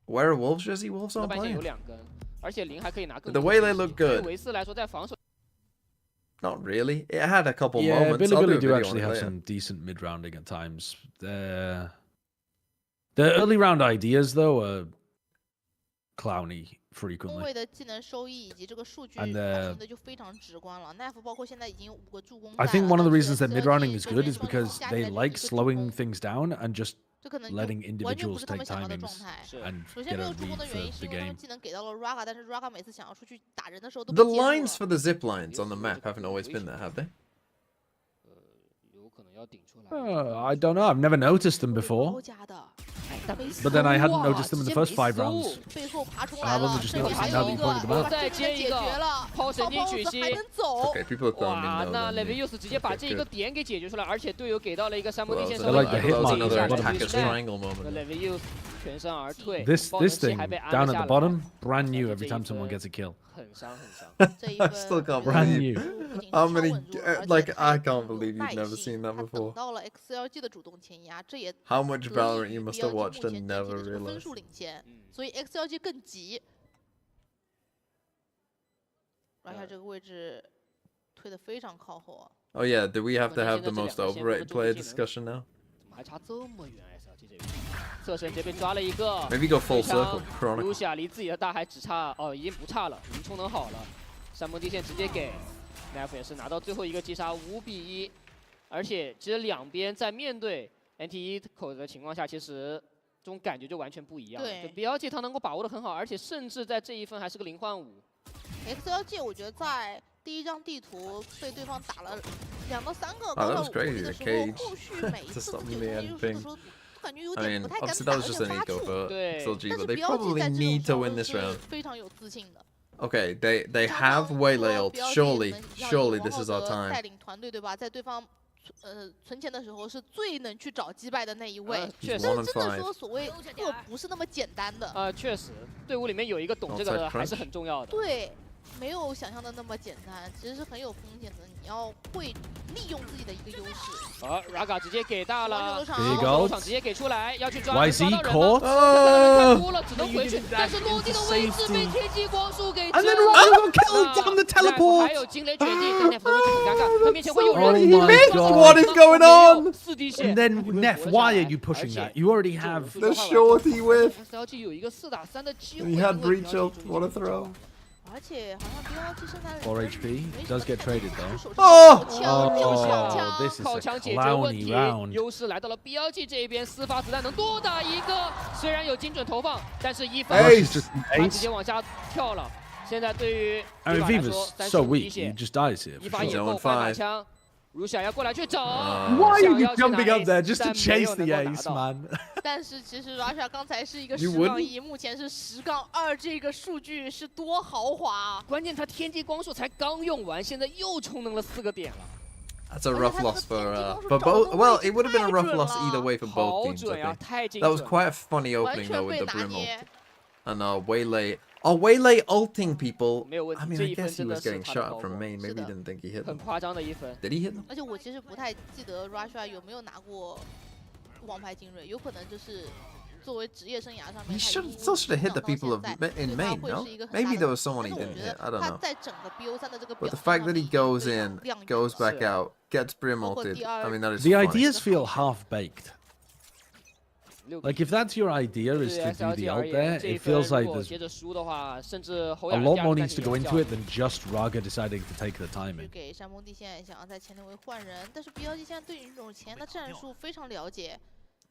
Wear a Wolves jersey, Wolves aren't playing. 有2根，而且零还可以拿更 The way they look good. 对维斯来说，在防守 Not really. It had a couple Yeah, moments. I'll Billy do a do video actually on it have later. some decent mid-rounding at times. Their early round ideas, though, are clowny 中 frequently. 卫的技能收益以及这个数据反映的就非常直观了。Neff 包括现在已经5个助攻。 I think one of the reasons that mid-rounding is good is because they like slowing things down and just letting individuals take timings and get a read for the game. 技能给到了 Raga， 但是 Raga 每次想要出去打人的时候都 The lines for the zip lines on the map haven't always been there, have they? 有可能要顶出来。 I don't know. I've never noticed them before. But then I hadn't noticed them in the first 5 rounds. 背后爬出 And 来 I've 了， only just 这里 noticed 还 them 有 now that 一 you 个 pointed them out. 再接一个抛神经曲息。 还能走。 Okay, people are throwing me 哇， no. 那 then me. Levius 直接把这一个点给解决出来，而且队友给到了一个山坡地线 Well, 上 They're like the ，that was hitmarkers another at the bottom. attacker's triangle moment. Levius 全身而退。 This 爆能 this 器 thing 还被安 down 了 at 下 the 来。 bottom, brand new every time someone gets a kill. 很伤很伤。 I still can't Brand believe. new. How many? Like I can't believe you've never seen that 他 before. 等到了 XLG 的主动前压，这也 How much 得 Valorant 益 you 于 must have BLG watched 目 and 前 never 整体的这个分 realized. 数领先，所以 XLG 更急。Raga 这个位置推得非常靠后啊。 Oh yeah, do we have to have the most overrated player discussion now? 怎么还差这么远 ？SLG 这边，侧身直接被抓了一个。 Maybe go full circle. 卢 Chronicle. 夏离自己的大海只差已经不差了，已经充能好了。山坡地线直接给 Neff 也是拿到最后一个击杀，5比1。而且其实两边在面对 NT1 口的情况下，其实这种感觉就完全不一样。对就 BLG 他能够把握的很好，而且甚至在这一分还是个0换5。XLG 我觉得在第一张地图被对方打了2到3个 that 高 was 到 crazy, 5的 the 时 cage. 候，后续每一 To 次 stop 自己 me 有 and 的时候感觉有 I 点 mean, 不太敢 obviously 打， that 有 was just 点 an 发 eco 怵。 for 对 XLG, 但 but 是 they BLG probably 在这 need 种 to 时 win 候 this 是 round. 非常有自信的。 Okay, they have Waylay ult. Surely this is our time. 带领团队对吧，在对方存钱的时候是最能去找击败的那一位。确实，但是真的说所谓这不是那么简单的。确实，队伍里面有一个懂这个的还是很重要的。对。 没有想象的那么简单，其实是很有风险的。你要会利用自己的一个优势。Raga 直接给大了，球场直接给出来，要去抓 YC 到人 caught 太多了，只能回去。但是落地的位置被天际光束给遮了。还有惊雷绝地 ，Nef 的位置很尴尬，他面前会有人。What is going on? 4滴血。 And then Nef, why are you pushing that? You already have the shorty with. SLG 有一个4打3的机会。 He had breach ult. What a throw. 而且好像BLG现在 4 HP does get traded though. 哦 ，this is 靠 a 墙解决问 clowny 题， round. 优势来到了 BLG 这一边，4发子弹能多打一个。虽然有精准投放，但是1发他直接往下跳了。现在对于 I mean, 来 Viva's 说 so 35滴 weak, 血 he just dies here. ，1发也够快把枪。如想要过来去找 Why are you jumping up there just to chase the ace, man? 但是其实 Russia 刚才是一个10-1，目前是10-2，这个数据是多豪华啊！关键他天际光束才刚用完，现在又充能了4个点了。 That's a rough loss for both. Well, it would have been a rough loss either way for both teams. I think. That was quite a funny opening though with the Brim ult. And Waylay. Oh, Waylay ulting people. I mean, I guess he was getting shot from main. Maybe he didn't think he hit 很 them. 夸张的1分。 Did he hit them? 而且我其实不太记得 Russia 有没有拿过王牌精锐，有可能就是作为职业生涯上面， He still should have hit the people in main, no? Maybe there was someone he didn't hit. I don't know. 在整个 BO3的这个 But the fact that he goes in, goes back out, gets Brim ulted. I mean, that is. The ideas feel half baked. Like if that's your idea is to do the ult there, it feels like there's a lot more needs to go into it than just Raga deciding to take the timing. 给山峰地线想要在前列位换人，但是 BLG 现在对于这种前的战术非常了解。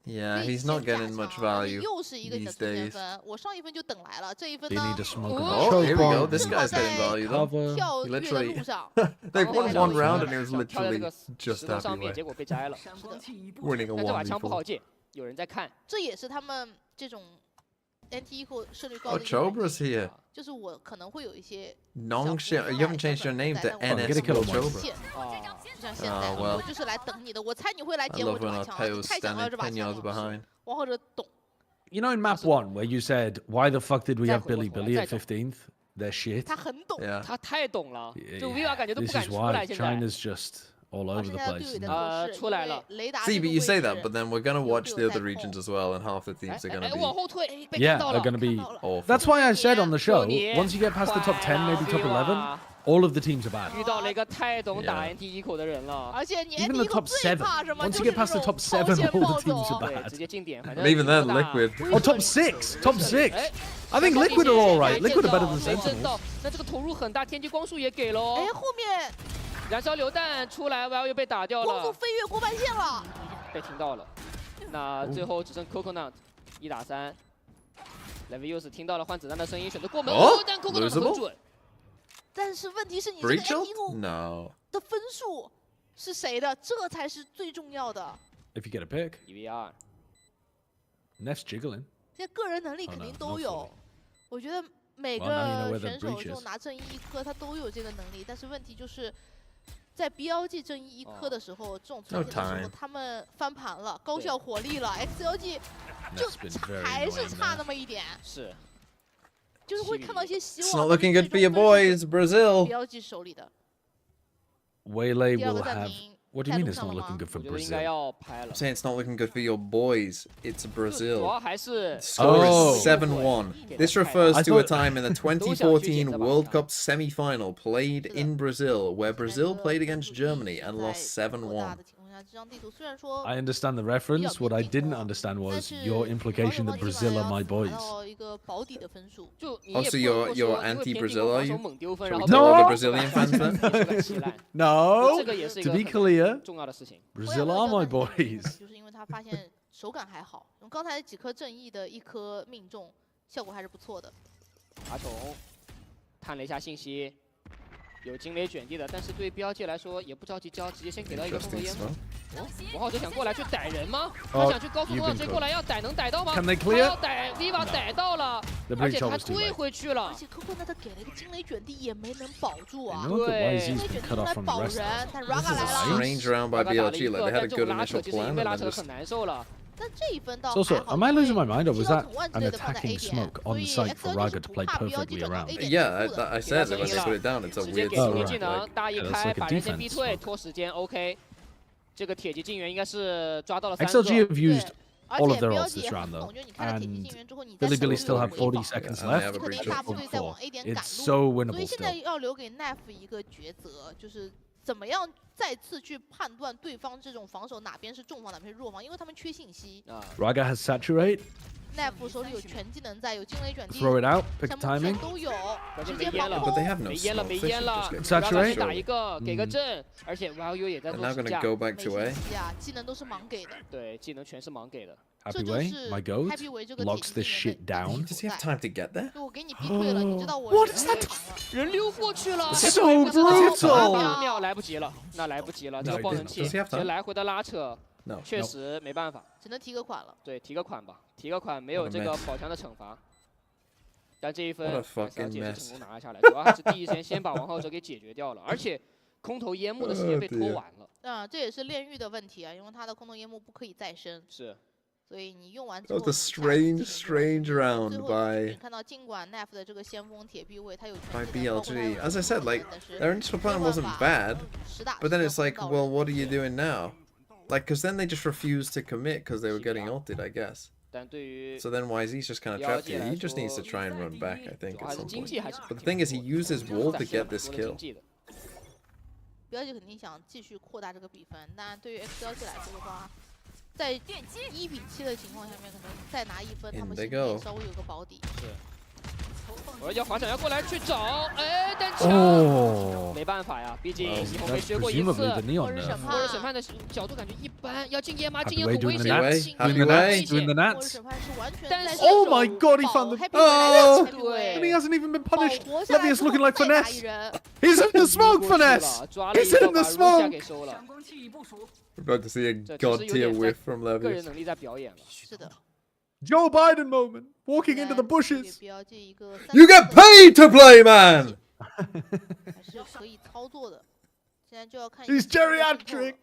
Yeah, he's not getting much value 又是一个你的 these 出现 days. 分，我上1分就等来了，这1分 They 呢 need to smoke Oh, here we go. on This guy's getting value though. cover. 跳跃的 literally- 路上， They won one round and it was 跳在这 literally 个 just 石头上 happy 面， way. 结果被摘了。 Winning a 但这把枪不好 1v4. 借，有人在看。这也是他们这种 NT 或胜率高 Oh, 的一个原 Chobra's 因 here. 就是我可能会有一些 Nong shit. You haven't changed your name to NS kill him once. Chobra. 线，就像现在， well. 我就是来等你的。我猜你会来 I 捡我 love 这 when 把 our 枪， tails 太想要 standing 这把 10 yards 枪 behind. 了。王后者懂。 You know in map 1 where you said why the fuck did we have Billy 再 Billy at 走 15th? They're shit. 他很懂。 Yeah. 他太懂了， Yeah, 就 Viva 感觉都不 This 敢 is 出 why 来。现在 China's just all 而 over 现 the 在队 place. 友的 isn't it? 优势，出来了。雷达 See, 这 but 个 you say 位 that, 置 but then we're gonna watch the 又 other 在 regions 控 as well, and half the teams are gonna 往 be 后退，被 Yeah, 看到 they're 了。 gonna be. 看到了 awful. That's why I said on the show, 你 once you get past the top 10, maybe top 11, all of the teams are bad. 遇到了一个太懂打 Yeah. NT 1口的人了。而且你 Even NT the top 最 7. 怕什么？ Once 就 you 是 get past the 这种 top 超 7, 前 all 暴 the teams 走 are。对， bad. 直接进点，反正 And even then, 打 Liquid. Oh, top 6! Top 6! 哎 I think Liquid are alright. 没 Liquid 见 are better 到 than 没震 Sentinels. 到，那这个投入很大，天际光束也给了哦哎，。后面燃烧榴弹出来，然后又被打掉了，光速飞跃过半线了。被听到了。那最后只剩 Coconut 1打3。Levius 听到了换子弹的声音，选择过门，哦但 Coconut 很 losable 准。但是问题是你这个 Breach ult? NT No. 的分数是谁的？这才是最重要的。 If you get a pick, 1v2， Nef's jiggling. 这个人能力肯定都有。我觉得每个选手就拿正义1颗，他都有这个能力。但是问题就是在 BLG 正义1颗的时候，这种存钱的时候，他们翻盘了，高效火力了。XLG 就还是差那么一点。是。就是会看到一些希 It's 望。 not looking good for your boys, Brazil. BLG 手里的。 Waylay 第二 will 个暂 have. 停。 What do you mean it's not looking good for 我觉得应该 Brazil? 要拍了。 I'm saying it's not looking good for your boys. It's 主 Brazil. 要还是 Score Oh. is 7-1. This refers I to a thought- time in the 2014 World Cup semi-final played in Brazil, where Brazil played against Germany and lost 7-1. I understand the reference. What I didn't understand was your implication that Brazil are my boys. 就你 Oh, 也 so 不能 you're 够 you're 说因为偏 anti-Brazil, are 偏 you? 猛丢分， Shall 然 we 后 tell all the No. Brazilian fans then? 也是个稀烂 No. 这个也是一 To 个 be 很 clear, 重要的事情。 Brazil are my boys. 就是因为他发现手感还好，用刚才几颗正义的1颗命中，效果还是不错的。阿虫探了一下信息，有惊雷卷地的，但是对标界来说也不着急交，直接先给到一个动作 Interesting 烟。 stuff. 王浩哲想过来去逮人吗？他想去高速通道直接过来要逮，能逮到吗？他要逮 Viva 逮到了，而且他推回去了。而且科科呢，他给了一个惊雷卷地也没能保住啊。对，惊雷卷地用来保人，但 Raga 来了。Strange round by BLG, like they had a good initial 其实已 plan 经被 and 拉 then 扯得 just 很难受了。但这一分倒 So, 还好 am I losing my mind, or was 踢到 that 很万之 an 类的放在 A attacking 点， smoke 所 on 以 site for XLG Raga 是 to 不 play 怕 BLG perfectly 转到 around? A 点 Yeah, 的。 I said that when they put it down, it's a 直接 weird 给惊雷 smoke. 技能，大一 Yeah, that's 开 like a 把人先逼 defense 退， smoke. 拖时间 OK。这个铁骑禁园应该是抓到了3个。 XLG have used 而 all 且 of their ults BLG this 也 round 很 though, 懂，就是你开了铁骑 and 禁园之后，你在 Billy 守 Billy 住 still have 回 40 防 seconds Yeah, and they left. have a 可能 breach 大 of 部队在往 A 点赶 It's 路， so 所 winnable 以现在 still. 要留给 Nef 一个抉择，就是怎么样再次去判断对方这种防守哪边是重防哪边是弱防，因为他们缺信息。Raga has saturate. Nef 手里有全技能在，有惊雷卷地、 Throw it out. Pick 山 the 木剑 timing. 都有，直没烟了接爆 But they 破。 have no 没烟了， smoke. 没 They 烟 should 了 just get ，Saturate 打一个，给个阵，而且 YU 也在 And 做 now 试 gonna 驾。 go back 没 to 信 A. 息啊，技能都是盲给的，对，技能全是盲给的。这 Happy 就 way. 是 My goat Happy Way 这个 locks 铁 this 骑禁 shit 园的 down. Does he have time to get there? 就我给你逼退了，你知道我 What 人 is 也 that? 扛了。人溜过去了 So brutal. 秒来不及了，那来不及了，这 No, 个 he 爆能 didn't. 器 Does he have 这 time? 来回的拉扯， No. 确 no. 实没办法。只能提个款了。对，提个款吧，提个款没有这个宝强的惩罚。但这一分 What a 还 fucking 是 mess. 成功拿了下来，主要还是第一时间先把王浩哲给解决掉了，而且空投烟幕的时间被拖完了。这也是炼狱的问题啊，因为他的空投烟幕不可以再生，是。所以你用完之 That 后 was a strange 最 round 后 by 你看到尽管 Nef 的这个先锋铁壁位，他有 by 全技能，包括他有 BLG. As I said, like 但是 their initial plan wasn't bad, but then it's like, well, what are you doing now? Like, because then they just refused to commit because they were getting ulted, I guess. 但对于 So then YZ's just kind of trapped here. He just needs to try and run back, I think, 主要 at 还是 some 经 point. 济还是 But the thing is, he uses wall to get this 挺多的 kill. 经济的。BLG肯定想继续扩大这个比分，但对于 XLG 来说的话，在1-7的情况下面，可能再拿1分，他们 In they 心里也 go 稍微有个保底。我要华闪要过来去找，哎，但枪 Oh. 没办法呀，毕竟 Oh, 以后没 That's 学过一次。 presumably the 或 neon 者审 nerf. 末日审判，判的角度感觉一般，要进烟吗？ Happy 进烟 way 很危 doing the 险， nats. 进 Happy 烟 way ，doing the 末日 nats. 审判是完全但是在射 Oh 手 my god, he 保 found the- Happy Oh! Way 来 Happy And he Way hasn't even been 保 punished. 活下来 Levius 之后 looking like 再打 finesse. 一人， He's in the 逼 smoke 过去了 finesse. 抓了一 He's 个 in 把 the 卢夏 smoke. 给收了， We're about to see a 这其 god 实有 tier 点 whiff 在 from 个人 Levius. 能力在表演了。是的。 Joe Biden moment. Walking into the 给 bushes. BLG 一个 You get paid to play, man! 还是可以操作的。现在就要看一个 He's 新的渗透了 geriatric.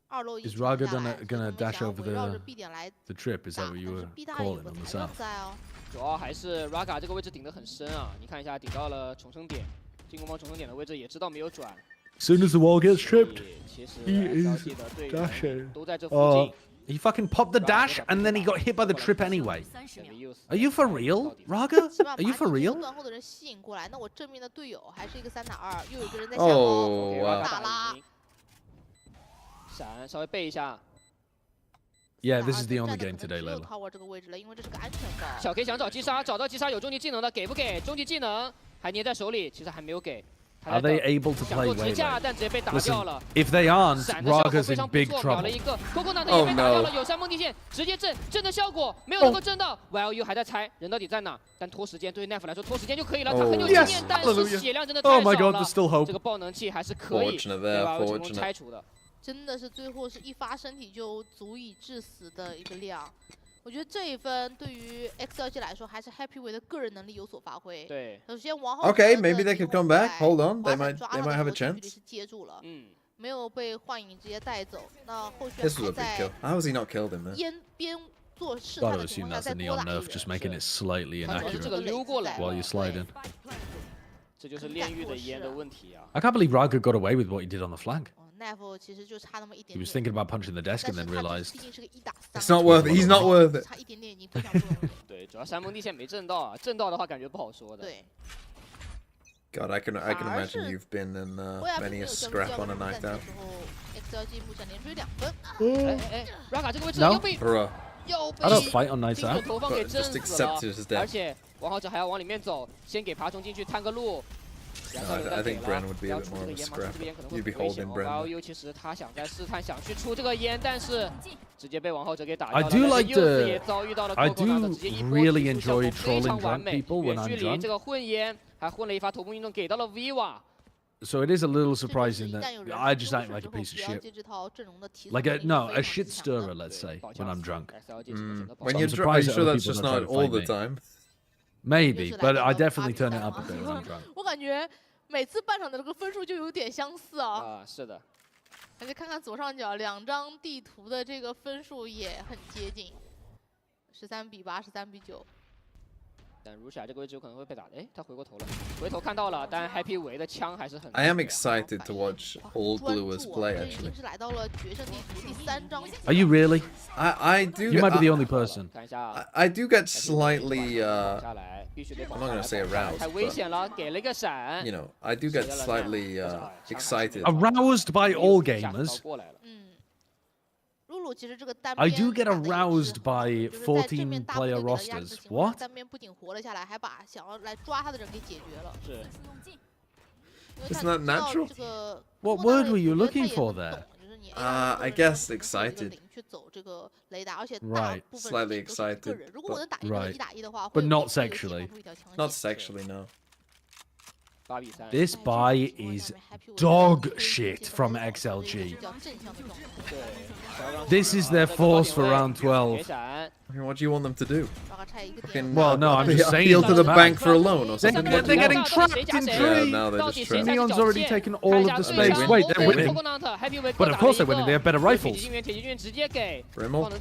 二楼 Is 一 Raga 下 gonna- 来，所以 gonna 他们 dash 想要 over 围绕着 the- B 点来 The trip, is 打， that 但 what you 是 were B 大也有 calling 个 on the 材料 south? 在哦。主要还是 Raga 这个位置顶得很深啊！你看一下，顶到了重生点，进攻方重生点的位置，也知道没有转。 As soon as the wall gets 所以 tripped, 其实 he is XLG 的队 dashing. 员都在这附 Oh, 近。 he fucking popped the dash and then he got hit by the trip anyway. Are you for real, Raga? 起码 Are you 把 for 你这 real? 个断后的人吸引过来，那我正面的队友还是一个3打2，又有一个人在下方， Oh, 给 wow. Raga 打啦打赢。闪，稍微背一下。 Yeah, this is the 3打2 only 站的 game 可能 today, 只有 Layla. tower 这个位置了，因为这是个安全包。小 K 想找击杀，找到击杀有终极技能的，给不给？终极技能还捏在手里，其实还没有给。 Are they able to 想 play 做支架， Waylay? 但直接被打 Listen, 掉了。 if they aren't, 闪的效果 Raga's 非 in 常不 big 错，秒了 trouble. 一个，Coco 娜的也被打掉 Oh, 了， no. 有3梦地线，直接震的效果没有能够震到 ，YLU 还在猜人到底在哪，但拖时间对于 Nef 来说拖时间就可以了，他很有 Oh, 经 yes, 验，但是 hallelujah. 血量真的 Oh 太 my 少 god, 了 there's，still hope. 这个爆能器还是可以 Fortunate 被 there, YLU 成功 fortunate. 拆除的。真的是最后是一发身体就足以致死的一个量。我觉得这一分对于 XLG 来说，还是 Happy Way 的个人能力有所发挥。对，首先王浩 Okay, 哲的 maybe they 离 could 空 come back. 在 Hold on, they 华闪 might 抓 they 他 might 的 have a 核心距离 chance. 是接住了，嗯，没有被幻影直接带走。那后续 This was 还 a big 在 kill. How has he not killed him, man? 边做试 Gotta 探的情 assume 况下 that's 再 a 多 neon 打一 nerf, 人 just making it slightly 他主要是这 inaccurate 个溜过来， while you're sliding. 这就是炼狱的烟的问题啊。 I can't believe Raga got away with what he did on the flank. Nef 其实就差那么一 He 点 was 点。 thinking about punching the desk 但 and 是 then 他 realized 毕竟是个1打3， It's not worth it. He's not worth it. 差一点点已经非常不容易。对，主要3梦地线没震到啊，震到的话感觉不好说的。对， God, I can imagine you've been in 薇娅 many 没 a 有交 scrap 出 on a 战 night 的 out. 时候，XLG 目前连追2分，哎，Raga 这个位置 No 要被 Bruh. 要被 I don't fight on nights 精准 out. 投放给 But 震 just 死了 accept his death. 而且王浩哲还要往里面走，先给爬虫进去探个路。 No, I think Bren would be a bit more of a scrap. You'd be holding Bren. YLU 其实他想在试探，想去出这个烟，但是直接被王浩哲给打 I 掉了。 do like 柚子 the- 也遭遇到了 I Coco 娜的 do 直接一波 really 提速效果 enjoy 非常 trolling 完 drunk 美， people when 远 I'm 距离 drunk. 这个混烟，还混了一发头部运动给到了 Viva。So it is a little surprising that I just act like a piece of shit. Like a shit stirrer, let's say, when I'm drunk. When you're drunk, are you sure that's just not all the time? Maybe, but I definitely turn it up a bit when I'm drunk. 我感觉每次半场的这个分数就有点相似啊。啊，是的。而且看看左上角两张地图的这个分数也很接近，13-8、13-9。 但如下这个位置有可能会被打的，哎，他回过头了，回头看到了，但 Happy 维的枪还是很。I am excited to watch Old Bluers play. Actually, 是来到了决胜地图第3张。Are you really? I do. You might be the only person. 看一下， I do get slightly. 下来必须得。 I'm not gonna say aroused. 太危险了，给了一个闪。You know, I do get slightly excited. Aroused by all gamers. I do get aroused by 14-player rosters. What? 单边不仅活了下来，还把想要来抓他的人给解决了。是。 It's not natural. What word were you looking for there? I guess excited. 去走这个雷达，而且 Right, slightly excited. 如果我能打赢1打1的话 But not sexually. Not sexually, no. 8比3。 This buy is dog shit from XLG. This is their force for round 12. I mean, what do you want them to do? Fucking, Well, no, I'm just saying. appeal to the man. bank for a loan or something. They're getting trapped in Yeah, three. now they're just trapped. Neon's already taken all of the space. Wait, they're winning. But of course they're winning. They have better rifles. Rimmel. 2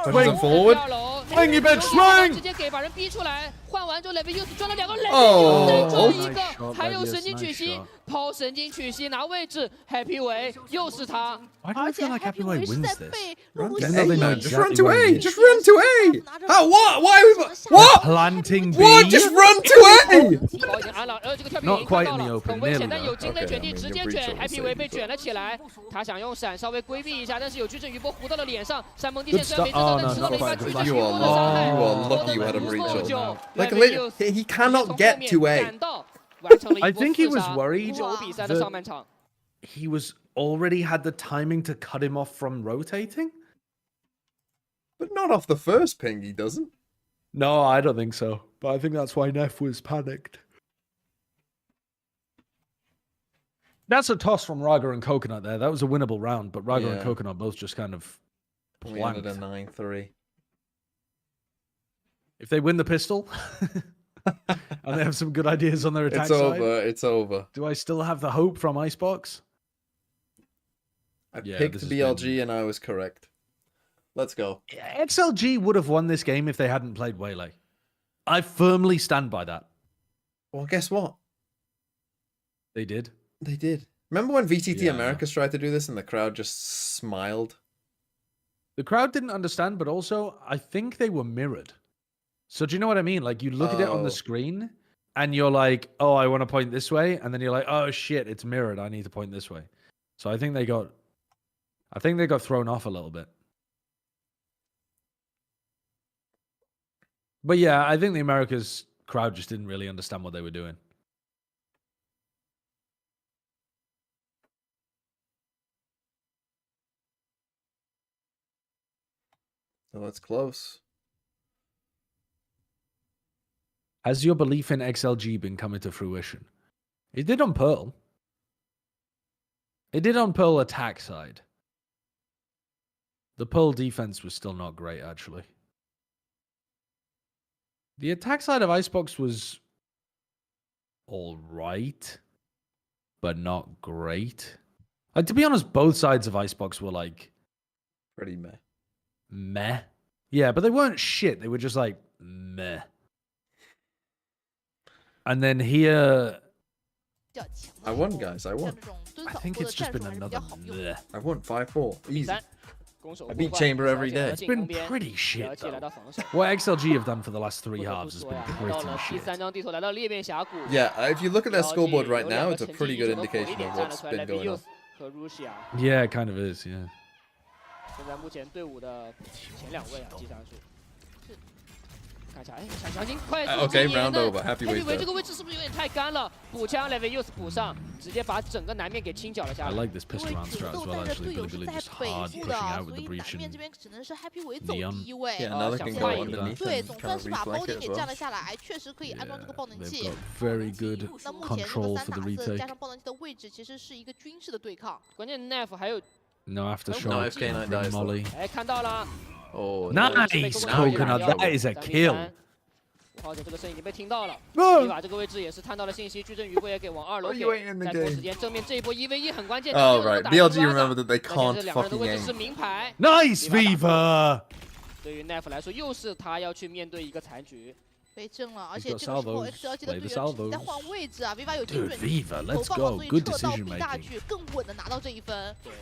Pushes him forward. Swing, you bitch, swing! 直接给把人逼出来，换完之后雷贝又是赚了2个，雷贝哦又再赚一 Nice 个， shot, 还有 Levius, 神经曲 nice 膝 shot. 抛神经曲膝拿位置 ，Happy 维又是他。 Why do I 而且 feel like Happy Happy Way 是 wins 在 this? 被 Run 露 to 露 Even though they know A. Just run exactly to where A. he is. Just run to A. How? What? Why? What? Planting B. What? Just run to A. 提包已经安了，这个跳 Not 屏 quite 看 in 到 the 了， open, 很危险， nearly 但有惊雷 though. 卷地 Okay, I mean, 直接 you're 卷 breaching the ，Happy 维被 safety 卷了起来，他想用闪稍微规避一下，但是有矩阵余波糊到了脸上，闪蒙地线虽然没知道，但吃到了一发巨大 You 许多的伤害。 are lucky you had him reach 不 it. 久 Like, Levius he cannot get 直接从 to 后面 A. 赶到，完成了一 I 波 think he 刺 was 杀 worried 9比3的上半场。 he was already had the timing to cut him off from rotating? But not off the first ping, he doesn't. No, I don't think so. But I think that's why Neff was panicked. That's a toss from Raga and Coconut there. That was a winnable round, but Raga and Yeah. Coconut both just kind of We ended planked. a 9-3. If they win the pistol and they have some good ideas on their attack It's side, over. It's over. do I still have the hope from Icebox? I Yeah, picked this has BLG been- and I was correct. Let's go. XLG would have won this game if they hadn't played Waylay. I firmly stand by that. Well, guess what? They did. They did. Remember when VTT Yeah. Americas tried to do this and the crowd just smiled? The crowd didn't understand, but also I think they were mirrored. So do you know what I mean? Like you look at it on Oh. the screen and you're like, oh, I want to point this way. And then you're like, oh shit, it's mirrored. I need to point this way. So I think they got thrown off a little bit. But yeah, I think the Americas crowd just didn't really understand what they were doing. So it's close. Has your belief in XLG been coming to fruition? It did on Pearl. It did on Pearl attack side. The Pearl defense was still not great, actually. The attack side of Icebox was all right, but not great. Like, to be honest, both sides of Icebox were like Pretty meh. meh. Yeah, but they weren't shit. They were just like meh. And then here, I won, guys. I won. I think it's just been another meh. I won 5-4. Easy. 3 攻守 I 互 beat 换 Chamber 小 every 姐 day. 和 It's 进 been 攻边 pretty shit, 了解来 though. 到防守。 What XLG have done for the last three 不得不 halves has 说 been 呀，到 pretty 了第 shit. 3张地图，来到裂变峡谷。 Yeah, if you look at their 标记 scoreboard 有 right 两 now, 个 it's a 成绩 pretty 一 good 直都火一 indication 点 of 站了 what's 出来 been going on. ，Levius 和 Russia。 Yeah, it kind of is, yeah. 现在目前队伍的前2位啊，计算数。看看一下，哎，闪翔金快速 Okay, 禁言 round 的 over. Happy Happy Waste 维 dead. 这个位置是不是有点太干了？补枪 Levius 补上，直接把整个南面给清剿了下 I 来。 like this 因 pistol 为 round 节 strat as 奏 well. 带着 Actually, 队友 Billy 是 Billy 在 just 北 hard 部的， pushing out 所 with the 以 breach 南面 and 这边只能是 Happy 维走 Neon. 第一位。 Yeah, another 想 can 换 go 一个 underneath 对， and 总 kind 算 of 是把 reflank 包 it 点 as 给 well. 占了下来，确实可以安装这个爆能 They've 器 got。very good 那目前这个 control 三 for the 打四 retake. 加上爆能器的位置，其实是一个军事的对抗。关键 Nef 还有 No No, aftershock. FK9 Bring dies, though. Molly. 哎，看到了， Oh, Nice coconut. That is a kill. 5号者这个声音已经被听到了， Oh. 伊瓦这个位置也是探到了信息，矩阵余波也给往2楼 Are 给 you waiting in the 在同时 game? 间正面这一波1v1很关键。 Oh, right. BLG remember remember that they 这 can't 两个人的 fucking 位置是 aim. 名牌， Nice Viva. 对于 Nef 来说，又是他要去面对一个残局。被震了，而 He's 且 got 这个时候 salvos. XLG 的 Play 队 the 员 salvos. 在换位置啊，Viva 有精 Dude, 准 Viva, 投 let's 放 go. 所以 Good 撤到 decision 必大 making. 局，更稳的拿到这一分。对，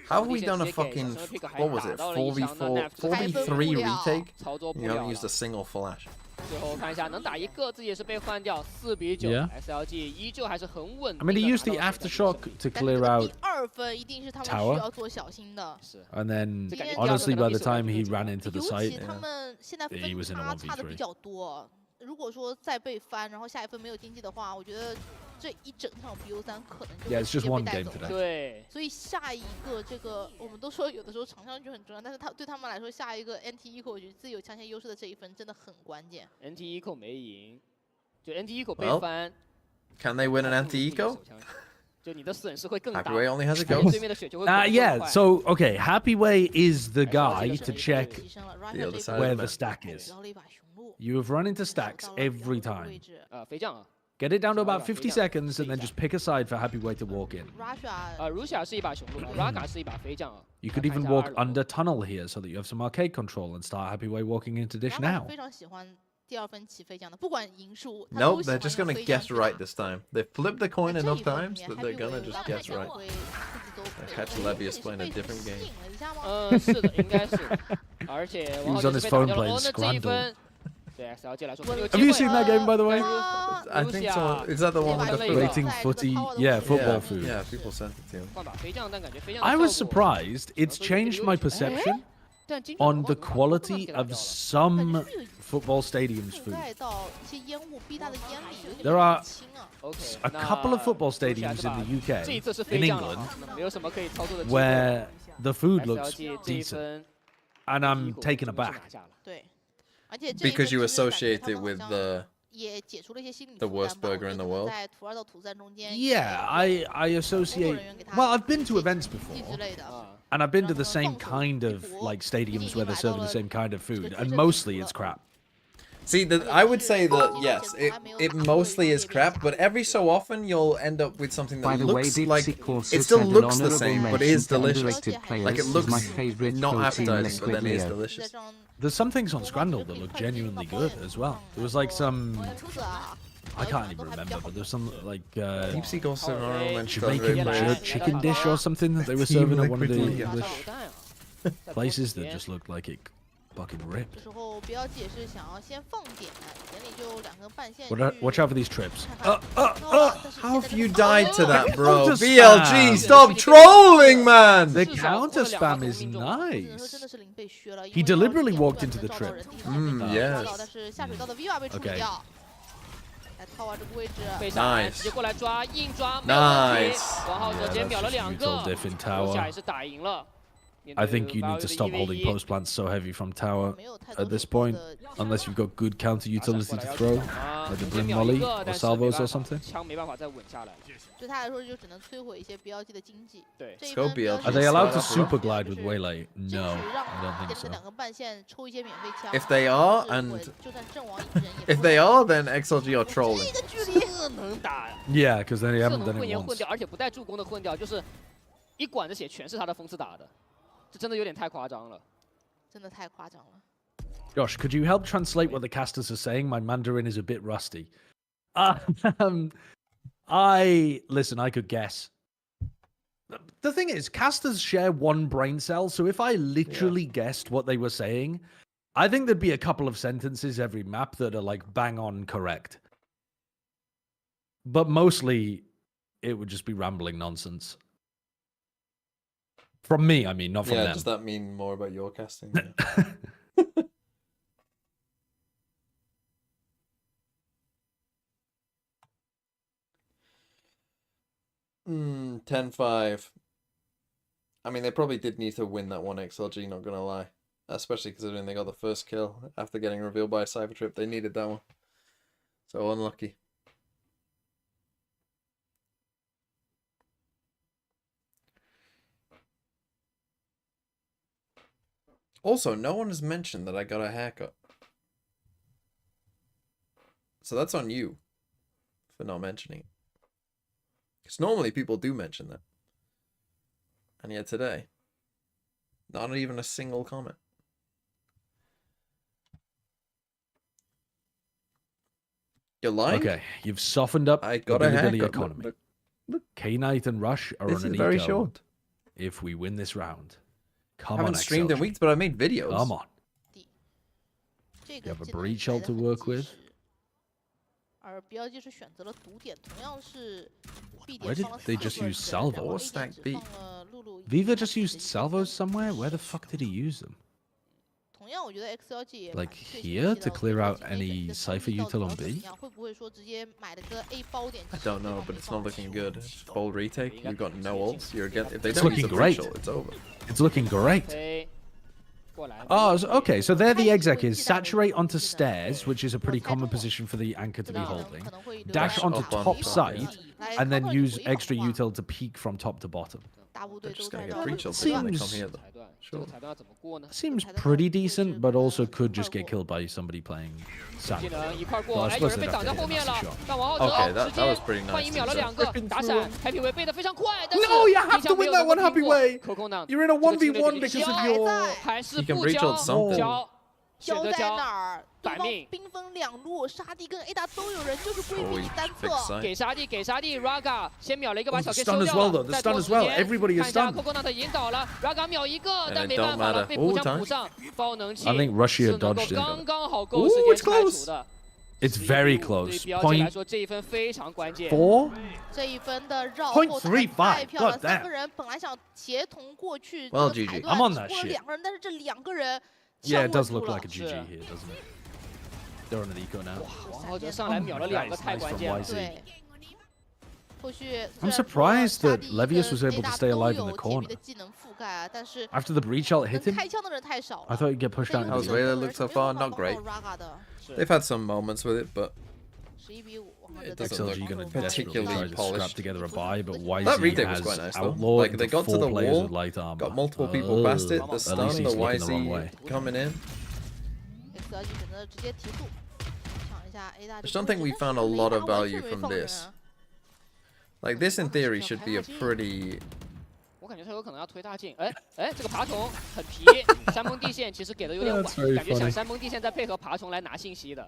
How have we done a fucking, what was it, 4v4, 4v3 retake? 操作不 You 了 haven't 了。 used a single flash. 最后看一下，能打一个，自己也是被换掉，4比9 Yeah.，SLG 依旧还是很稳 I 定 mean, 的 he 拿 used 到 the 了这个 aftershock 胜利 to 但是 clear 这个 out, 第2分一定是他们 Tower 需要做小心的。是 and then 这感觉 honestly, 第二 by 个 the 可能 time 比 he 手 ran into the 尤 site, 其他们现在 he was 分 in a 差差的 1v3. 比较多，如果说再被翻，然后下一分没有经济的话，我觉得这一整场 BO3可能就 Yeah, 会 it's 直 just 接被 one 带 game 走了。 today. 对，所以下一个这个，我们都说有的时候场上就很重要，但是对他们来说，下一个 NT Eco 我觉得自己有强线优势的这一分真的很关键。 NT Eco 没赢，就 NT Eco 被 Well, 翻， Can they win an anti-eco? 就你的损失会更大， Happy Way only has a 而且 ghost. 对面的血球会滚得更 Yeah, 快 so, okay, Happy Way is the guy to check 牺牲了 The other side where of the the stack 取 is. 到了一把雄鹿， You have run into 找 stacks 到了 every 2号的 time. 位置。肥将啊， Get it down to about 50 seconds and then just pick a side for Happy Way to walk in. Russia Russia 是一把雄鹿 ，Raga 是一把飞将啊。 You could 看一 even 下 walk 2楼 under tunnel here so that you have some arcade control and start Happy Way walking into dish Raga now. 非常喜欢第2分起飞将的，不管赢输，他 Nope, 都喜 they're 欢 just 用 gonna 飞将 guess 去 right 打。 this time. They've flipped the coin 在这 enough 一轮里 times 面 that they're Happy gonna Way just 拉 guess 两 right. 回自己都被 Catch 了 Levius playing a 被 different 吸 game. 引了一下吗？是的，应该是，而且 He 王 was 浩 on 哲 his 被打 phone 掉了， playing 哦，那这一 Scrandle. 分对 SLG 来说很有 Have you 机会 seen that game, by the way? 啊 I think so. Is that the one with the Levi's food? Rating footy, yeah, football food. Yeah, people sent it to him. 换把飞将，但感觉飞将的 I was 效果 surprised. It's changed my perception 但精准 on 的 the 话 quality 给他 of 掉了 some football stadiums 覆 food. 盖到一些烟雾逼他的烟里，有点 There are 轻啊。 OK， A 那 couple of football russia 这 stadiums 把 in the 这一 UK, 次是 in 飞将了 England, 啊，那没有什么可以操作的机会 where the food looks SLG 这一 decent, 分 and I'm 第一口 taken 就 aback. 拿下了对，而且这一 Because 分 you 其实感觉 associate 他们 it 好 with 像 the 也解除了一些心理 the 负担 worst 吧。我 burger 觉 in 得 the 可能 world. 在土2到土3中间， Yeah, I associate. Well, I've been to events 之 before, 类的。 啊， and I've been to the same kind of like stadiums where they're serving the same kind of food, and mostly it's crap. See, I would say that yes, it mostly is crap, but every so often you'll end up with something By that the way, looks Dipsy like Corso it still said an looks the honourable same, but mention is to delicious. underrated players Like it is looks my favourite not protein appetizing, but liquid then is Leo. delicious. There's some things on Scrandle that look genuinely good as well. There was like some, 出色啊！ I can't even remember, but there's some like Deep sea ghosts are normal and Jamaican strawberry jerk players. chicken dish or something that they were serving at one of the Liquid Leo. 炸 English 手弹啊，在 places 同 that 时间 just looked like it fucking ripped. 这时候标记也是想要先放点，点里就2根半线。 Watch out for these trips. How have you died to that, bro? Counter BLG, spam. stop trolling, man! The 至少 counter 会两 spam 发 is 命中 nice. He deliberately walked into the trip. Yes. 但是下水道的 Viva 被处理 Okay. 掉。来套完这个位置，被上来 Nice 直接过来抓，硬抓，没有问题 Nice 王浩哲 Yeah, 直接 that's 秒了 just 2 brutal 个， diff in 留 tower. 下也是打赢了。 I think you need to stop holding post plants so heavy from tower 没有太多 at this 手段 point, 的 unless you've got good counter utility to throw, 啊 like the 直接 Brim 秒一 Molly 个 or 但是没 salvos 办 or 法 something. 枪没办法再稳下来了。对他来说就只能摧毁一些标记的经济。对这一 Let's go 分标 BLG. 记 Are they allowed to Start off super rough. glide with Waylay? 争取 No, 让 I don't 点 think 这 so. 2根半线抽一些免费枪。 If they are, 但是 and 就算阵亡一人也 if 不 they 能 are, then XLG are trolling. 这个距离。这能打， Yeah, because they 这 haven't 能 done 混 it 颜混 once. 掉，而且不带助攻的混掉，就是一管子血全是他的风刺打的，这真的有点太夸张了。 真的太夸张了。 Josh, could you help translate what the casters are saying? My Mandarin is a bit rusty. Listen, I could guess. The thing is, casters share one brain cell, so if I literally guessed what they were saying, I think there'd be a couple of sentences every map that are like bang on correct. But mostly, it would just be rambling nonsense. From me, I mean, not from Yeah, them. does that mean more about your casting? 10-5. I mean, they probably did need to win that one XLG, not gonna lie. Especially considering they got the first kill after getting revealed by a Cypher Trip. They needed that one. So unlucky. Also, no one has mentioned that I got a haircut. So that's on you for not mentioning it. Because normally people do mention that. And yet today, not even a single comment. You're lying? Okay, you've softened up I the got a Billy haircut. economy. Look, K-Knight and Rush are this on an is very eco short. if we win this round. I Come haven't on, streamed in XLG. weeks, but I made videos. Come on. 这 You 个 have a 技能 breach 来 ult 得 to 很 work 及 with. 时而标记是选择了毒点，同样是 B Where 点 did 放了 they 4 just 个 use 人， salvo? 然后 A 点 Stack 只 B 放了露露。 Viva just used salvos somewhere? Where the fuck did he use them? 同样，我觉得 XLG 也 Like 蛮 here to clear out 最新的 any 的 Cypher 到底 util 要 on 怎么 B? 样会不会说直接买了个 A 包点？ I don't know, but it's not looking good. Bold retake. You've got no ults. You're again. If they It's don't use looking a breach great. ult, it's over. It's looking great. 飞过来。 Oh, okay. So there the exec is. Saturate onto stairs, which is a pretty common position for the anchor to be holding. Dash onto Up on top top. side, and then use extra util. util to peek from top to bottom. 大部队 They're 都 just 在 gonna 绕 get 着 breach 走 ulted when they Seems- come here, though. 裁断，这个裁断要怎么过呢？ Seems pretty decent, but also could just get killed by somebody playing 技 Sand. 能一块过， Well, I 哎，有 suppose 人被 they'd 挡 have 在 to 后 hit 面 him, 了 that's a shot.，但王浩哲 Okay, that 直 was 接 pretty nice. 换一秒了2个 Ripping 打 through 闪 him. ，Happy 维背的非常快，但是 No, you have 冰 to 箱没 win 有 that 能够 one, 拼 Happy 过 Way. Coco 呢 You're in a 这个 1v1 经历 because of 还 your. 在，还是 He can 不 breach 交 ult something. 交，选交在择交，哪儿？对方百命兵分两路，沙地跟 A 大都有人，就是规避 Oh, 你单 big 侧。 sight. 给沙地给沙地 Raga 先秒了一个，把 Oh, 小 the K stun 收 as 掉 well, 了 though. The 再 stun 拖 as 时 well. 间 Everybody 看 is 一下 stunned. Coco 的引导了 ，Raga 秒一个， And 但 it 没办 don't 法了， matter. 被补 Oh, 枪 time. 补上，爆能器 I think Russia 是能够 dodged it. 刚刚好够 Ooh, 时 it's 间开 close. 除的。 It's very 对 close. 标记来 Point 说，这一分非常关键。 4. 这一分的绕 Point 后 35, 太漂亮， God 三 damn. 个人本来想协同过去 Well, 这个 GG. 裁断 I'm on 只 that 过了 shit. 两个人，但是这两个人 Yeah, it 枪 does 稳 look 住了 like a GG here, doesn't it? They're on an eco now. 王浩哲上来秒了2个，太关键了。 Nice from YZ. 对，后续 I'm 虽然说 surprised 沙 that 地 Levius 跟 was able A to 大 stay 都 alive in 有 the 铁 corner. 皮的技能覆盖啊，但是 After the breach ult 能 hit him, 开枪的人太少 I 了。 thought he'd get pushed out How's into Wayne the look so far? Not great. They've had some moments with it, but 11比5，王浩 It 哲 doesn't 在 look XLG gonna particularly desperately try to polished. scrap together a buy, but that retake YZ was has quite nice though. outlawed Like they got to four the players wall, with light armor. got multiple people past it. The At stun, least the he's looking the wrong YZ way. coming in. XLG 选择直接提速，抢一下 A 大 I 这 just 个 don't 位 think 置 we 但是 found a 雷 lot 达 of 完 value 全没 from 放人 this. 啊 Like this in theory should be a pretty. 我感觉他有可能要推大镜，哎，这个爬虫很皮，山崩地线其实给的有点晚 That's，very 感觉想 funny. 山崩地线再配合爬虫来拿信息的，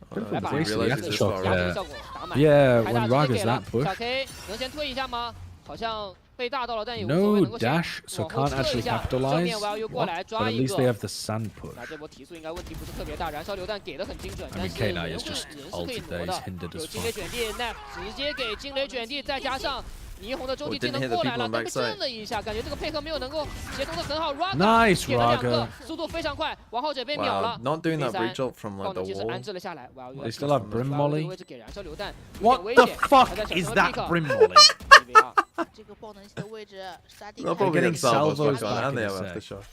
Oh, 来把 I didn't realize it was this far 压 out. 制 Yeah. 效果打满。 Yeah, 开 when 大直接 Raga's 给了 that push. 小 K 能先推一下吗？好像被大到了，但也无所谓，能 No 够先 dash, so 往后 can't 撤一 actually 下，正 capitalize. 面 YU 过 What? 来 But 抓 at 一 least they 个。 have the sand push. 那这波提速应该问题不是特别大，燃烧榴弹给的很精准， I 但 mean, 是 K9 人 is 是 just 人是可以 ulted 挪 there. 的 He's，hindered 有 as 惊雷 fuck. 卷地，那直接给惊雷卷地，再加上霓虹的周期 Oh, 技 didn't 能 hit the 过来 people 了， on 但被 backside. 震了一下，感觉这个配合没有能够协同的很好。Raga Nice, 给了2个 Raga.，速度非常快，王浩哲被秒 Wow, 了。 not doing that 第三 breach ult from 爆 like the 能器是 wall. 安置了下来，哇 They still have Brim Molly. 位置给燃烧榴弹，有点 What 危 the 险。 fuck 还在小 is 城的 that pick Brim Molly? 这个爆能器的位置，沙地 They'll 开 probably getting get salvos salvos back on, back and they in have a sec. aftershock.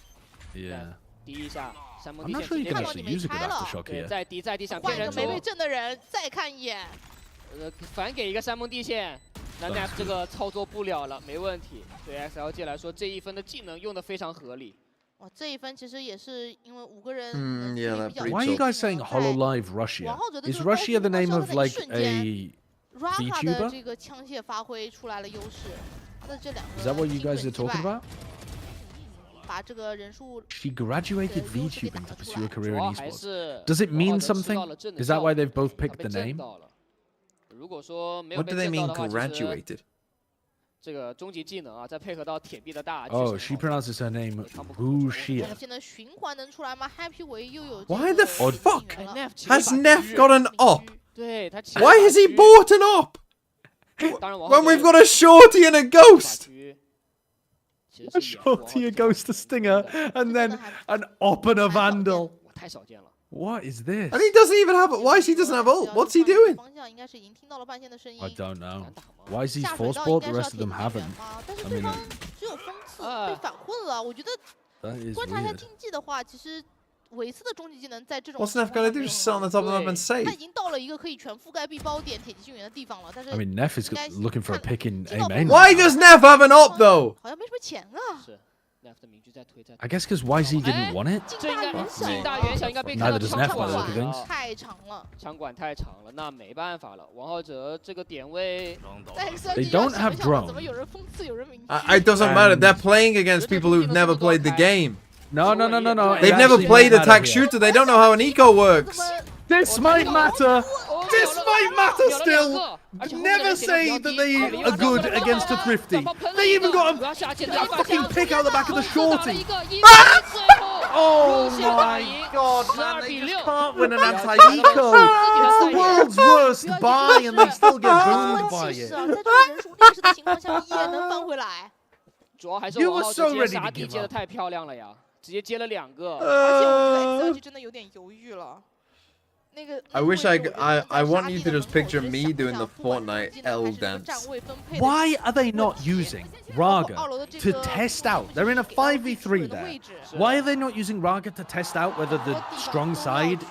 Yeah. 第一下山崩 I'm 地 not 线 sure 直 you 接 can 给 actually use a good 开了 aftershock 对， here. 在地上换一个骗人球，没被震的人再看一眼。反给一个山崩地线，那 Nap 这个操作不了了，没问题。对 XLG 来说，这一分的技能用的非常合理。哇，这一分其实也是因为5个人 yeah, 能 that 力比较 breach Why are you guys saying 在 Hololive Russia? 王浩哲的这 Is 个 Russia the 高 name 速 of 发射的那一 like 瞬间 a Raga 的 VTuber? 这个枪械发挥出来了优势，他的这两个 Is that what you 精准 guys are 击败 talking about? 把这个人数 She graduated VTubing to pursue a 主 career 要 in 还 esports. 是 Does it 王 mean 浩哲吃 something? 到了震的 Is that 效 why 果 they've both 他 picked 被 the 震 name? 到了。如果说没有 What 被 do they 震到 mean 的话，其实 graduated? 这个终极技能啊，再配合到铁壁的大巨 Oh, 神 she 好 pronounces her name 这 Wuxia. 个技能循环能出来吗 ？Happy 维又有 Why the 这个 fuck 技能了 Nef 骑了一 Has 把 Neff 狙 got an op? 对他骑 Why has he bought an op? 当然王浩 When 哲 we've got a shorty and a 把 ghost? 狙其 A 实是有王浩 shorty, a 哲 ghost, a stinger, and then an op and a vandal. 我太少见了。What is this? And he doesn't even have it. YC doesn't have ult. What's he doing? I don't know. YZ's force bolt, the rest of them haven't. I mean, that is weird. What's Neff gonna do? Just sit on the top of them and save? I mean, Neff is looking for a pick in A main. Why does Neff have an op though? I guess because YZ didn't want it. Neither does Neff by the look of things. 枪管太长了，那没办法了。王浩哲这个点位 They don't have drone. It doesn't matter. They're playing against people who've never played the game. No. They've never played attack shooter. They don't know how an eco works. This might matter. This might matter still. Never say that they are good against a thrifty. They even got a fucking pick out the back of the shorty. Oh my god, man, they just can't win an anti-eco. It's the world's worst buy and they still get boomed by it. You were so ready to give up. 太漂亮了呀，直接接了2个。 I wish I want you to just picture me doing the Fortnite L dance. Why are they not using Raga to test out? They're in a 5v3 there. Why are they not using Raga to test out whether the strong side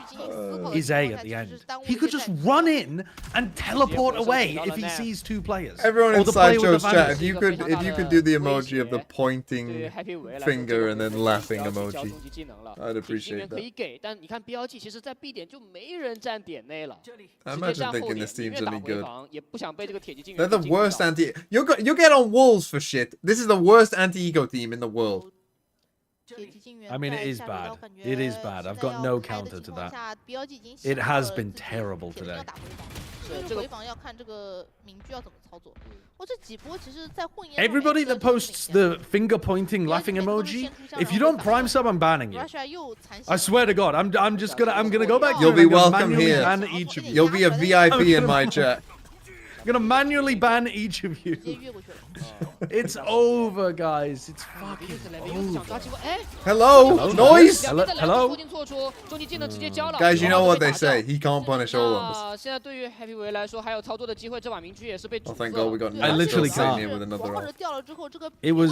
is A at the end? He could just run in and teleport away if he sees 2 players. Everyone Or in the player with Sideshow's the chat, Vandals. if you could do the emoji of the pointing finger and then laughing emoji, I'd appreciate that. 但你看标记，其实在 B 点就没人站点内了。 I imagine thinking this team's really good. 也不想被这个铁骑进 They're the worst anti. You get on walls for shit. This is the worst anti-eco team in the world. I mean, it is bad. It is bad. I've got no counter to that. It has been terrible today. Everybody that posts the finger pointing laughing emoji, if you don't prime sub, I'm banning you. I swear to God, I'm gonna go back. You'll be welcome here. here. You'll be a VIP in my chat. I'm gonna manually ban each of you. It's over, guys. It's fucking over. Hello, noise. Hello. Guys, you know what they say. He can't punish all of us. 现在对于 Heavyweight 来说，还有操作的机会，这把明区也是被 Oh, thank God we got I literally sitting can't. here with another op. It was.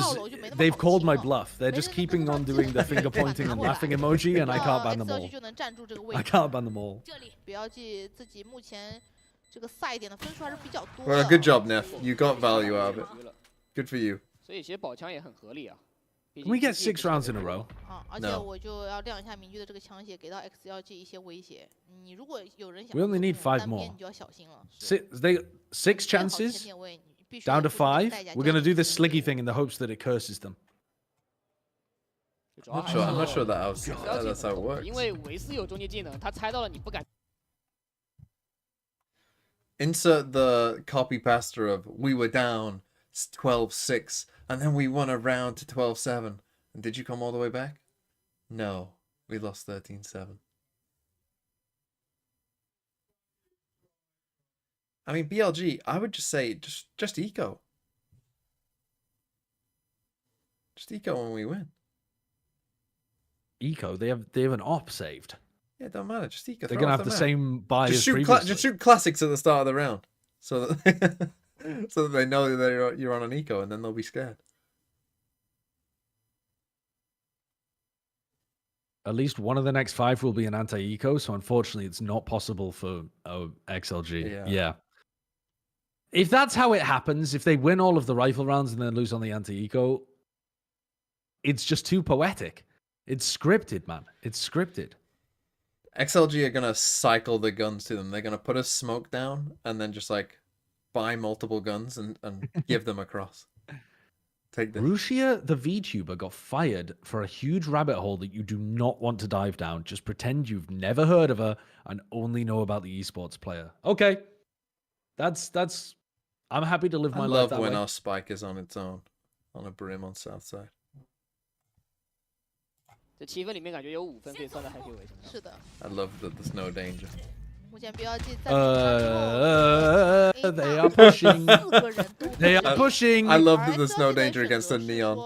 They've called my bluff. They're just keeping on doing the finger pointing and laughing emoji, and I can't ban them all. I can't ban them all. Well, good job, Neff. You got value out of it. Good for you. 所以其实宝枪也很合理啊。 Can we get 6 rounds in a row? We only need 5 more. 6 chances? Down to 5? We're gonna do this sliggy thing in the hopes that it curses them. I'm not sure that's how it works. 因为维斯有终极技能，他猜到了你不敢。 Insert the copy pasta of we were down 12-6 and then we won a round to 12-7. And did you come all the way back? No, we lost 13-7. I mean, BLG, I would just say just eco. Just eco when we win. Eco, they have an op saved. Yeah, it don't matter. Just eco. They're gonna have the same buy as previously. Just shoot classics at the start of the round, so that so that they know that you're on an eco, and then they'll be scared. At least one of the next 5 will be an anti-eco, so unfortunately, it's not possible for XLG. Yeah. If that's how it happens, if they win all of the rifle rounds and then lose on the anti-eco, it's just too poetic. It's scripted, man. It's scripted. XLG are gonna cycle the guns to them. They're gonna put a smoke down and then just like buy multiple guns and give them across. Take this. Rushia, the VTuber, got fired for a huge rabbit hole that you do not want to dive down. Just pretend you've never heard of her and only know about the esports player. Okay. That's I'm happy to live my life that way. I love when our spike is on its own. On a brim on south side. 这7分里面感觉有5分可以算在 Heavyweight 上。是的。 I love that there's no danger. 目前标记在 they are pushing. They are pushing. I love that there's no danger against a neon.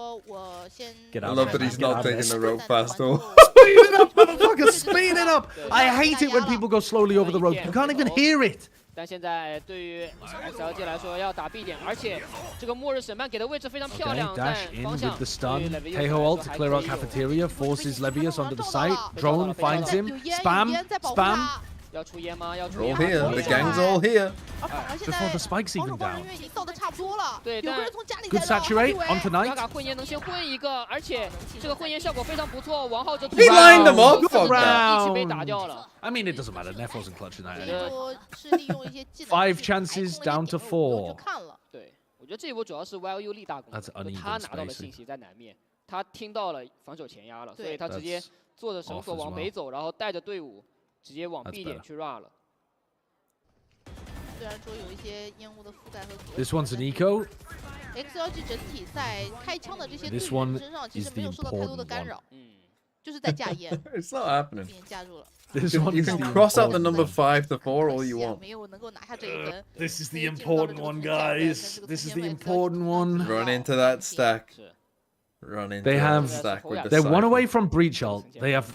Get I out love of that there, he's man. Get not out of taking there. the rope fast all. Speed it up, motherfucker! are speeding up. I hate it when people go slowly over the rope. You can't even hear it. 但现在对于 XLG 来说要打 B 点，而且这个末日审判给的位置非常漂亮， Dash 但 in 方 with 向 the stun. 对于 Teho ult to clear out cafeteria, forces Levius onto the site. Drone finds him. Spam, spam. 要出烟吗？要出 All 烟 here. 吗 The gang's all here. 而反而现 Before the 在 spike's 保 even 守方 down. 人员已经到的差不多了，对，有个人从家里 Good 在绕 saturate 哈 onto 维维 嘎 Knight. 嘎混烟能先混一个，而且这个混烟效果非常不错。王浩哲 He lined them up. Good Fuck that. 一起被打掉了。 I mean, it doesn't matter. Neff wasn't clutching that. 最 anyway. 多是利用一些技能 Five 去排空 chances 了 down 一 to 点，我就 4. 看了。对，我觉得这一波主要是 YLU 立大功， That's uneven 他拿到了 spacing. 信息在南面，他听到了防守前压了，所以对他直接 That's 坐着绳 off 索 as 往 well. 北走，然后带着队伍直接往 That's B 点 better. 去 run 了。虽然说有一些烟雾的覆盖和隔 This 绝 one's an eco. XLG 整体在开枪的这些队 This 员 one 身上其实 is 没有 the 受到太多的 important 干 one. 扰，嗯，就是在架烟， It's not happening. 已经加入了。 This You one is can the cross out the important number one. 5 to 4 all 可 you 惜啊 want. 没有能够拿下这一分。 This is the 所以进入到了 important 这个 one, 从下的 guys. 跟这个 This is 从 the 前卫 important one. Run into that stack. 是 Run into They that have- stack with the They're one Cypher. away from breach ult. They have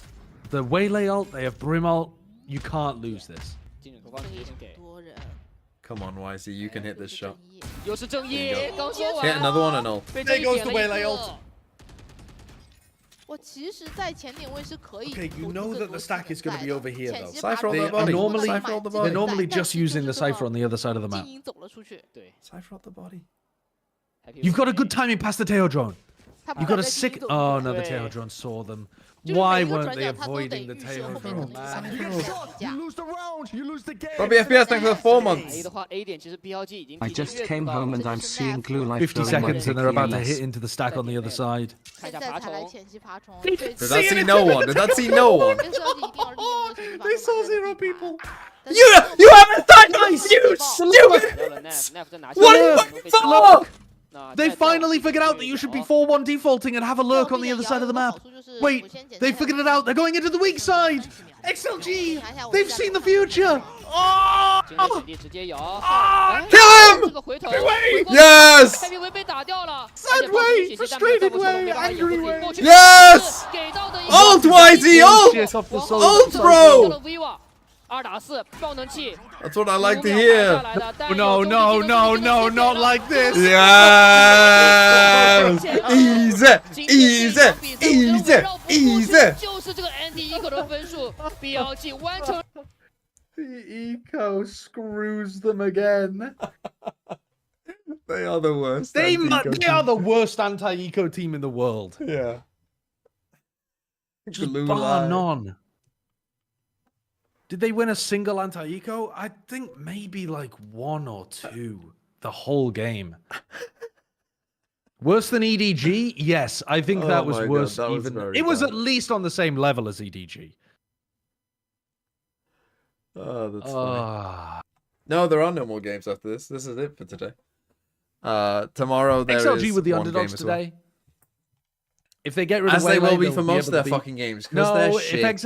the waylay ult. They have brim ult. You can't lose this. 精准投放直接非先给，常多人， Come on, YZ. You can hit 都 this 是正 shot. 义。又是正义，刚说 Hit 完， another one and all. 被正义 There goes 点 the 了一 waylay 个 ult.。我其实，在前点位是可以。 Okay, you know that the stack is gonna be over here, though. Cypher on They the are body. normally- Cypher on the They're body. normally just using the cipher on the other side of the 经 map. 营走了出去，对 Cypher on the body. You've got a good timing past the Teo drone. 他不 You 敢 got a 再经营 sick. 走 Oh 出 no, 去 the 对 Teo drone saw them. 就是每 Why 一个 weren't 转 they 角他都得 avoiding the 预设 Teo 后面可能 drone? 有一 Man? 个人打架。 lose the round, you lose the game. Robbie FPS, thanks for the 4 A months. 的话 A 点其实 BLG 已经 I 提前 just 越 came 过到 home 了 and I'm seeing glue life 50 going on seconds and they're about to hit ridiculous. into the stack on the other side. 看一下现在才来爬虫，前期爬虫， Did 对 Did that see no one? Did that see no one? XLG 一定要利用这个前期爬虫 They saw 拿下 zero 地盘 people. 但是 You haven't done this, you stupid! 得了 Neff 再拿下 What are you 了 waiting for? 那 They 再这样 finally figured out that you should be 4-1 defaulting and have a lurk on the other side of the map. Wait, they figured it out. They're going into the weak side. XLG, they've seen the future. 今天 Oh! 姐弟直接摇， Kill him! 这个回头 Yes! Heavy 维被打掉了 Sad way, frustrated way, angry way. Yes! 给到的一个 Ult YZ, ult! Shit off the soul. Ult, 掉 bro! 了 Viva 2打4爆能器 That's what I like to 5秒 hear. 拿下来了但 No, 有 no, 中 no, 间 no, 的 not 了 like this. Yes! Easy, 今天这 easy, 场比赛我觉得 easy, 围绕不过去 easy. 就是这个 Andy Eco 的分数 BLG 完成 The eco screws them again. They are the worst. They anti-eco are team. the worst anti-eco team in the world. Yeah. Just Glue bar line. none. Did they win a single anti-eco? I think maybe like 1 or 2 the whole game. Worse than EDG? Yes, I think Oh that was my God, worse. that was Even very it was bad. at least on the same level as EDG. Oh, that's funny. Ah. No, there are no more games after this. This is it for today. Tomorrow there XLG is with the one underdogs game as well. today. If they get rid As of they Waylay, will be they'll for most of able their to beat- fucking games, because No, they're if shit.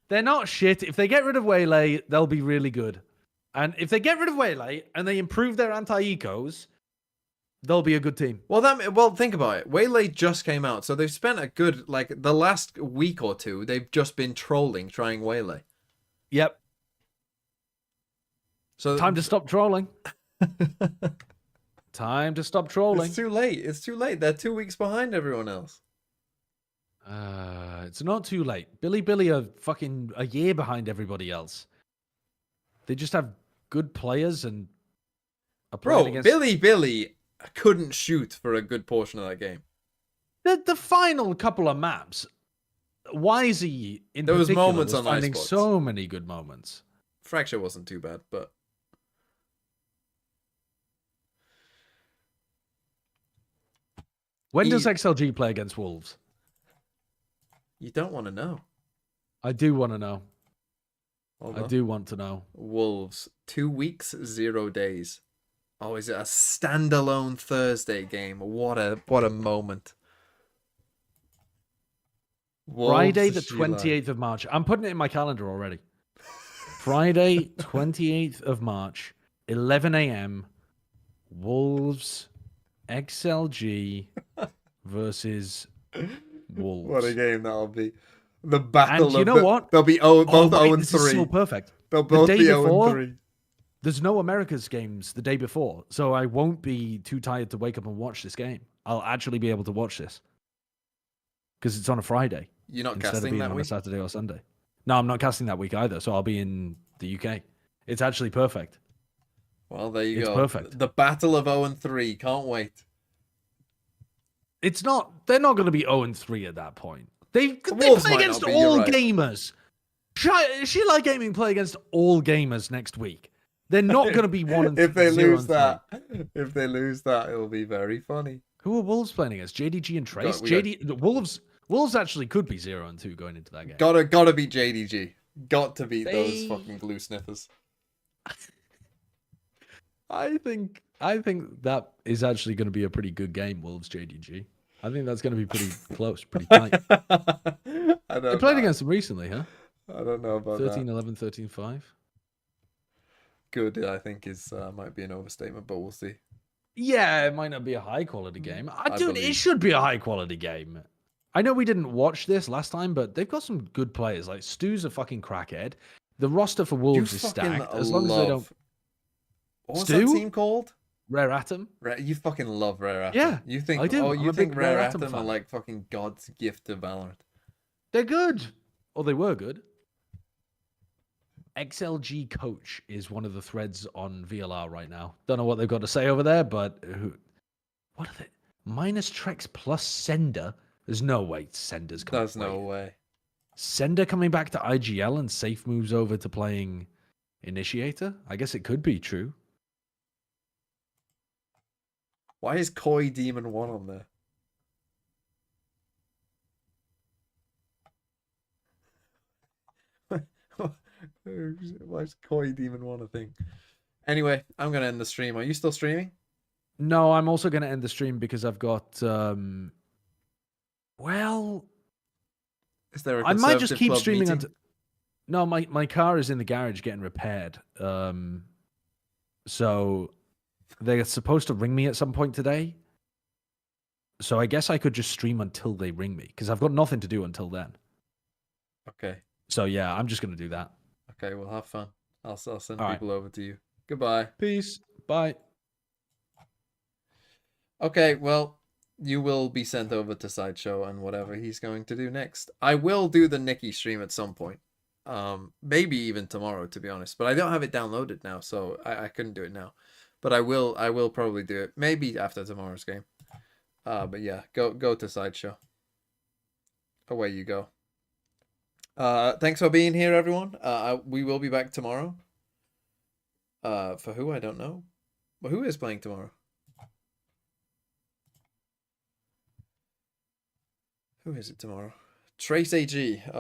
they're not shit. If they get rid of Waylay, they'll be really good. And if they get rid of Waylay and they improve their anti-ecos, they'll be a good team. Well, think about it. Waylay just came out, so they've spent a good, like, the last week or two, they've just been trolling, trying Waylay. Yep. So Time to stop trolling. Time to stop trolling. It's too late. It's too late. They're 2 weeks behind everyone else. It's not too late. Billy are fucking a year behind everybody else. They just have good players and are playing Bro, against... Billy couldn't shoot for a good portion of that game. The final couple of maps, YZ in There was particular moments was on finding Icebox. so many good moments. Fracture wasn't too bad, but... When does XLG play against Wolves? You don't want to know. I do want to know. Hold I on. do want to know. Wolves, 2 weeks, 0 days. Oh, is it a standalone Thursday game? What a moment. Wolves, Friday the Sheila. 28th of March. I'm putting it in my calendar already. Friday 28th of March, 11 a.m. Wolves XLG versus Wolves. What a game that'll be. The battle and you know what? They'll be both 0 and this is 3. so perfect. They'll both the day be 0 before, and 3. There's no America's games the day before, so I won't be too tired to wake up and watch this game. I'll actually be able to watch this because it's on a Friday. You're not instead casting of being that on week? a Saturday or Sunday. No, I'm not casting that week either, so I'll be in the UK. It's actually perfect. Well, there you go. It's perfect. The battle of 0 and 3. Can't wait. It's not. They're not going to be 0 and 3 at that point. They Wolves play might against not be, all you're right. gamers. Sheila Gaming play against all gamers next week. They're not going to be 1 and 3. If they lose that, it'll be very funny. Who are Wolves playing against? JDG and Trace. Wolves actually could be 0 and 2 going into that game. Gotta beat JDG. Got to beat those fucking blue sniffers. I think that is actually going to be a pretty good game, Wolves JDG. I think that's going to be pretty close, pretty tight. They played against them recently, huh? I don't know about 13-11, 13-5. Good, I think is might be an overstatement, but we'll see. Yeah, it might not be a high quality game. Dude, believe. it should be a high quality game. I know we didn't watch this last time, but they've got some good players. Like Stu's a fucking crackhead. The roster for Wolves is stacked. As long as they don't. What was that team called? Rare Atom. You fucking love Rare Atom. Yeah, You think? I do. Oh, I'm you a think big Rare Rare Atom Atom are fan. like fucking God's gift to Valorant? They're good. Or they were good. XLG Coach is one of the threads on VLR right now. Don't know what they've got to say over there, but what are they? Minus Trex plus Sender. There's no way Sender's coming. There's no way. Sender coming back to IGL and Safe moves over to playing Initiator? I guess it could be true. Why is Koi Demon 1 on there? Why is Koi Demon 1 a thing? Anyway, I'm going to end the stream. Are you still streaming? No, I'm also going to end the stream because I've got... well... Is there a I might just keep club streaming meeting? until... No, my car is in the garage getting repaired. So they're supposed to ring me at some point today. So I guess I could just stream until they ring me because I've got nothing to do until then. Okay. So yeah, I'm just going to do that. Okay, well, have fun. I'll send All people over to you. Goodbye. Peace. Bye. Okay, well, you will be sent over to Sideshow and whatever he's going to do next. I will do the Nikki stream at some point. Maybe even tomorrow, to be honest. But I don't have it downloaded now, so I couldn't do it now. But I will probably do it. Maybe after tomorrow's game. But yeah, go to Sideshow. Away you go. Thanks for being here, everyone. We will be back tomorrow. For who? I don't know. But who is playing tomorrow? Who is it tomorrow? Trace AG. Oh.